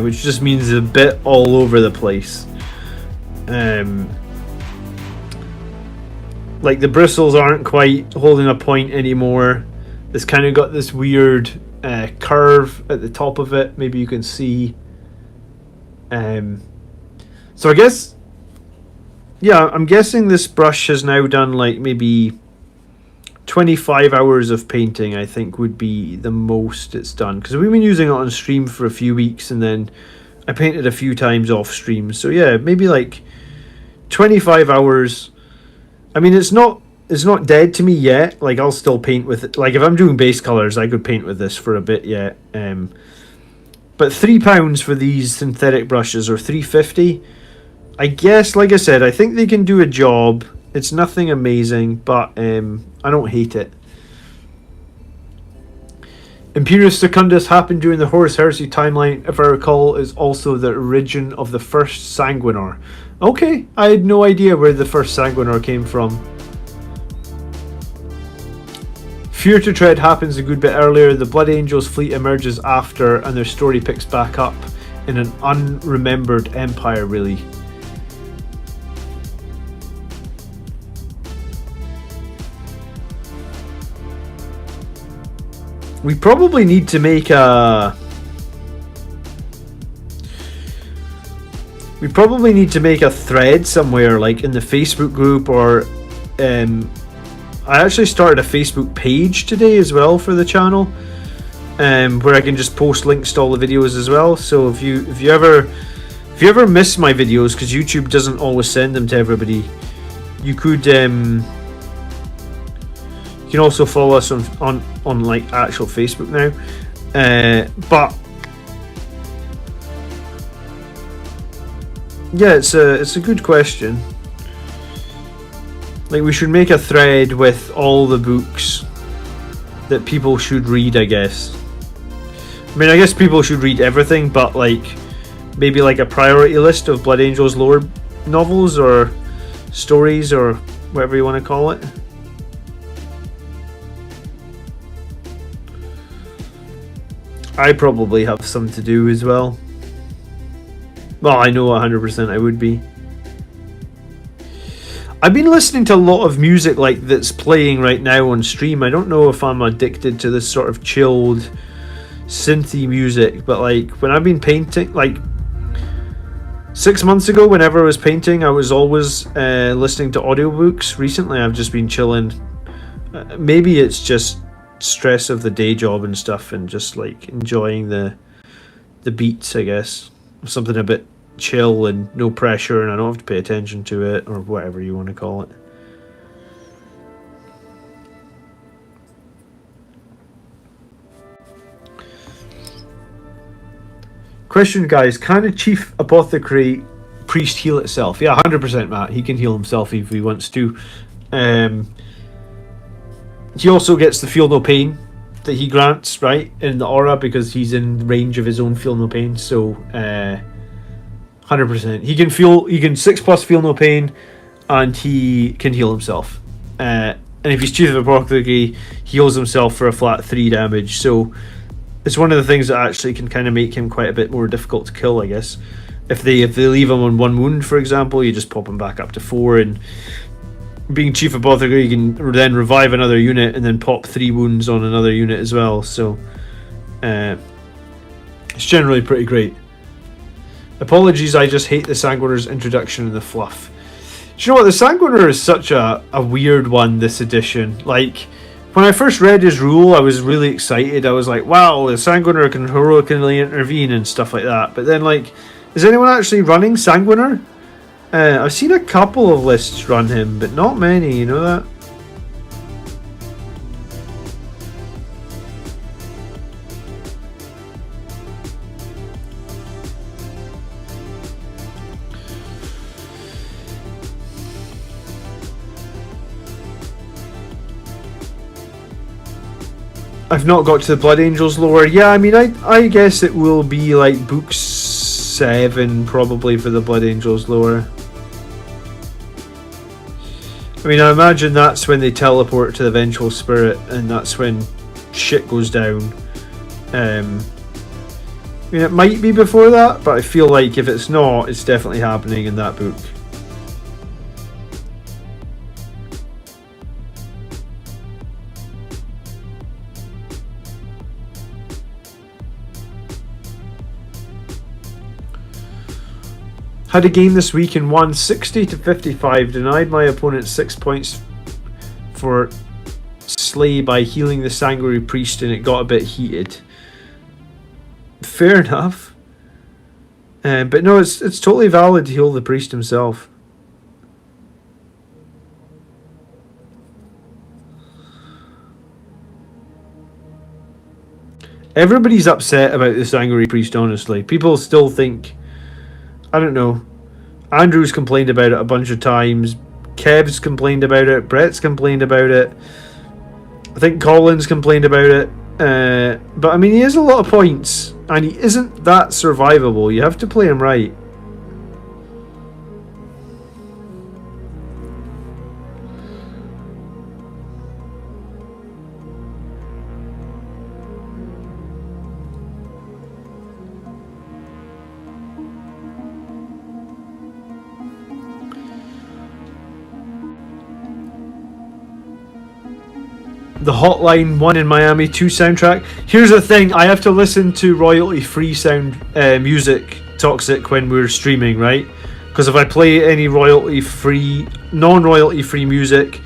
S1: which just means a bit all over the place. Like the bristles aren't quite holding a point anymore. It's kind of got this weird curve at the top of it. Maybe you can see. So I guess, yeah, I'm guessing this brush has now done like maybe 25 hours of painting, I think would be the most it's done, because we've been using it on stream for a few weeks, and then I painted a few times off stream. So yeah, maybe like 25 hours. I mean, it's not dead to me yet. Like, I'll still paint with it. Like, if I'm doing base colours, I could paint with this for a bit yet. But £3 for these synthetic brushes, or $3.50. I guess, like I said, I think they can do a job. It's nothing amazing, but I don't hate it. Imperius Secundus happened during the Horus Heresy timeline, if I recall, is also the origin of the first Sanguinar. Okay, I had no idea where the first Sanguinar came from. Fear to Tread happens a good bit earlier. The Blood Angels fleet emerges after, and their story picks back up in an unremembered empire, really. We probably need to make a... We probably need to make a thread somewhere, like in the Facebook group, or... I actually started a Facebook page today as well for the channel, where I can just post links to all the videos as well. So if you ever miss my videos, because YouTube doesn't always send them to everybody, you could... You can also follow us on like actual Facebook now, but yeah, it's a good question. Like, we should make a thread with all the books that people should read, I guess. I mean, I guess people should read everything, but like maybe like a priority list of Blood Angels lore novels or stories or whatever you want to call it. I probably have some to do as well. Well, I know 100% I would be. I've been listening to a lot of music like that's playing right now on stream. I don't know if I'm addicted to this sort of chilled synthy music, but like when I've been painting, like 6 months ago, whenever I was painting, I was always listening to audiobooks. Recently I've just been chilling. Maybe it's just stress of the day job and stuff, and just like enjoying the beats, I guess. Something a bit chill and no pressure, and I don't have to pay attention to it, or whatever you want to call it. Question, guys, can a chief apothecary priest heal itself? Yeah, 100%, Matt. He can heal himself if he wants to. He also gets the feel no pain that he grants, right, in the aura, because he's in range of his own feel no pain. So 100%. He can 6+ feel no pain, and he can heal himself. And if he's chief of apothecary, he heals himself for a flat 3 damage. So it's one of the things that actually can kind of make him quite a bit more difficult to kill, I guess. If they leave him on 1 wound, for example, you just pop him back up to 4, and being chief apothecary, you can then revive another unit and then pop 3 wounds on another unit as well. So it's generally pretty great. Apologies, I just hate the Sanguinar's introduction and the fluff. you know what? The Sanguiner is such a weird one this edition. Like, when I first read his rule, I was really excited. I was like, wow, the Sanguiner can heroically intervene and stuff like that. But then, like, is anyone actually running Sanguiner? I've seen a couple of lists run him, but not many, you know that? I've not got to the Blood Angels lore. Yeah, I mean, I guess it will be like book 7 probably for the Blood Angels lore. I mean, I imagine that's when they teleport to the Vengeful Spirit, and that's when shit goes down. I mean, it might be before that, but I feel like if it's not, it's definitely happening in that book. Had a game this week and won 60-55. Denied my opponent 6 points for Slay by healing the Sanguinary Priest, and it got a bit heated. Fair enough. But no, it's totally valid to heal the priest himself. Everybody's upset about the Sanguinary Priest, honestly. People still think... I don't know. Andrew's complained about it a bunch of times. Kev's complained about it. Brett's complained about it. I think Colin's complained about it. But I mean, he has a lot of points, and he isn't that survivable. You have to play him right. The Hotline 1 in Miami 2 soundtrack. Here's the thing, I have to listen to royalty-free sound music, Toxic, when we're streaming, right? Because if I play any royalty-free, non-royalty-free music,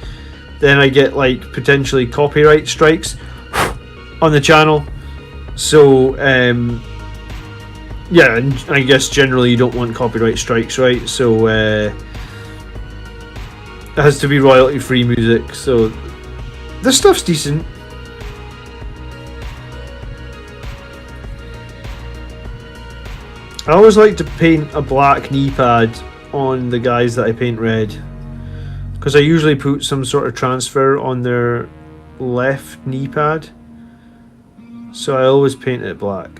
S1: then I get, like, potentially copyright strikes on the channel. So, yeah, and I guess generally you don't want copyright strikes, right? So, it has to be royalty-free music, so... This stuff's decent. I always like to paint a black knee pad on the guys that I paint red, because I usually put some sort of transfer on their left knee pad, so I always paint it black.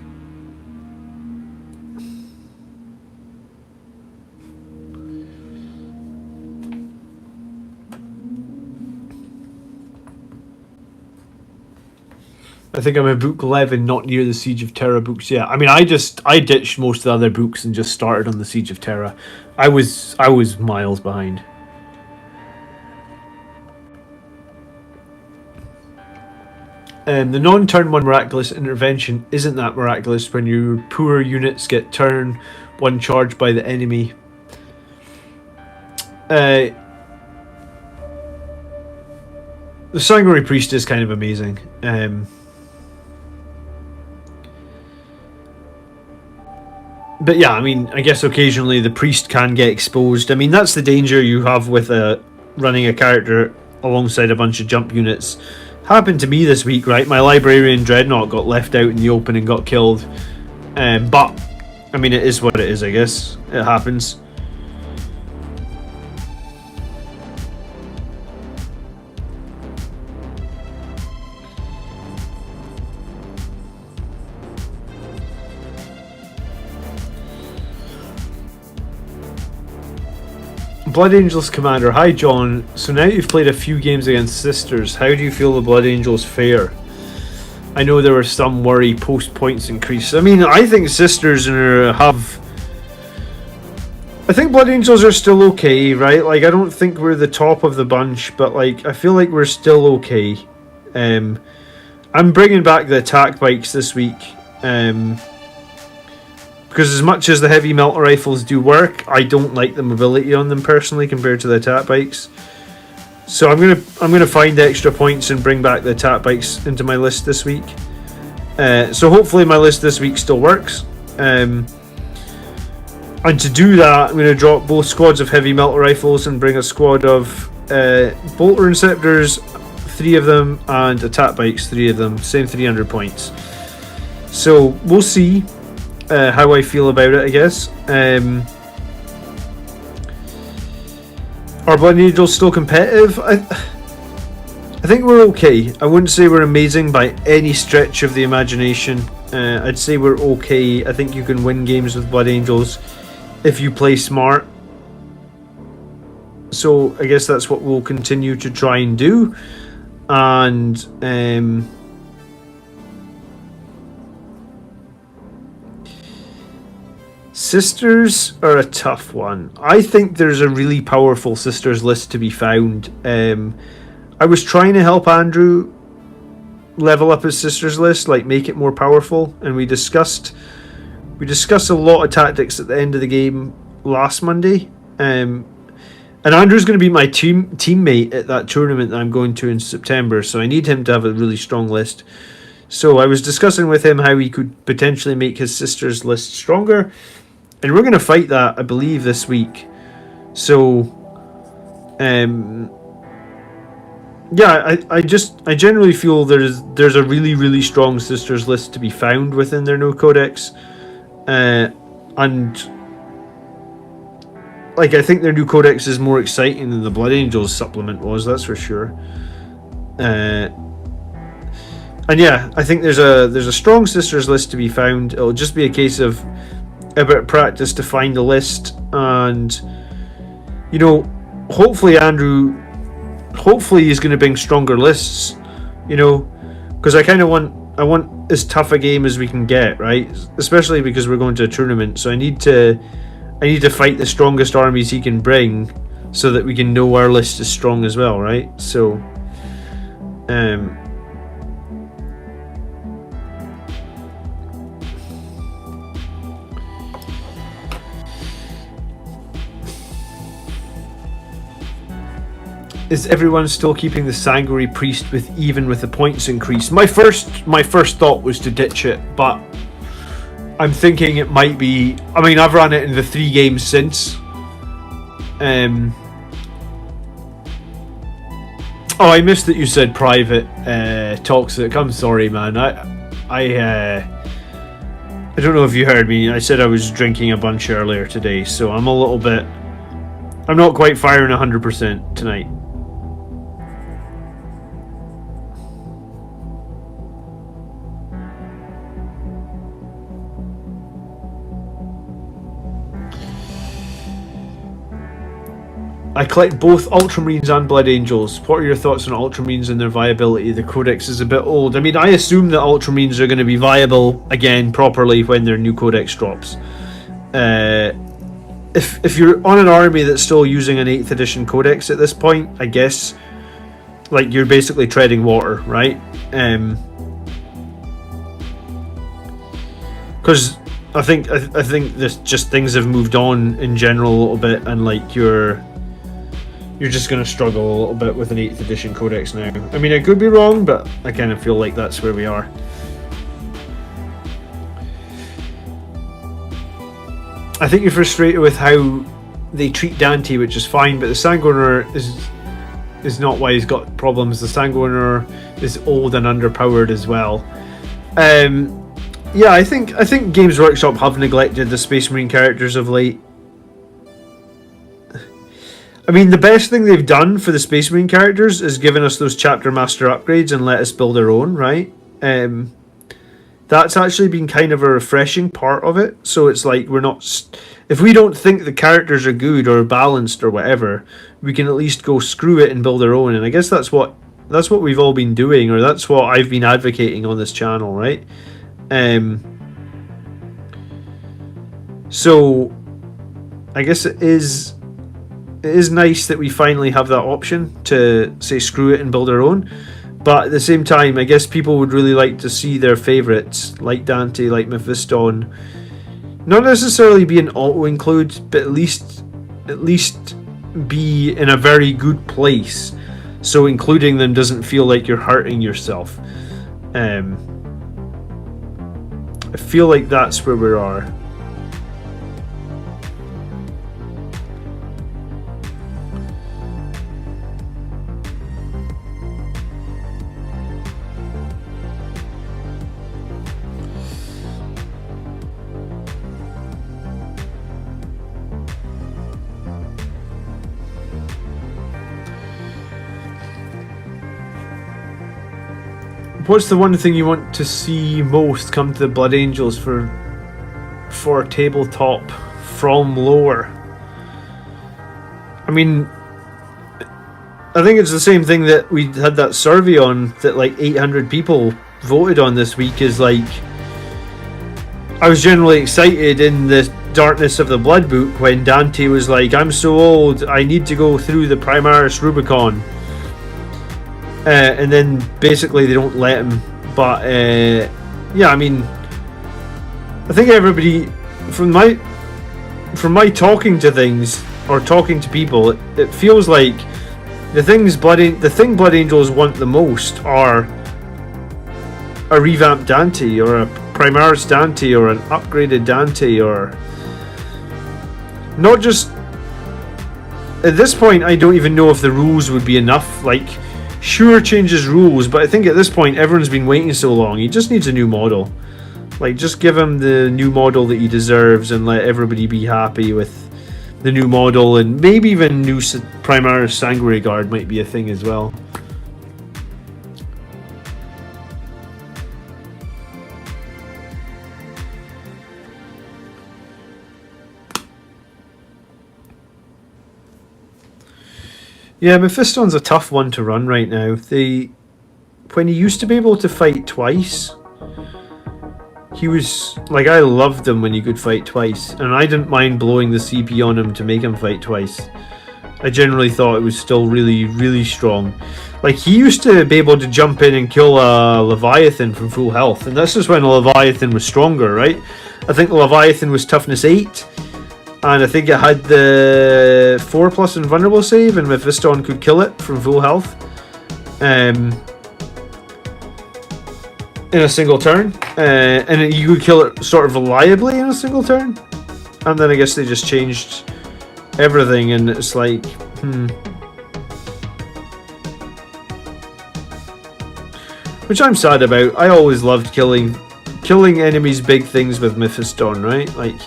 S1: I think I'm in book 11, not near the Siege of Terra books yet. I mean, I ditched most of the other books and just started on the Siege of Terra. I was miles behind. The non-turn 1 miraculous intervention isn't that miraculous when your poor units get turn 1 charged by the enemy. The Sanguinary Priest is kind of amazing. But yeah, I mean, I guess occasionally the priest can get exposed. I mean, that's the danger you have with running a character alongside a bunch of jump units. Happened to me this week, right? My Librarian Dreadnought got left out in the open and got killed. But, I mean, it is what it is, I guess. It happens. Blood Angels Commander, hi John. So now you've played a few games against Sisters, how do you feel the Blood Angels fare? I know there were some worry post points increase. I mean, I think Sisters have... I think Blood Angels are still okay, right? Like, I don't think we're the top of the bunch, but like, I feel like we're still okay. I'm bringing back the attack bikes this week. because as much as the heavy melter rifles do work, I don't like the mobility on them personally compared to the attack bikes. So I'm gonna find extra points and bring back the attack bikes into my list this week. So hopefully my list this week still works. And to do that, I'm going to drop both squads of heavy melter rifles and bring a squad of bolter inceptors, 3 of them, and attack bikes, 3 of them. Same 300 points. So we'll see how I feel about it, I guess. Are Blood Angels still competitive? I think we're okay. I wouldn't say we're amazing by any stretch of the imagination. I'd say we're okay. I think you can win games with Blood Angels if you play smart. So I guess that's what we'll continue to try and do. And Sisters are a tough one. I think there's a really powerful Sisters list to be found. I was trying to help Andrew level up his Sisters list, like make it more powerful, and we discussed a lot of tactics at the end of the game last Monday. And Andrew's going to be my teammate at that tournament that I'm going to in September, so I need him to have a really strong list. So I was discussing with him how he could potentially make his Sisters list stronger, and we're going to fight that, I believe, this week. So yeah, I generally feel there's a really, really strong Sisters list to be found within their no codex. And like, I think their new codex is more exciting than the Blood Angels supplement was, that's for sure. And yeah, I think there's a strong Sisters list to be found. It'll just be a case of a bit of practice to find the list, and you know, hopefully he's going to bring stronger lists, you know, because I want as tough a game as we can get, right? Especially because we're going to a tournament, so I need to fight the strongest armies he can bring, so that we can know our list is strong as well, right? So, is everyone still keeping the Sanguinary Priest even with the points increase? My first thought was to ditch it, but I'm thinking it might be. I mean, I've run it in the 3 games since. Oh, I missed that you said private toxic. I'm sorry, man. I don't know if you heard me. I said I was drinking a bunch earlier today, so I'm not quite firing 100% tonight. I collect both Ultramarines and Blood Angels. What are your thoughts on Ultramarines and their viability? The codex is a bit old. I mean, I assume that Ultramarines are going to be viable again properly when their new codex drops. If you're on an army that's still using an 8th edition codex at this point, I guess, like, you're basically treading water, right? Because I think this just things have moved on in general a little bit, and like you're just going to struggle a little bit with an 8th edition codex now. I mean, I could be wrong, but I kind of feel like that's where we are. I think you're frustrated with how they treat Dante, which is fine, but the Sanguiner is not why he's got problems. The Sanguiner is old and underpowered as well. Yeah, I think Games Workshop have neglected the Space Marine characters of late. I mean, the best thing they've done for the Space Marine characters is given us those Chapter Master upgrades and let us build our own, right? That's actually been kind of a refreshing part of it. So it's like, we're not... if we don't think the characters are good or balanced or whatever, we can at least go screw it and build our own. And I guess that's what we've all been doing, or that's what I've been advocating on this channel, right? So I guess it is nice that we finally have that option to say screw it and build our own. But at the same time, I guess people would really like to see their favourites, like Dante, like Mephiston, not necessarily be an auto include, but at least be in a very good place, so including them doesn't feel like you're hurting yourself. I feel like that's where we are. What's the one thing you want to see most come to the Blood Angels for tabletop from lore? I mean, I think it's the same thing that we had that survey on, that like 800 people voted on this week, is like, I was generally excited in the darkness of the Blood Book when Dante was like, I'm so old, I need to go through the Primaris Rubicon. And then basically they don't let him. But yeah, I mean, I think everybody, from my talking to things or talking to people, it feels like the thing Blood Angels want the most are a revamped Dante, or a Primaris Dante, or an upgraded Dante, or not just. At this point, I don't even know if the rules would be enough. Like, sure, changes rules, but I think at this point everyone's been waiting so long. He just needs a new model. Like, just give him the new model that he deserves and let everybody be happy with the new model, and maybe even new Primaris Sanguinary Guard might be a thing as well. Yeah, Mephiston's a tough one to run right now. When he used to be able to fight twice, he was like, I loved him when he could fight twice, and I didn't mind blowing the CP on him to make him fight twice. I generally thought it was still really, really strong. Like, he used to be able to jump in and kill a Leviathan from full health, and this is when a Leviathan was stronger, right? I think the Leviathan was toughness 8. And I think it had the 4+ invulnerable save, and Mephiston could kill it from full health in a single turn. And you could kill it sort of reliably in a single turn. And then I guess they just changed everything, and it's like, which I'm sad about. I always loved killing enemies' big things with Mephiston, right? Like,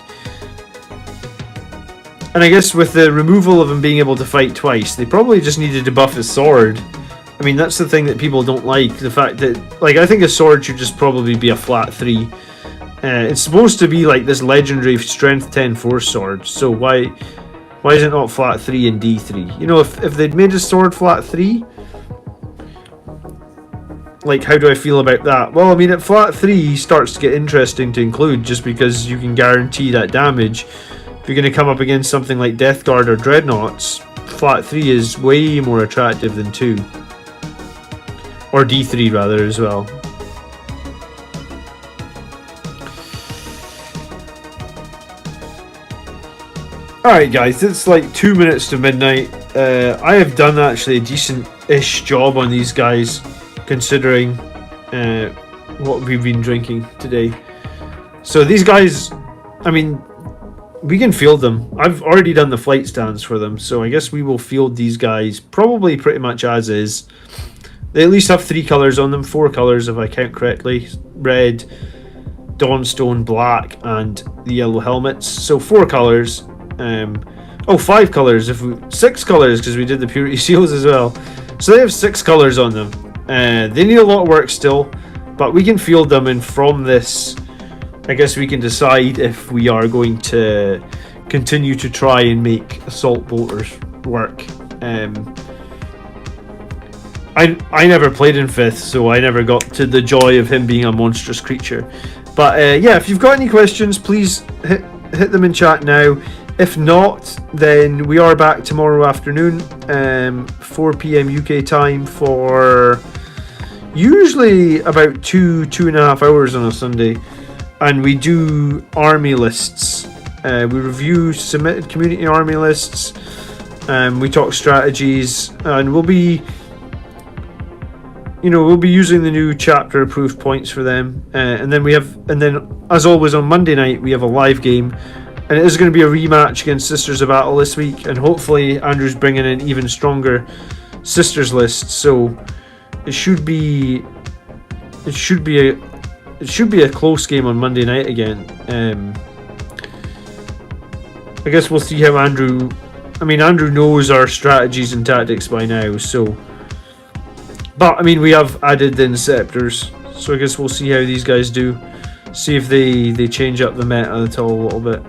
S1: and I guess with the removal of him being able to fight twice, they probably just needed to buff his sword. I mean, that's the thing that people don't like. The fact that, like, I think a sword should just probably be a flat 3. It's supposed to be like this legendary strength 10 force sword. So why is it not flat 3 and D3? You know, if they'd made his sword flat 3, like, how do I feel about that? Well, I mean, at flat 3, he starts to get interesting to include, just because you can guarantee that damage. If you're going to come up against something like Death Guard or Dreadnoughts, flat 3 is way more attractive than 2. Or D3 rather as well. Alright guys, it's like 2 minutes to midnight. I have done actually a decent-ish job on these guys, considering what we've been drinking today. So these guys, I mean, we can field them. I've already done the flight stands for them, so I guess we will field these guys probably pretty much as is. They at least have 3 colours on them, 4 colours if I count correctly. Red, Dawnstone, black, and the yellow helmets. So 4 colours. 5 colours. 6 colours, because we did the Purity Seals as well. So they have 6 colours on them. They need a lot of work still, but we can field them, and from this, I guess we can decide if we are going to continue to try and make assault bolters work. I never played in 5th, so I never got to the joy of him being a monstrous creature. But yeah, if you've got any questions, please hit them in chat now. If not, then we are back tomorrow afternoon, 4 PM UK time, for usually about 2.5 hours on a Sunday. and we do army lists. We review submitted community army lists. We talk strategies, and we'll be using the new chapter approved points for them. And then as always on Monday night we have a live game, and it is going to be a rematch against Sisters of Battle this week. And hopefully Andrew's bringing in even stronger Sisters lists, so it should be a close game on Monday night again. I guess we'll see how Andrew knows our strategies and tactics by now, so, but I mean, we have added the Inceptors, so I guess we'll see how these guys do, see if they change up the meta at all a little bit.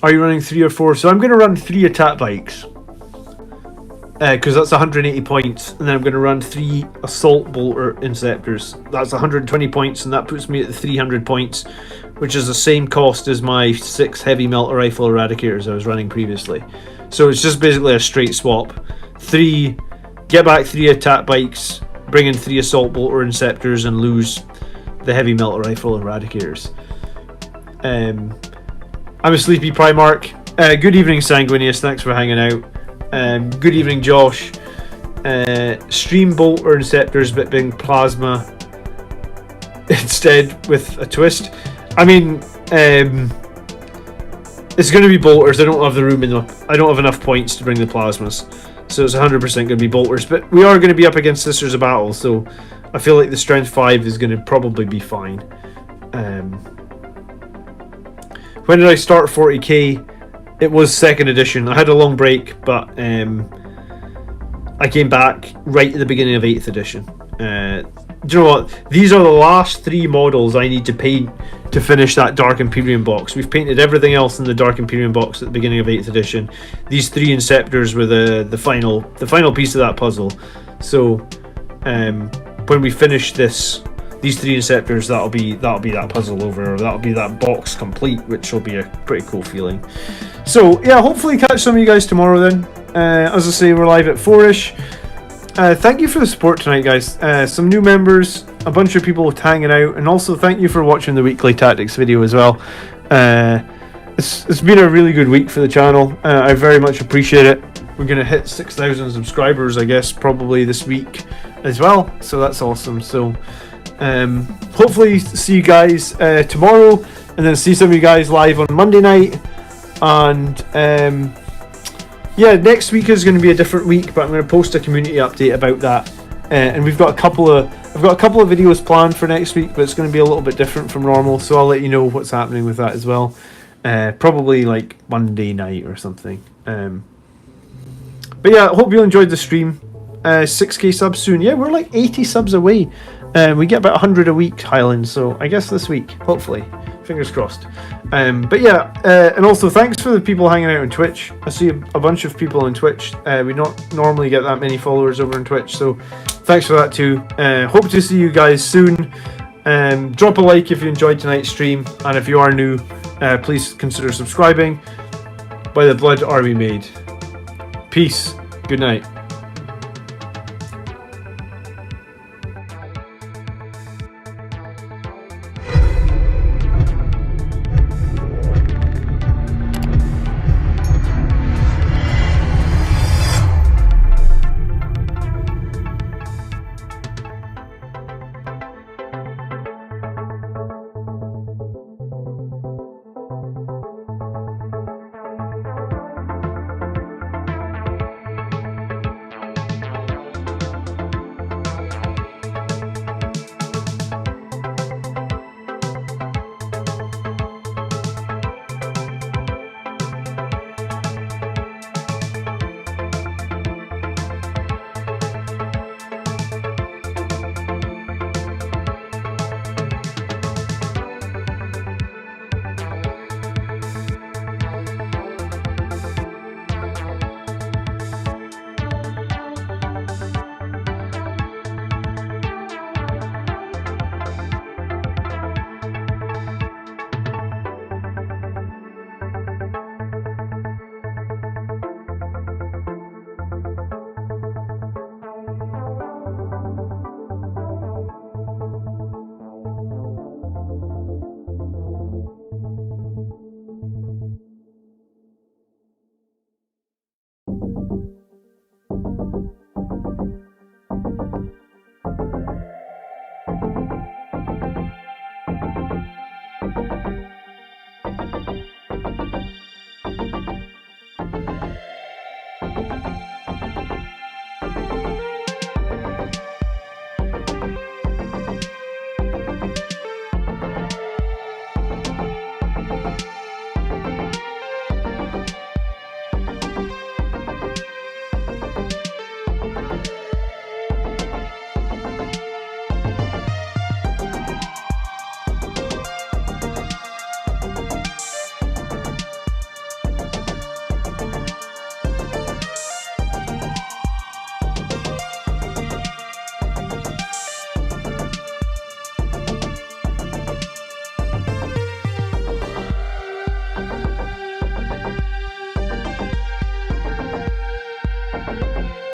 S1: Are you running 3 or 4? So I'm going to run 3 attack bikes, because that's 180 points, and then I'm going to run 3 assault bolter inceptors. That's 120 points, and that puts me at the 300 points, which is the same cost as my 6 heavy melter rifle eradicators I was running previously. So it's just basically a straight swap. 3, get back 3 attack bikes, bring in 3 assault bolter inceptors, and lose the heavy melter rifle eradicators. I'm a sleepy Primarch. Good evening, Sanguinius. Thanks for hanging out. Good evening, Josh. Stream bolter inceptors, but being plasma instead with a twist. I mean, it's going to be bolters. I don't have the room I don't have enough points to bring the plasmas, so it's 100% going to be bolters. But we are going to be up against Sisters of Battle, so I feel like the strength 5 is going to probably be fine. When did I start 40k? It was 2nd edition. I had a long break, but I came back right at the beginning of 8th edition. Do you know what? These are the last 3 models I need to paint to finish that Dark Imperium box. We've painted everything else in the Dark Imperium box at the beginning of 8th edition. These 3 Inceptors were the final piece of that puzzle. So when we finish these 3 Inceptors, that'll be that puzzle over, or that'll be that box complete, which will be a pretty cool feeling. So yeah, hopefully catch some of you guys tomorrow then. As I say, we're live at 4ish. Thank you for the support tonight, guys. Some new members, a bunch of people hanging out, and also thank you for watching the weekly tactics video as well. It's been a really good week for the channel. I very much appreciate it. We're gonna hit 6,000 subscribers, I guess, probably this week as well, so that's awesome. So hopefully see you guys tomorrow, and then see some of you guys live on Monday night. And yeah, next week is going to be a different week, but I'm going to post a community update about that. And I've got a couple of videos planned for next week, but it's going to be a little bit different from normal, so I'll let you know what's happening with that as well. Probably like Monday night or something. But yeah, I hope you enjoyed the stream. 6k subs soon. Yeah, we're like 80 subs away. We get about 100 a week, Highland, so I guess this week, hopefully. Fingers crossed. But yeah, and also thanks for the people hanging out on Twitch. I see a bunch of people on Twitch. We don't normally get that many followers over on Twitch, so thanks for that too. Hope to see you guys soon. Drop a like if you enjoyed tonight's stream, and if you are new, please consider subscribing. By the blood are we made. Peace. Good night.